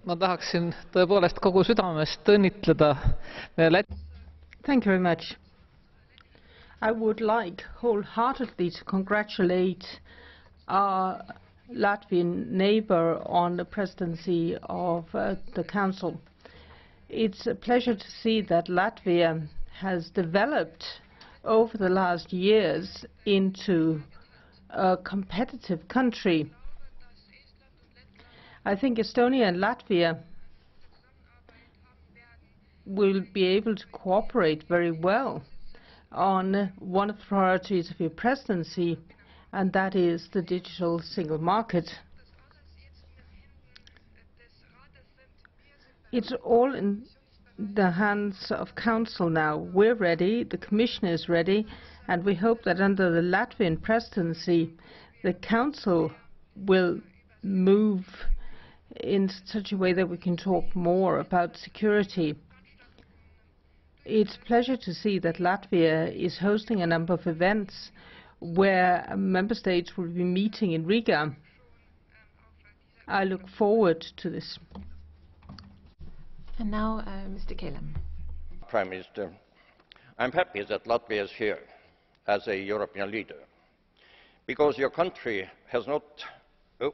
Ma tahaksin tõepoolest kogu südamest õnnitleda Thank you very much. I would like wholeheartedly to congratulate our Latvian neighbor on the presidency of the Council. It's a pleasure to see that Latvia has developed over the last years into a competitive country. I think Estonia and Latvia will be able to cooperate very well on one of the priorities of your presidency, and that is the digital single market. It's all in the hands of Council now. We're ready, the Commission is ready, and we hope that under the Latvian presidency, the Council will move in such a way that we can talk more about security. It's a pleasure to see that Latvia is hosting a number of events where member states will be meeting in Riga. I look forward to this. And now, Mr. Kelam. Prime Minister, I'm happy that Latvia is here as a European leader, because your country has not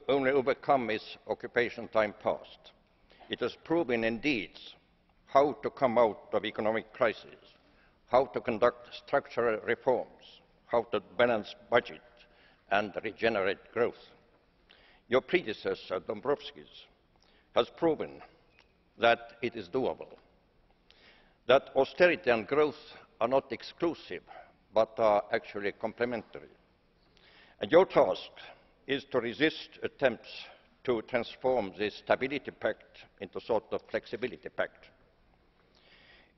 only overcome its occupation time past, it has proven in deeds how to come out of economic crisis, how to conduct structural reforms, how to balance budget and regenerate growth. Your predecessor, Dombrovskis, has proven that it is doable, that austerity and growth are not exclusive, but are actually complementary. And your task is to resist attempts to transform the Stability Pact into a sort of Flexibility Pact.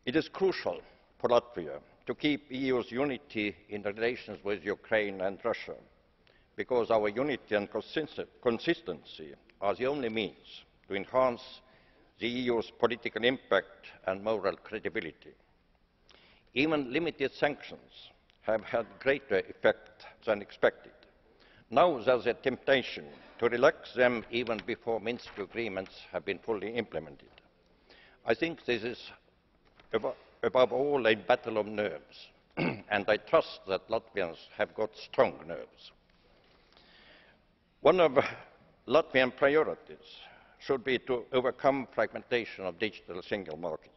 It is crucial for Latvia to keep the EU's unity in relations with Ukraine and Russia, because our unity and consistency are the only means to enhance the EU's political impact and moral credibility. Even limited sanctions have had greater effect than expected. Now there's a temptation to relax them even before Minsk agreements have been fully implemented. I think this is above all a battle of nerves, and I trust that Latvians have got strong nerves. One of Latvian priorities should be to overcome fragmentation of the digital single market.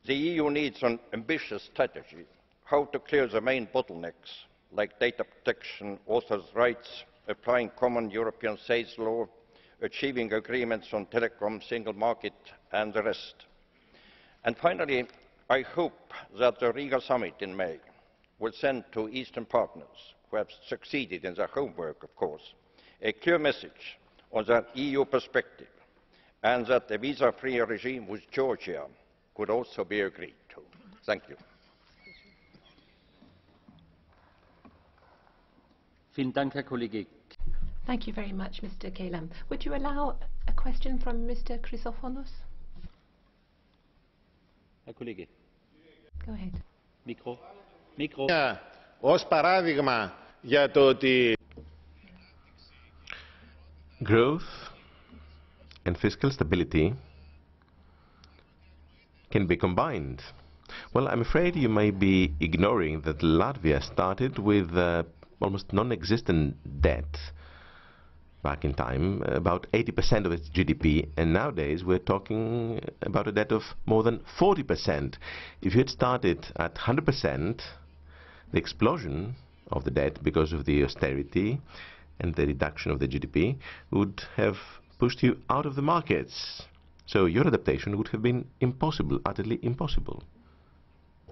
The EU needs an ambitious strategy, how to clear the main bottlenecks, like data protection, authors' rights, applying common European sales law, achieving agreements on telecom, single market, and the rest. And finally, I hope that the Riga summit in May will send to Eastern partners, who have succeeded in their homework, of course, a clear message on the EU perspective, and that a visa-free regime with Georgia could also be agreed to. Thank you. Thank you very much, Mr. Kelam. Would you allow a question from Mr. Chrysophonos? Go ahead. Ως παράδειγμα για το ότι growth and fiscal stability can be combined. Well, I'm afraid you may be ignoring that Latvia started with almost non-existent debt back in time, about 80% of its GDP, and nowadays we're talking about a debt of more than 40%. If you had started at 100%, the explosion of the debt because of the austerity and the reduction of the GDP would have pushed you out of the markets. So your adaptation would have been impossible, utterly impossible.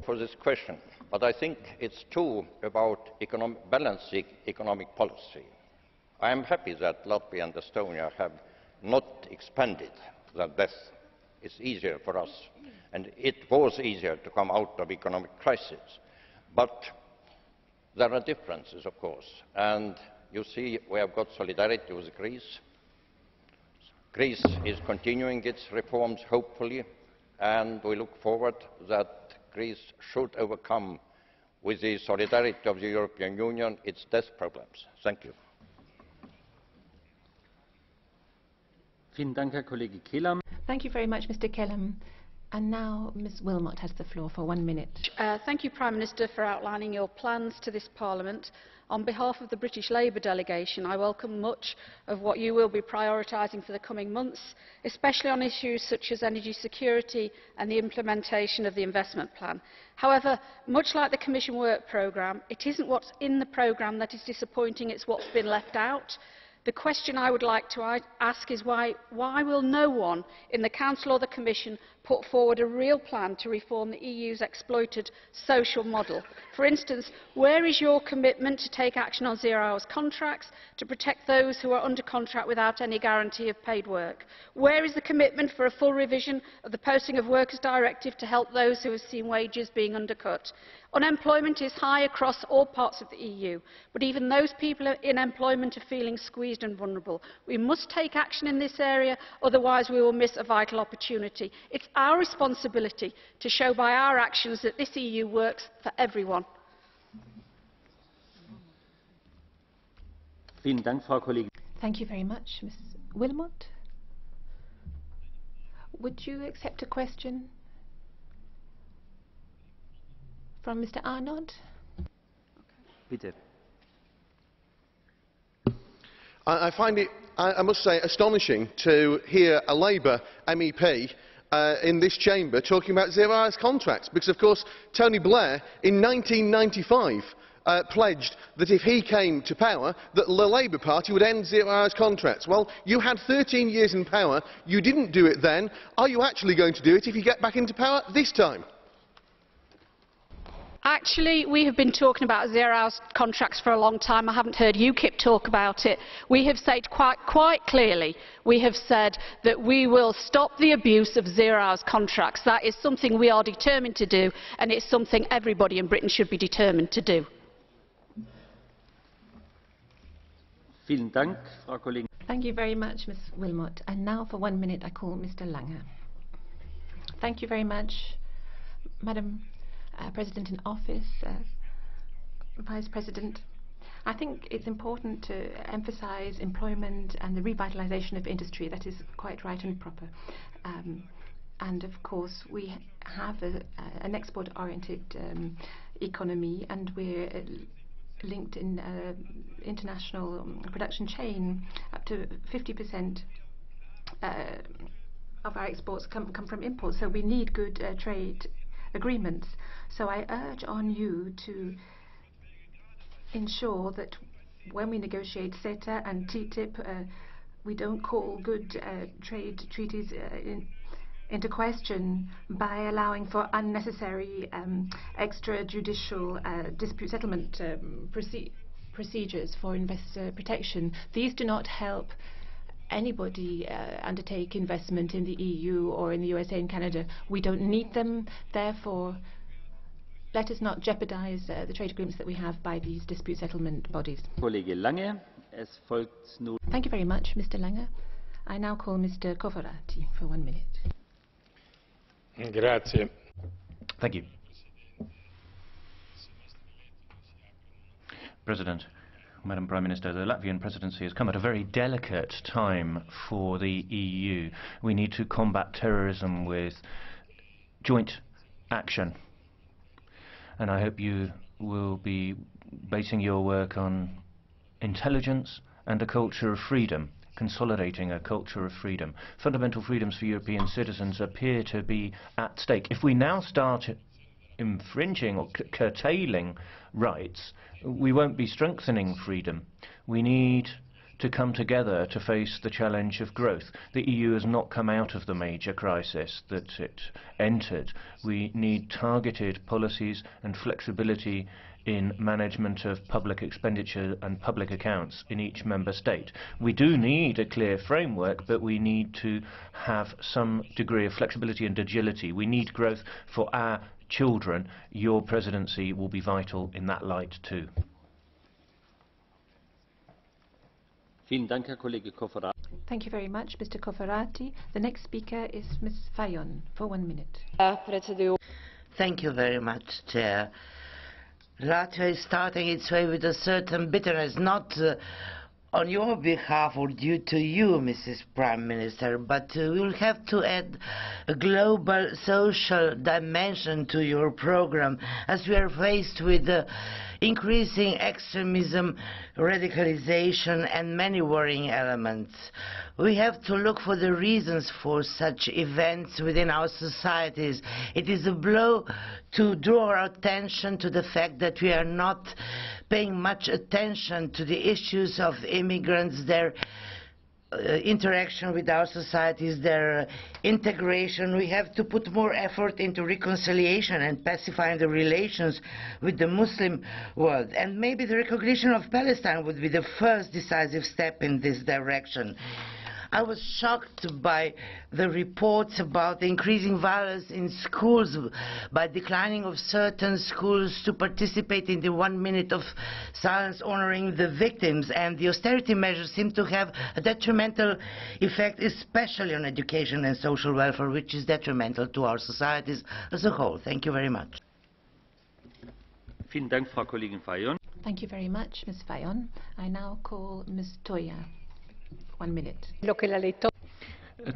For this question, but I think it's too about balancing economic policy. I am happy that Latvia and Estonia have not expanded their debt. It's easier for us, and it was easier to come out of economic crisis. But there are differences, of course, and you see we have got solidarity with Greece. Greece is continuing its reforms, hopefully, and we look forward that Greece should overcome, with the solidarity of the European Union, its debt problems. Thank you. Thank you very much, Mr. Kelam. And now Ms. Wilmot has the floor for 1 minute. Thank you, Prime Minister, for outlining your plans to this Parliament. On behalf of the British Labour delegation, I welcome much of what you will be prioritising for the coming months, especially on issues such as energy security and the implementation of the investment plan. However, much like the Commission work programme, it isn't what's in the programme that is disappointing, it's what's been left out. The question I would like to ask is why will no one in the Council or the Commission put forward a real plan to reform the EU's exploited social model? For instance, where is your commitment to take action on zero-hours contracts, to protect those who are under contract without any guarantee of paid work? Where is the commitment for a full revision of the Posting of Workers Directive to help those who have seen wages being undercut? Unemployment is high across all parts of the EU, but even those people in employment are feeling squeezed and vulnerable. We must take action in this area, otherwise we will miss a vital opportunity. It's our responsibility to show by our actions that this EU works for everyone. Thank you very much, Ms. Wilmot. Would you accept a question from Mr. Arnott? Bitte. I find it, I must say, astonishing to hear a Labour MEP in this chamber talking about zero-hours contracts, because, of course, Tony Blair in 1995 pledged that if he came to power, that the Labour Party would end zero-hours contracts. Well, you had 13 years in power, you didn't do it then. Are you actually going to do it if you get back into power this time? Actually, we have been talking about zero-hours contracts for a long time. I haven't heard UKIP talk about it. We have said quite clearly, we have said that we will stop the abuse of zero-hours contracts. That is something we are determined to do, and it's something everybody in Britain should be determined to do. Thank you very much, Ms. Wilmot. And now for 1 minute, I call Mr. Lange. Thank you very much, Madam President in Office, Vice President. I think it's important to emphasize employment and the revitalization of industry. That is quite right and proper. And of course, we have an export-oriented economy, and we're linked in international production chain. Up to 50% of our exports come from imports, so we need good trade agreements. So I urge on you to ensure that when we negotiate CETA and TTIP, we don't call good trade treaties into question by allowing for unnecessary extrajudicial dispute settlement procedures for investor protection. These do not help anybody undertake investment in the EU or in the USA and Canada. We don't need them, therefore let us not jeopardize the trade agreements that we have by these dispute settlement bodies. Thank you very much, Mr. Lange. I now call Mr. Cofferati for 1 minute. Grazie. Thank you. President, Madam Prime Minister, the Latvian presidency has come at a very delicate time for the EU. We need to combat terrorism with joint action. And I hope you will be basing your work on intelligence and a culture of freedom, consolidating a culture of freedom. Fundamental freedoms for European citizens appear to be at stake. If we now start infringing or curtailing rights, we won't be strengthening freedom. We need to come together to face the challenge of growth. The EU has not come out of the major crisis that it entered. We need targeted policies and flexibility in management of public expenditure and public accounts in each member state. We do need a clear framework, but we need to have some degree of flexibility and agility. We need growth for our children. Your presidency will be vital in that light too. Thank you very much, Mr. Cofferati. The next speaker is Ms. Fajon for 1 minute. Thank you very much, Chair. Latvia is starting its way with a certain bitterness, not on your behalf or due to you, Mrs. Prime Minister, but we will have to add a global social dimension to your program as we are faced with increasing extremism, radicalization and many worrying elements. We have to look for the reasons for such events within our societies. It is a blow to draw our attention to the fact that we are not paying much attention to the issues of immigrants, their interaction with our societies, their integration. We have to put more effort into reconciliation and pacifying the relations with the Muslim world. And maybe the recognition of Palestine would be the first decisive step in this direction. I was shocked by the reports about the increasing violence in schools, by declining of certain schools to participate in the 1 minute of silence honoring the victims, and the austerity measures seem to have a detrimental effect, especially on education and social welfare, which is detrimental to our societies as a whole. Thank you very much. Thank you very much, Ms. Fajon. I now call Ms. Toia. 1 minute.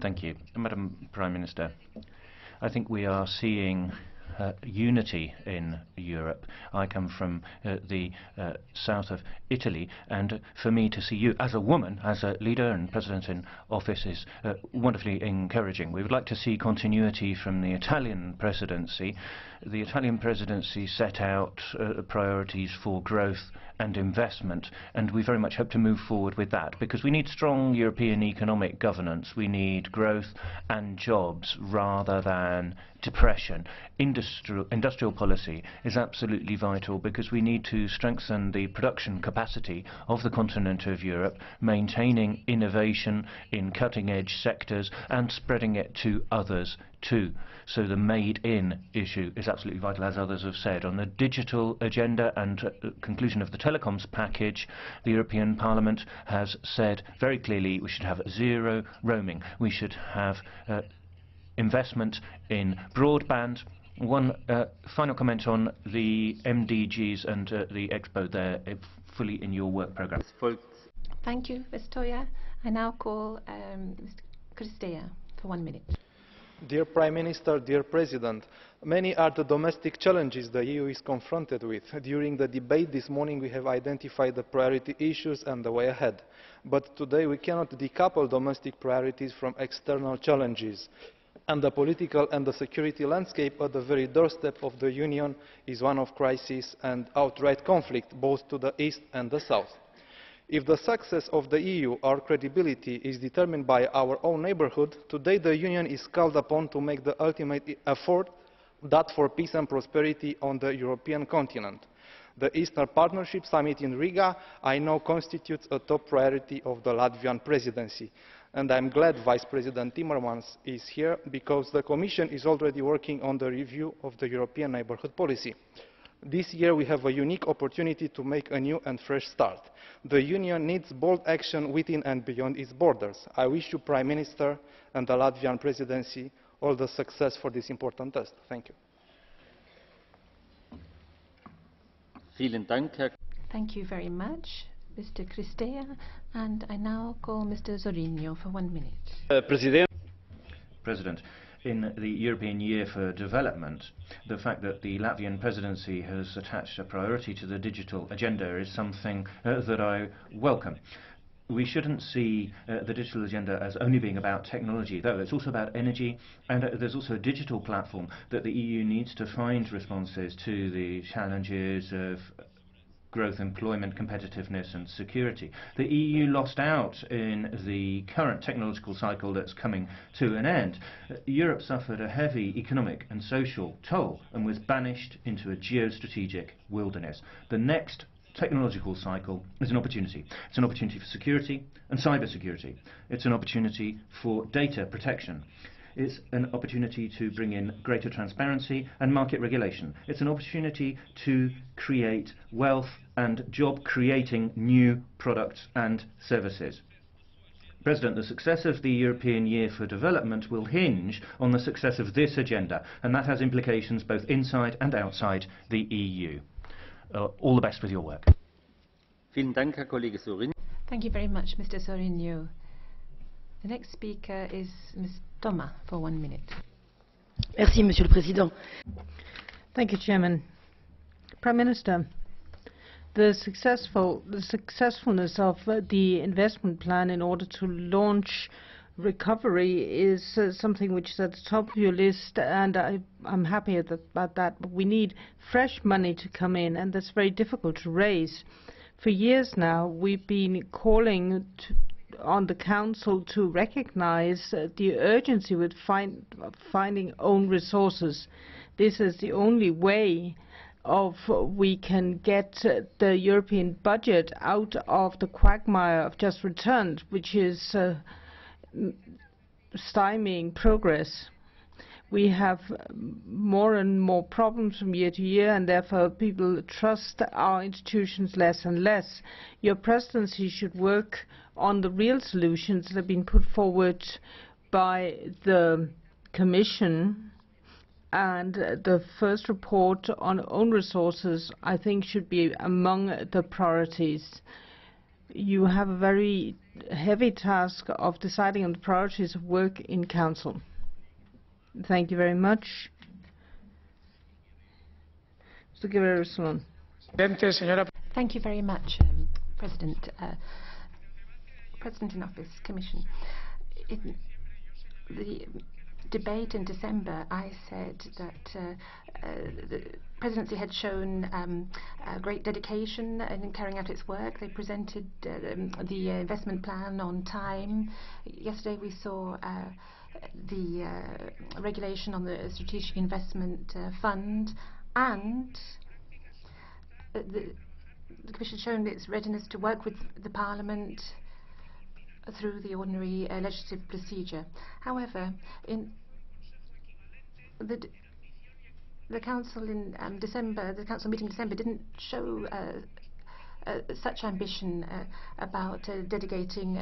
Thank you. Madam Prime Minister, I think we are seeing unity in Europe. I come from the south of Italy, and for me to see you as a woman, as a leader and president in office is wonderfully encouraging. We would like to see continuity from the Italian presidency. The Italian presidency set out priorities for growth and investment, and we very much hope to move forward with that, because we need strong European economic governance. We need growth and jobs rather than depression. Industrial policy is absolutely vital, because we need to strengthen the production capacity of the continent of Europe, maintaining innovation in cutting-edge sectors and spreading it to others too. So the made-in issue is absolutely vital, as others have said. On the digital agenda and conclusion of the telecoms package, the European Parliament has said very clearly we should have zero roaming. We should have investment in broadband. One final comment on the MDGs and the Expo. They're fully in your work programme. Thank you, Ms. Toia. I now call Mr. Krisztina for 1 minute. Dear Prime Minister, dear President, many are the domestic challenges the EU is confronted with. During the debate this morning we have identified the priority issues and the way ahead. But today we cannot decouple domestic priorities from external challenges. And the political and the security landscape at the very doorstep of the Union is one of crisis and outright conflict, both to the east and the south. If the success of the EU, our credibility, is determined by our own neighbourhood, today the Union is called upon to make the ultimate effort that for peace and prosperity on the European continent. The Eastern Partnership Summit in Riga, I know, constitutes a top priority of the Latvian presidency. And I am glad Vice President Timmermans is here, because the Commission is already working on the review of the European neighbourhood policy. This year we have a unique opportunity to make a new and fresh start. The Union needs bold action within and beyond its borders. I wish you, Prime Minister, and the Latvian presidency all the success for this important task. Thank you. Thank you very much, Mr. Cristea. And I now call Mr. Zorinho for 1 minute. President, in the European Year for Development, the fact that the Latvian presidency has attached a priority to the digital agenda is something that I welcome. We shouldn't see the digital agenda as only being about technology, though. It's also about energy, and there's also a digital platform that the EU needs to find responses to the challenges of growth, employment, competitiveness and security. The EU lost out in the current technological cycle that's coming to an end. Europe suffered a heavy economic and social toll and was banished into a geostrategic wilderness. The next technological cycle is an opportunity. It's an opportunity for security and cybersecurity. It's an opportunity for data protection. It's an opportunity to bring in greater transparency and market regulation. It's an opportunity to create wealth and job-creating new products and services. President, the success of the European Year for Development will hinge on the success of this agenda, and that has implications both inside and outside the EU. All the best with your work. Thank you very much, Mr. Zorinho. The next speaker is Ms. Thomas for 1 minute. Merci, Monsieur le Président. Thank you, Chairman. Prime Minister, the successfulness of the investment plan in order to launch recovery is something which is at the top of your list, and I'm happy about that. But we need fresh money to come in, and that's very difficult to raise. For years now, we've been calling on the Council to recognize the urgency with finding own resources. This is the only way we can get the European budget out of the quagmire of just returns, which is stymieing progress. We have more and more problems from year to year, and therefore people trust our institutions less and less. Your presidency should work on the real solutions that have been put forward by the Commission, and the first report on own resources, I think, should be among the priorities. You have a very heavy task of deciding on the priorities of work in Council. Thank you very much. Mr. Guerrero-Salon. Thank you very much, President. President in Office, Commission. In the debate in December, I said that the presidency had shown great dedication in carrying out its work. They presented the investment plan on time. Yesterday we saw the regulation on the strategic investment fund, and the Commission has shown its readiness to work with the Parliament through the ordinary legislative procedure. However, in the Council in December, the Council meeting in December didn't show such ambition about dedicating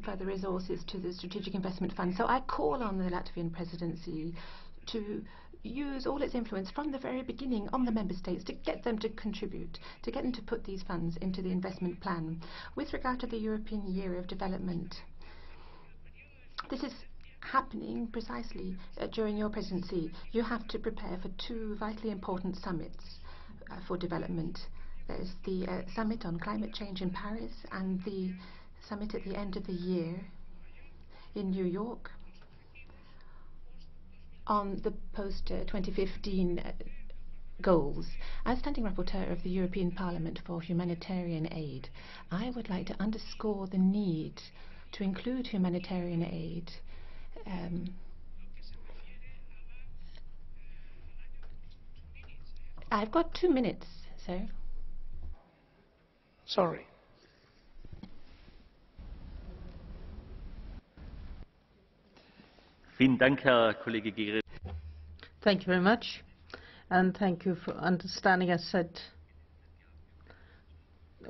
further resources to the strategic investment fund. So I call on the Latvian presidency to use all its influence from the very beginning on the member states to get them to contribute, to get them to put these funds into the investment plan. With regard to the European Year of Development, this is happening precisely during your presidency. You have to prepare for two vitally important summits for development. There's the summit on climate change in Paris and the summit at the end of the year in New York on the post-2015 goals. As standing rapporteur of the European Parliament for humanitarian aid, I would like to underscore the need to include humanitarian aid I've got 2 minutes, so. Sorry. Thank you very much, and thank you for understanding. I said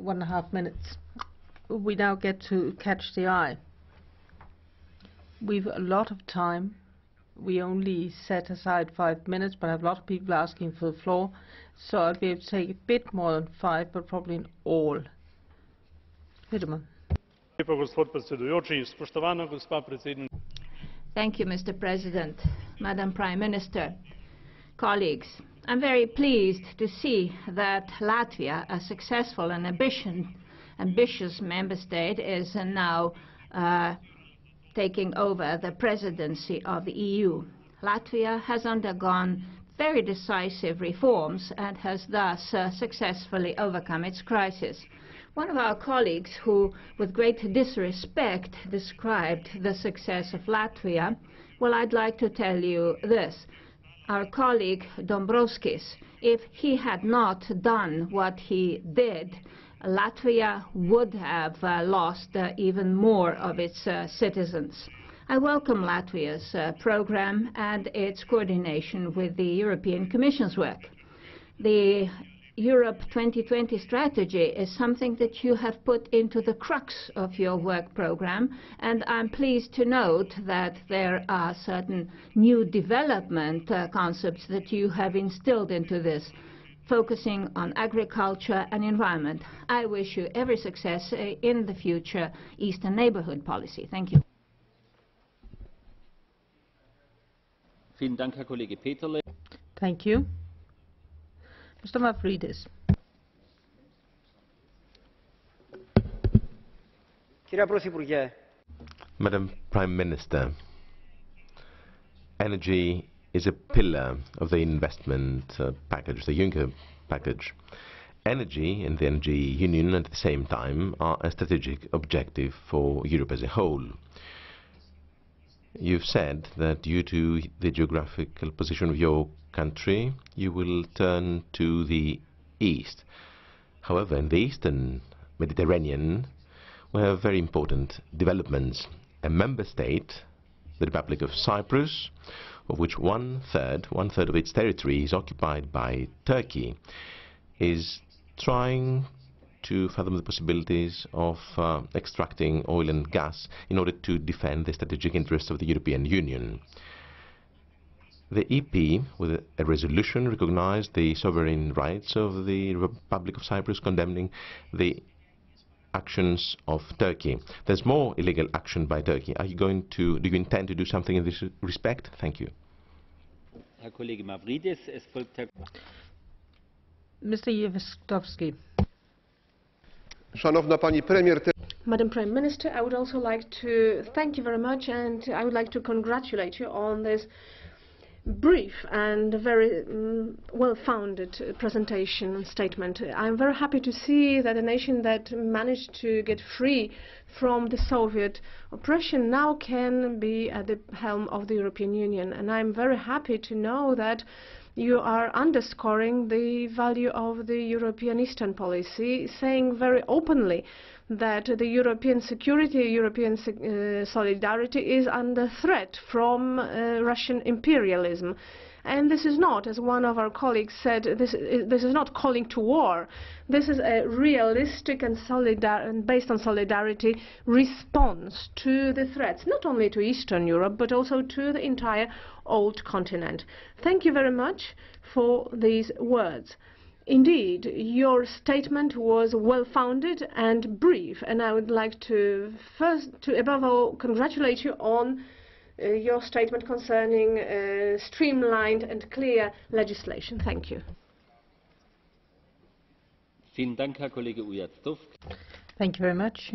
1.5 minutes. We now get to catch the eye. We've a lot of time. We only set aside 5 minutes, but I have a lot of people asking for the floor, so I'll be able to take a bit more than 5, but probably in all. Peter. Thank you, Mr. President, Madam Prime Minister, colleagues. I'm very pleased to see that Latvia, a successful and ambitious member state, is now taking over the presidency of the EU. Latvia has undergone very decisive reforms and has thus successfully overcome its crisis. One of our colleagues who, with great disrespect, described the success of Latvia, well, I'd like to tell you this. Our colleague Dombrovskis, if he had not done what he did, Latvia would have lost even more of its citizens. I welcome Latvia's program and its coordination with the European Commission's work. The Europe 2020 strategy is something that you have put into the crux of your work program, and I'm pleased to note that there are certain new development concepts that you have instilled into this, focusing on agriculture and environment. I wish you every success in the future Eastern Neighbourhood policy. Thank you. Thank you. Mr. Mavridis. Madam Prime Minister, energy is a pillar of the investment package, the Juncker package. Energy and the energy union at the same time are a strategic objective for Europe as a whole. You've said that due to the geographical position of your country, you will turn to the east. However, in the eastern Mediterranean, we have very important developments. A member state, the Republic of Cyprus, of which one-third of its territory is occupied by Turkey, is trying to fathom the possibilities of extracting oil and gas in order to defend the strategic interests of the European Union. The EP, with a resolution, recognized the sovereign rights of the Republic of Cyprus, condemning the actions of Turkey. There's more illegal action by Turkey. Do you intend to do something in this respect? Thank you. Mr. Jewskowski. Madam Prime Minister, I would also like to thank you very much, and I would like to congratulate you on this brief and very well-founded presentation and statement. I'm very happy to see that a nation that managed to get free from the Soviet oppression now can be at the helm of the European Union. And I'm very happy to know that you are underscoring the value of the European Eastern policy, saying very openly that the European security, European solidarity is under threat from Russian imperialism. And this is not, as one of our colleagues said, this is not calling to war. This is a realistic and based on solidarity response to the threats, not only to Eastern Europe, but also to the entire old continent. Thank you very much for these words. Indeed, your statement was well-founded and brief, and I would like to above all, congratulate you on your statement concerning streamlined and clear legislation. Thank you. Thank you very much.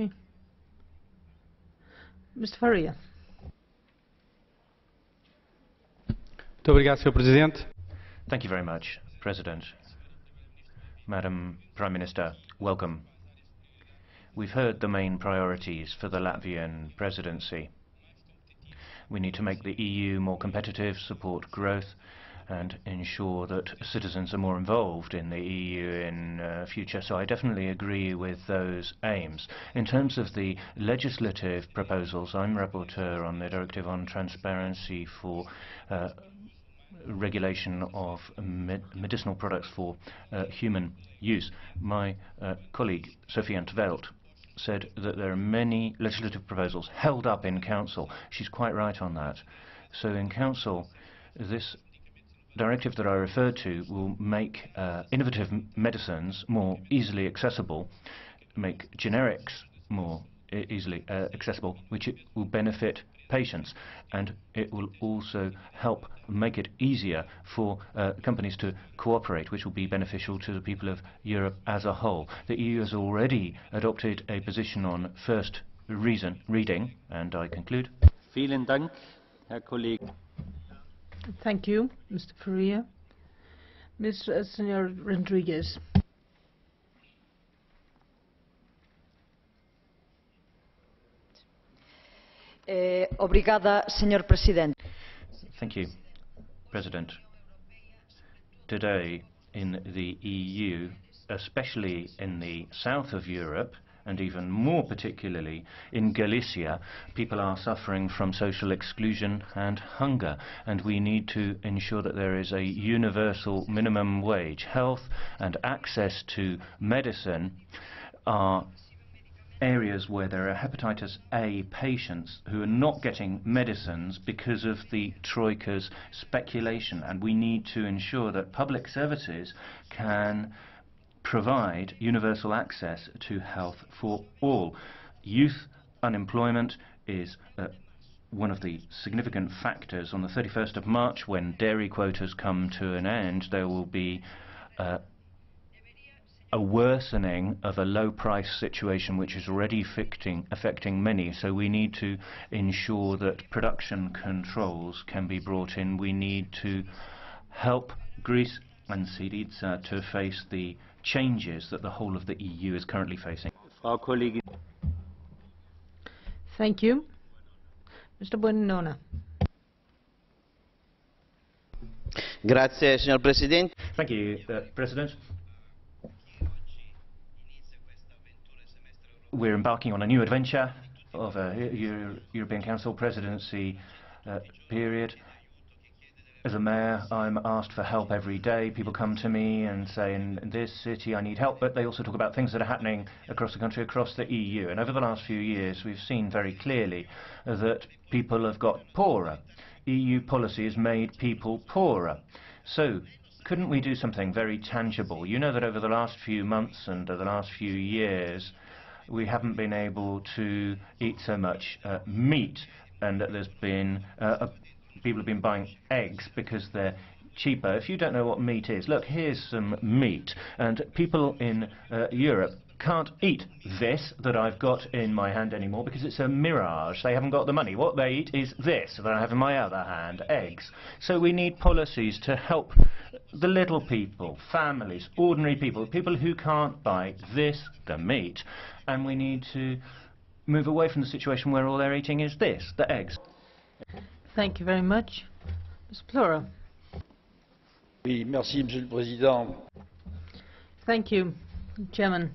Mr. Faria. Thank you very much, President. Madam Prime Minister, welcome. We've heard the main priorities for the Latvian presidency. We need to make the EU more competitive, support growth, and ensure that citizens are more involved in the EU in future. So I definitely agree with those aims. In terms of the legislative proposals, I'm rapporteur on the Directive on Transparency for regulation of medicinal products for human use. My colleague, Sophie 't Veld, said that there are many legislative proposals held up in Council. She's quite right on that. So in Council, this directive that I referred to will make innovative medicines more easily accessible, make generics more easily accessible, which will benefit patients, and it will also help make it easier for companies to cooperate, which will be beneficial to the people of Europe as a whole. The EU has already adopted a position on first reading, and I conclude. Vielen Dank, Herr Kollege. Thank you, Mr. Faria. Senor Rodriguez. Obrigada, Senhor Presidente. Thank you, President. Today in the EU, especially in the south of Europe, and even more particularly in Galicia, people are suffering from social exclusion and hunger, and we need to ensure that there is a universal minimum wage. Health and access to medicine are areas where there are hepatitis A patients who are not getting medicines because of the Troika's speculation, and we need to ensure that public services can provide universal access to health for all. Youth unemployment is one of the significant factors. On the 31st of March, when dairy quotas come to an end, there will be a worsening of a low-price situation which is already affecting many. So we need to ensure that production controls can be brought in. We need to help Greece and Syriza to face the changes that the whole of the EU is currently facing. Thank you. Mr. Buonanno. Grazie, signor Presidente. Thank you, President. We're embarking on a new adventure of a European Council presidency period. As a mayor, I'm asked for help every day. People come to me and say, in this city I need help, but they also talk about things that are happening across the country, across the EU. And over the last few years, we've seen very clearly that people have got poorer. EU policy has made people poorer. So, couldn't we do something very tangible? You know that over the last few months and the last few years, we haven't been able to eat so much meat, and that there's been people have been buying eggs because they're cheaper. If you don't know what meat is, look, here's some meat, and people in Europe can't eat this that I've got in my hand anymore because it's a mirage. They haven't got the money. What they eat is this that I have in my other hand, eggs. So we need policies to help the little people, families, ordinary people, people who can't buy this, the meat, and we need to move away from the situation where all they're eating is this, the eggs. Thank you very much. Ms. Plura. Oui, merci, Monsieur le Président. Thank you, Chairman.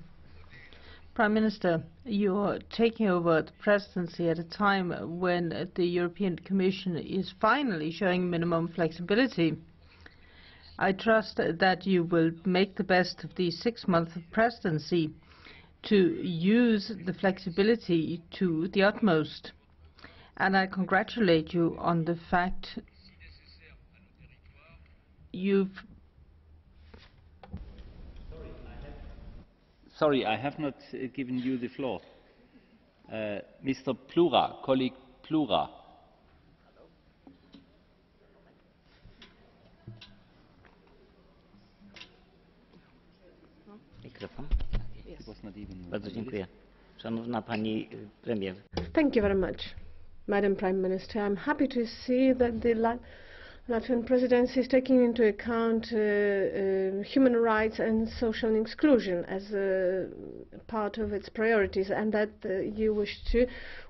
Prime Minister, you're taking over the presidency at a time when the European Commission is finally showing minimum flexibility. I trust that you will make the best of these 6 months of presidency to use the flexibility to the utmost. And I congratulate you on the fact you've... Sorry, I have not given you the floor. Mr. Plura, colleague Plura. Mikrofon? Bardzo dziękuję. Szanowna Pani Premier. Thank you very much, Madam Prime Minister. I'm happy to see that the Latvian presidency is taking into account human rights and social inclusion as a part of its priorities, and that you wish to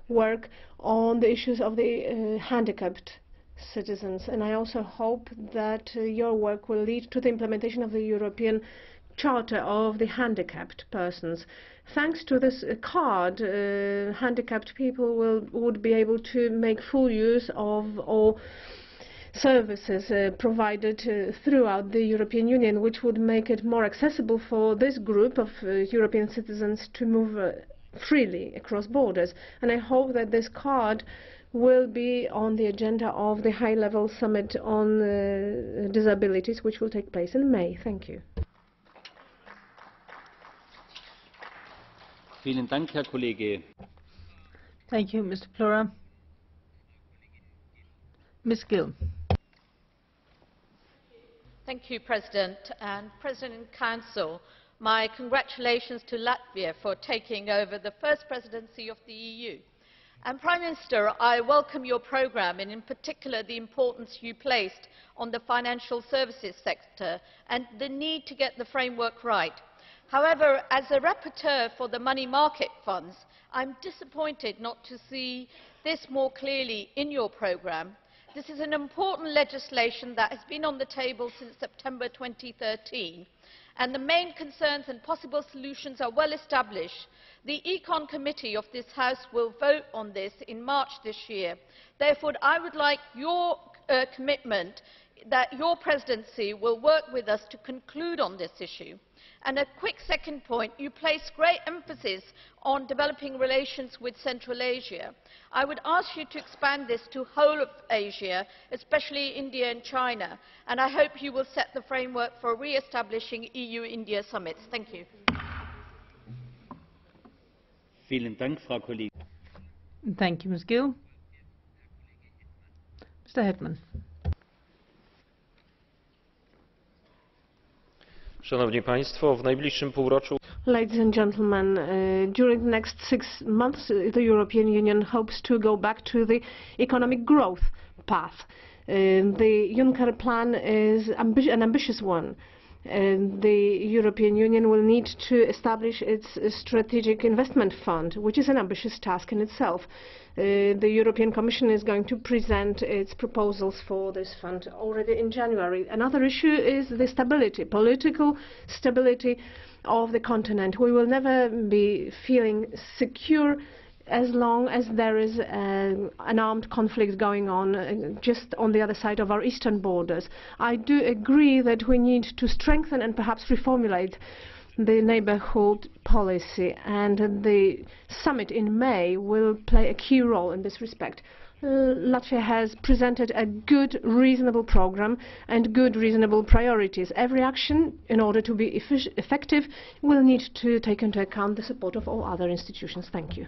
work on the issues of the handicapped citizens. And I also hope that your work will lead to the implementation of the European Charter of the Handicapped Persons. Thanks to this card, handicapped people would be able to make full use of all services provided throughout the European Union, which would make it more accessible for this group of European citizens to move freely across borders. And I hope that this card will be on the agenda of the high-level summit on disabilities, which will take place in May. Thank you. Vielen Dank, Herr Kollege. Thank you, Mr. Plura. Ms. Gill. Thank you, President. And President and Council, my congratulations to Latvia for taking over the first presidency of the EU. And Prime Minister, I welcome your programme and in particular the importance you placed on the financial services sector and the need to get the framework right. However, as a rapporteur for the money market funds, I'm disappointed not to see this more clearly in your programme. This is an important legislation that has been on the table since September 2013, and the main concerns and possible solutions are well established. The Econ Committee of this House will vote on this in March this year. Therefore, I would like your commitment that your presidency will work with us to conclude on this issue. And a quick second point, you place great emphasis on developing relations with Central Asia. I would ask you to expand this to whole of Asia, especially India and China, and I hope you will set the framework for re-establishing EU-India summits. Thank you. Vielen Dank, Frau Kollegin. Thank you, Ms. Gill. Mr. Hetman. Szanowni Państwo, w najbliższym półroczu. Ladies and gentlemen, during the next 6 months, the European Union hopes to go back to the economic growth path. The Juncker plan is an ambitious one. The European Union will need to establish its strategic investment fund, which is an ambitious task in itself. The European Commission is going to present its proposals for this fund already in January. Another issue is the stability, political stability of the continent. We will never be feeling secure as long as there is an armed conflict going on just on the other side of our eastern borders. I do agree that we need to strengthen and perhaps reformulate the neighbourhood policy, and the summit in May will play a key role in this respect. Latvia has presented a good, reasonable programme and good, reasonable priorities. Every action, in order to be effective, will need to take into account the support of all other institutions. Thank you.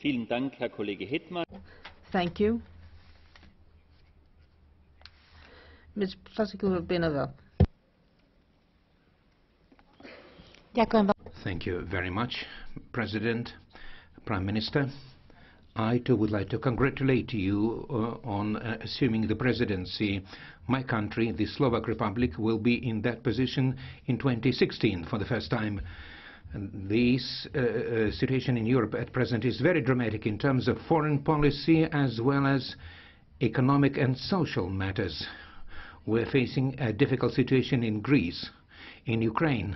Vielen Dank, Herr Kollege Hetman. Thank you. Ms. Vlasikova-Benova. Thank you very much, President, Prime Minister. I too would like to congratulate you on assuming the presidency. My country, the Slovak Republic, will be in that position in 2016 for the first time. This situation in Europe at present is very dramatic in terms of foreign policy as well as economic and social matters. We're facing a difficult situation in Greece, in Ukraine.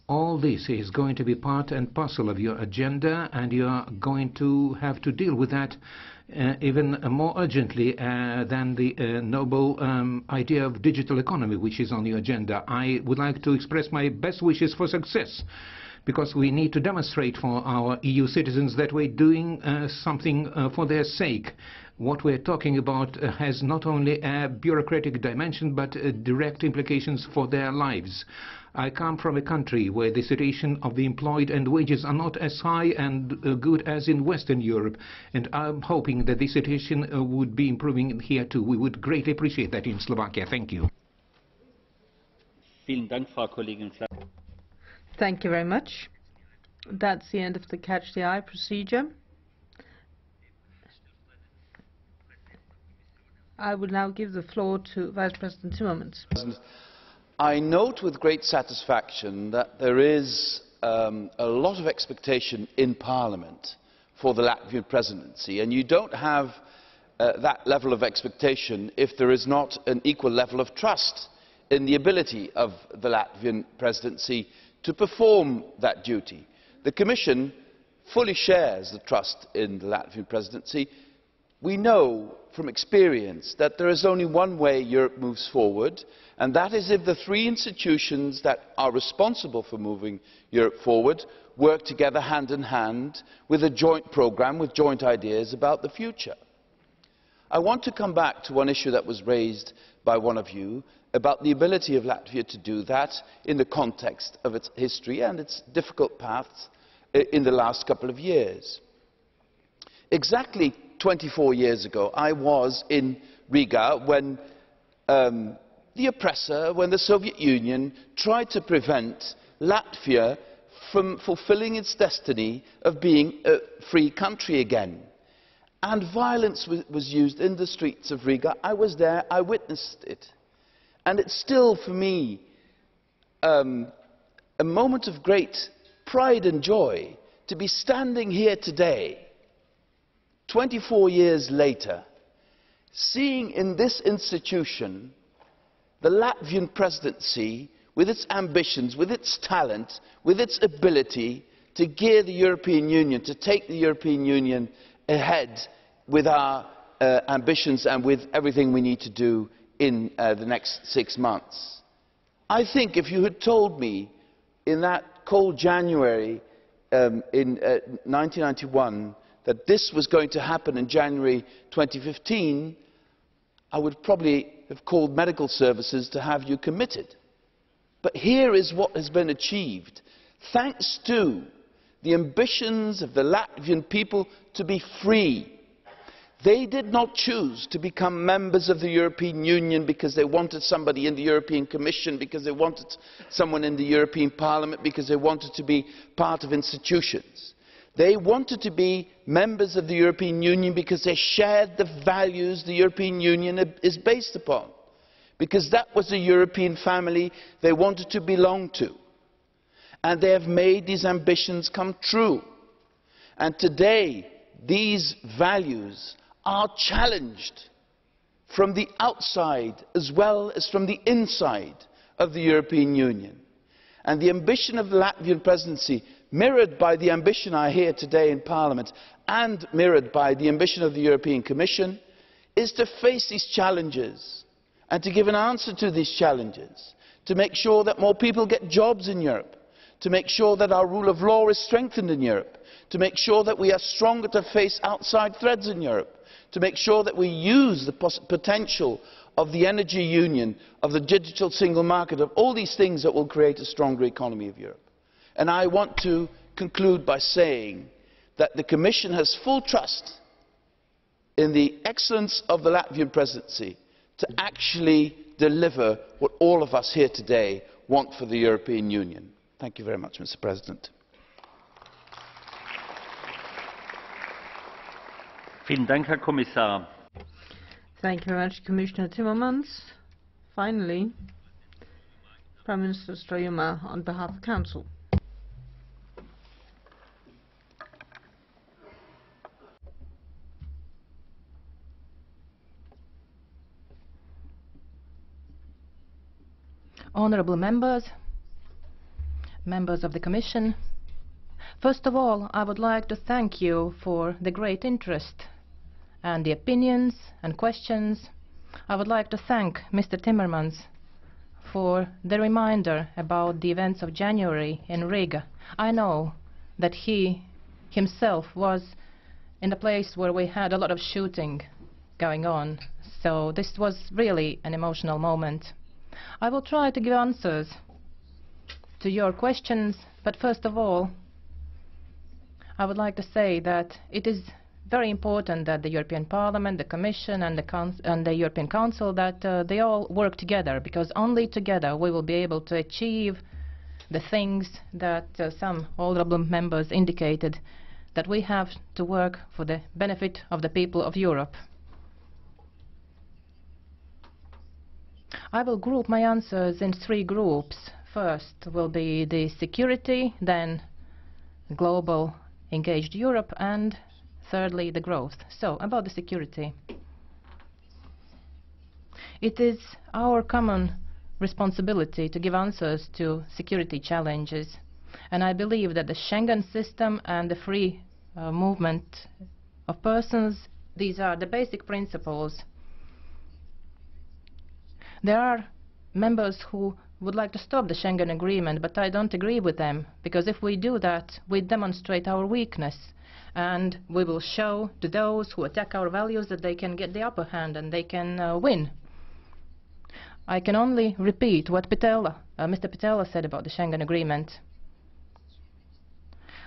All this is going to be part and parcel of your agenda, and you are going to have to deal with that even more urgently than the noble idea of digital economy, which is on your agenda. I would like to express my best wishes for success, because we need to demonstrate for our EU citizens that we're doing something for their sake. What we're talking about has not only a bureaucratic dimension, but direct implications for their lives. I come from a country where the situation of the employed and wages are not as high and good as in Western Europe, and I'm hoping that the situation would be improving here too. We would greatly appreciate that in Slovakia. Thank you. Thank you very much. That's the end of the Catch the Eye procedure. I will now give the floor to Vice President Timmermans. I note with great satisfaction that there is a lot of expectation in Parliament for the Latvian presidency, and you don't have that level of expectation if there is not an equal level of trust in the ability of the Latvian presidency to perform that duty. The Commission fully shares the trust in the Latvian presidency. We know from experience that there is only one way Europe moves forward, and that is if the three institutions that are responsible for moving Europe forward work together hand in hand with a joint programme, with joint ideas about the future. I want to come back to one issue that was raised by one of you about the ability of Latvia to do that in the context of its history and its difficult paths in the last couple of years. Exactly 24 years ago, I was in Riga when the oppressor, when the Soviet Union tried to prevent Latvia from fulfilling its destiny of being a free country again. And violence was used in the streets of Riga. I was there, I witnessed it. And it's still, for me, a moment of great pride and joy to be standing here today, 24 years later, seeing in this institution the Latvian presidency with its ambitions, with its talent, with its ability to gear the European Union, to take the European Union ahead with our ambitions and with everything we need to do in the next 6 months. I think if you had told me in that cold January in 1991 that this was going to happen in January 2015, I would probably have called medical services to have you committed. But here is what has been achieved, thanks to the ambitions of the Latvian people to be free. They did not choose to become members of the European Union because they wanted somebody in the European Commission, because they wanted someone in the European Parliament, because they wanted to be part of institutions. They wanted to be members of the European Union because they shared the values the European Union is based upon, because that was the European family they wanted to belong to. And they have made these ambitions come true. And today, these values are challenged from the outside as well as from the inside of the European Union. And the ambition of the Latvian presidency, mirrored by the ambition I hear today in Parliament and mirrored by the ambition of the European Commission, is to face these challenges and to give an answer to these challenges, to make sure that more people get jobs in Europe, to make sure that our rule of law is strengthened in Europe, to make sure that we are stronger to face outside threats in Europe, to make sure that we use the potential of the energy union, of the digital single market, of all these things that will create a stronger economy of Europe. And I want to conclude by saying that the Commission has full trust in the excellence of the Latvian presidency to actually deliver what all of us here today want for the European Union. Thank you very much, Mr. President. Vielen Dank, Herr Kommissar. Thank you very much, Commissioner Timmermans. Finally, Prime Minister Straujuma on behalf of the Council. Honourable members, members of the Commission, first of all, I would like to thank you for the great interest and the opinions and questions. I would like to thank Mr. Timmermans for the reminder about the events of January in Riga. I know that he himself was in a place where we had a lot of shooting going on, so this was really an emotional moment. I will try to give answers to your questions, but first of all, I would like to say that it is very important that the European Parliament, the Commission and the European Council, that they all work together, because only together we will be able to achieve the things that some honourable members indicated, that we have to work for the benefit of the people of Europe. I will group my answers in 3 groups. First will be the security, then global engaged Europe, and thirdly the growth. So, about the security. It is our common responsibility to give answers to security challenges. And I believe that the Schengen system and the free movement of persons, these are the basic principles. There are members who would like to stop the Schengen agreement, but I don't agree with them, because if we do that, we demonstrate our weakness, and we will show to those who attack our values that they can get the upper hand and they can win. I can only repeat what Mr. Pittella said about the Schengen agreement.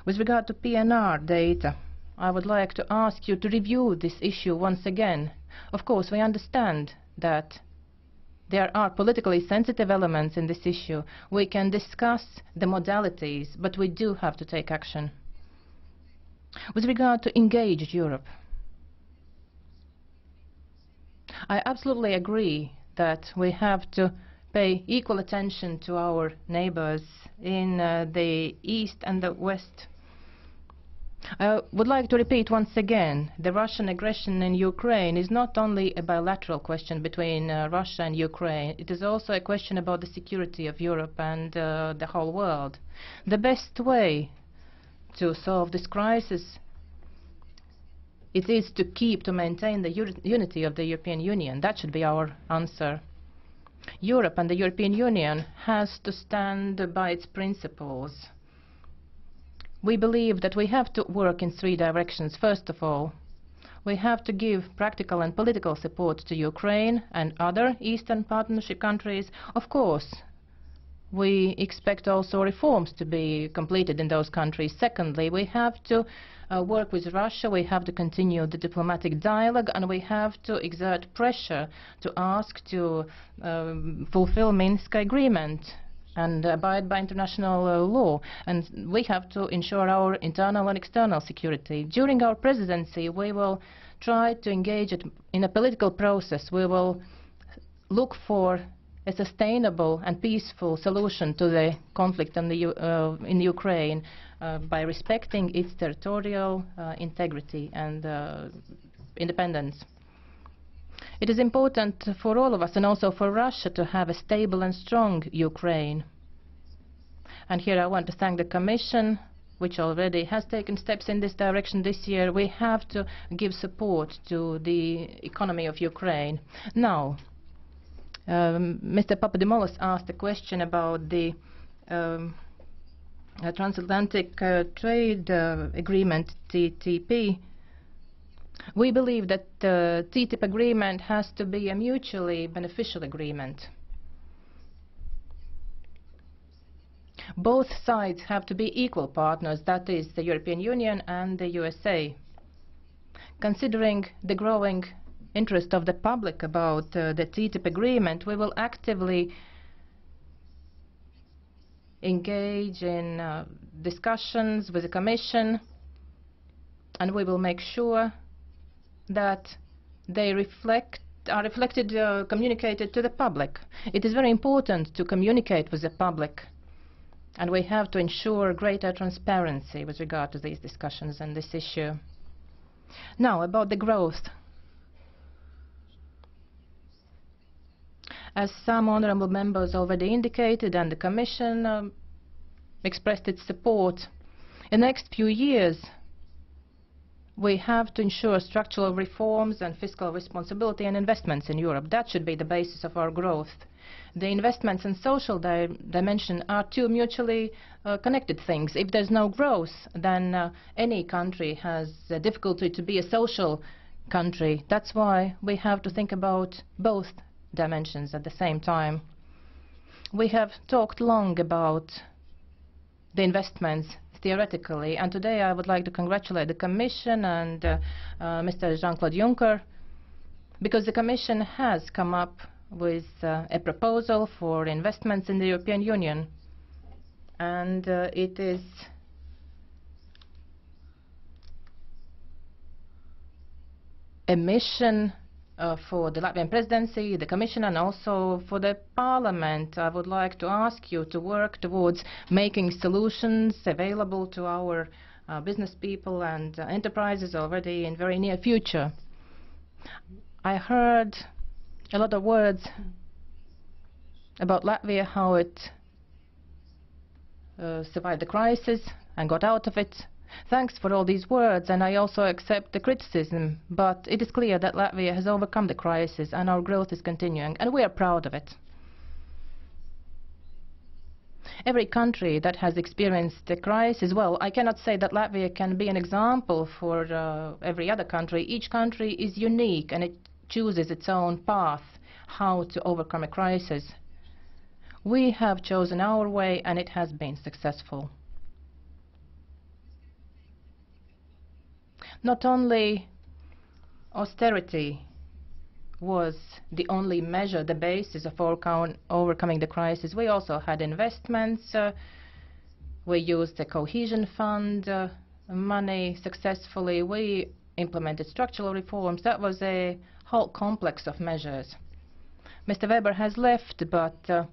With regard to PNR data, I would like to ask you to review this issue once again. Of course, we understand that there are politically sensitive elements in this issue. We can discuss the modalities, but we do have to take action. With regard to engaged Europe, I absolutely agree that we have to pay equal attention to our neighbors in the east and the west. I would like to repeat once again, the Russian aggression in Ukraine is not only a bilateral question between Russia and Ukraine, it is also a question about the security of Europe and the whole world. The best way to solve this crisis, it is to maintain the unity of the European Union. That should be our answer. Europe and the European Union has to stand by its principles. We believe that we have to work in three directions. First of all, we have to give practical and political support to Ukraine and other Eastern Partnership countries. Of course, we expect also reforms to be completed in those countries. Secondly, we have to work with Russia, we have to continue the diplomatic dialogue, and we have to exert pressure to ask to fulfill Minsk agreement and abide by international law. And we have to ensure our internal and external security. During our presidency, we will try to engage in a political process. We will look for a sustainable and peaceful solution to the conflict in Ukraine by respecting its territorial integrity and independence. It is important for all of us and also for Russia to have a stable and strong Ukraine. And here I want to thank the Commission, which already has taken steps in this direction this year. We have to give support to the economy of Ukraine. Now, Mr. Papadimoulis asked a question about the transatlantic trade agreement, TTP. We believe that the TTIP agreement has to be a mutually beneficial agreement. Both sides have to be equal partners, that is, the European Union and the USA. Considering the growing interest of the public about the TTIP agreement, we will actively engage in discussions with the Commission, and we will make sure that they are reflected, communicated to the public. It is very important to communicate with the public, and we have to ensure greater transparency with regard to these discussions and this issue. Now, about the growth. As some honourable members already indicated, and the Commission expressed its support, in the next few years we have to ensure structural reforms and fiscal responsibility and investments in Europe. That should be the basis of our growth. The investments and social dimension are two mutually connected things. If there's no growth, then any country has a difficulty to be a social country. That's why we have to think about both dimensions at the same time. We have talked long about the investments theoretically, and today I would like to congratulate the Commission and Mr. Jean-Claude Juncker, because the Commission has come up with a proposal for investments in the European Union, and it is a mission for the Latvian presidency, the Commission, and also for the Parliament. I would like to ask you to work towards making solutions available to our business people and enterprises already in very near future. I heard a lot of words about Latvia, how it survived the crisis and got out of it. Thanks for all these words, and I also accept the criticism, but it is clear that Latvia has overcome the crisis and our growth is continuing, and we are proud of it. Every country that has experienced a crisis, well, I cannot say that Latvia can be an example for every other country. Each country is unique and it chooses its own path how to overcome a crisis. We have chosen our way and it has been successful. Not only austerity was the only measure, the basis of overcoming the crisis. We also had investments. We used the cohesion fund money successfully. We implemented structural reforms. That was a whole complex of measures. Mr. Weber has left, but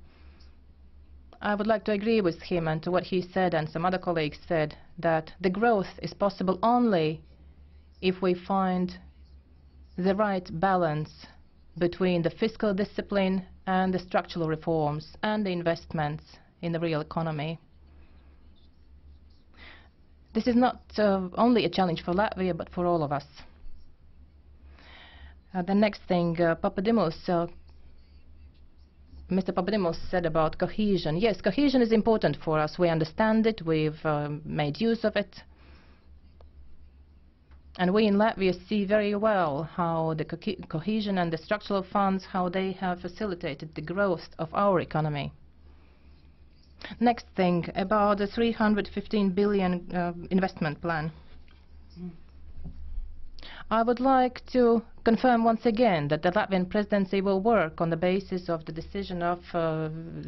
I would like to agree with him and to what he said and some other colleagues said, that the growth is possible only if we find the right balance between the fiscal discipline and the structural reforms and the investments in the real economy. This is not only a challenge for Latvia, but for all of us. The next thing, Mr. Papadimoulis said about cohesion. Yes, cohesion is important for us. We understand it. We've made use of it. And we in Latvia see very well how the cohesion and the structural funds, how they have facilitated the growth of our economy. Next thing, about the 315 billion investment plan. I would like to confirm once again that the Latvian presidency will work on the basis of the decision of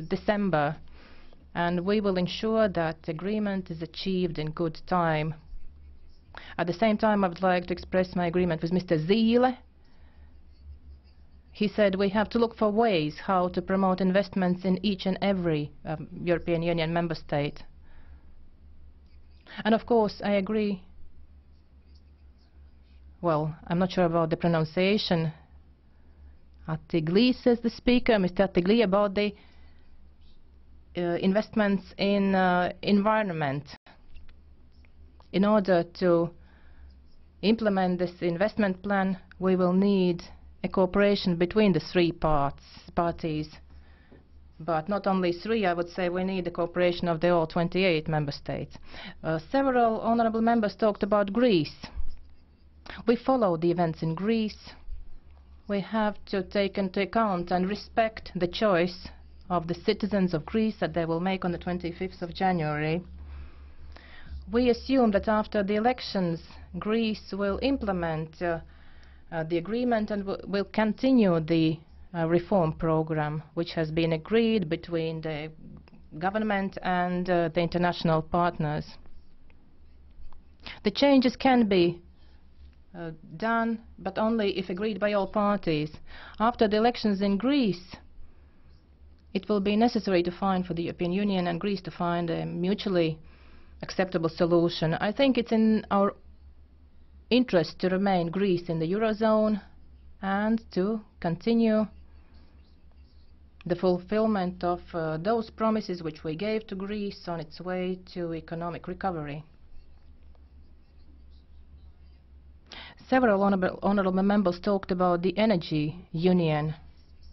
December, and we will ensure that agreement is achieved in good time. At the same time, I would like to express my agreement with Mr. Zīle. He said we have to look for ways how to promote investments in each and every European Union member state. And of course, I agree. Well, I'm not sure about the pronunciation. Attigli, says the speaker, Mr. Attigli, about the investments in environment. In order to implement this investment plan, we will need a cooperation between the three parties. But not only three, I would say we need the cooperation of the all 28 member states. Several honourable members talked about Greece. We follow the events in Greece. We have to take into account and respect the choice of the citizens of Greece that they will make on the 25th of January. We assume that after the elections, Greece will implement the agreement and will continue the reform program, which has been agreed between the government and the international partners. The changes can be done, but only if agreed by all parties. After the elections in Greece, it will be necessary to find for the European Union and Greece to find a mutually acceptable solution. I think it's in our interest to remain Greece in the Eurozone and to continue the fulfillment of those promises which we gave to Greece on its way to economic recovery. Several honourable members talked about the energy union.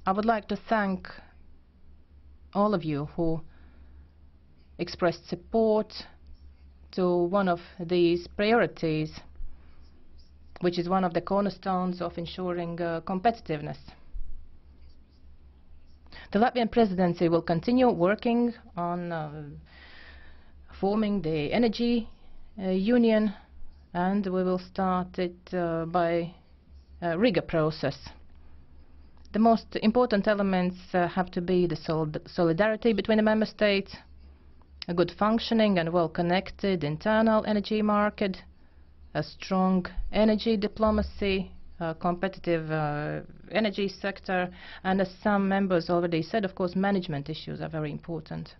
I would like to thank all of you who expressed support to one of these priorities, which is one of the cornerstones of ensuring competitiveness. The Latvian presidency will continue working on forming the energy union, and we will start it by a Riga process. The most important elements have to be the solidarity between the member states, a good functioning and well-connected internal energy market, a strong energy diplomacy, a competitive energy sector, and as some members already said, of course, management issues are very important.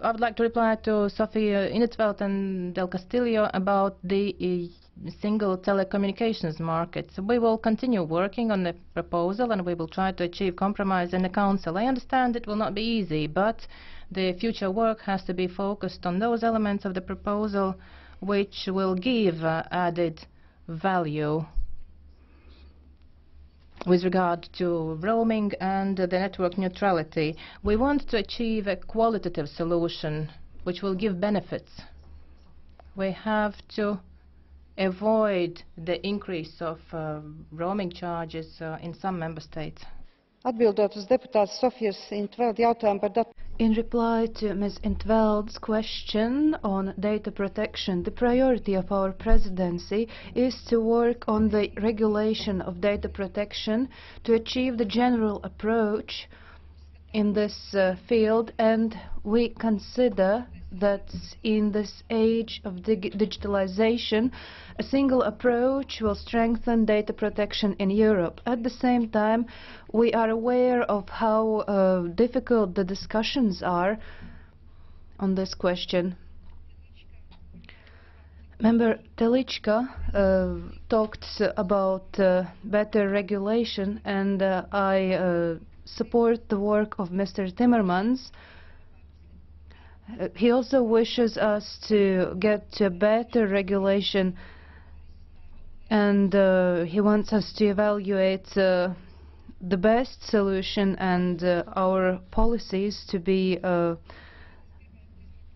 I would like to reply to Sofia Inetveldt and Del Castillo about the single telecommunications market. So we will continue working on the proposal and we will try to achieve compromise in the Council. I understand it will not be easy, but the future work has to be focused on those elements of the proposal which will give added value with regard to roaming and the network neutrality. We want to achieve a qualitative solution which will give benefits. We have to avoid the increase of roaming charges in some member states. Atbildot uz deputātes Sofijas Intveld jautājumu par datu. In reply to Ms. Intveld's question on data protection, the priority of our presidency is to work on the regulation of data protection to achieve the general approach in this field, and we consider that in this age of digitalization, a single approach will strengthen data protection in Europe. At the same time, we are aware of how difficult the discussions are on this question. Member Telička talked about better regulation, and I support the work of Mr. Timmermans. He also wishes us to get a better regulation, and he wants us to evaluate the best solution and our policies to be the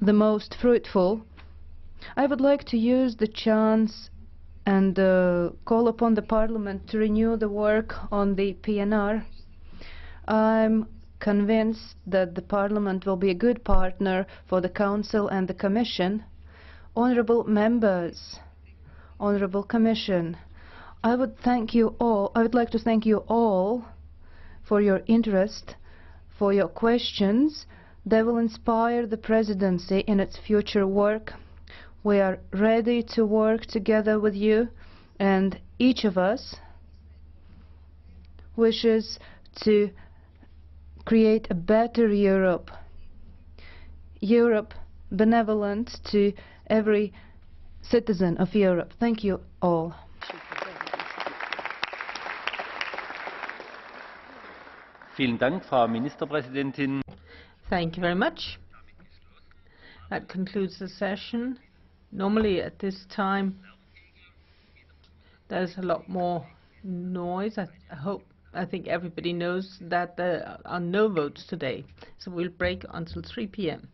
most fruitful. I would like to use the chance and call upon the Parliament to renew the work on the PNR. I'm convinced that the Parliament will be a good partner for the Council and the Commission. Honourable members, Honourable Commission, I would like to thank you all for your interest, for your questions. They will inspire the Presidency in its future work. We are ready to work together with you, and each of us wishes to create a better Europe, Europe benevolent to every citizen of Europe. Thank you all. Vielen Dank, Frau Ministerpräsidentin. Thank you very much. That concludes the session. Normally at this time there's a lot more noise. I think everybody knows that there are no votes today, so we'll break until 3 p.m.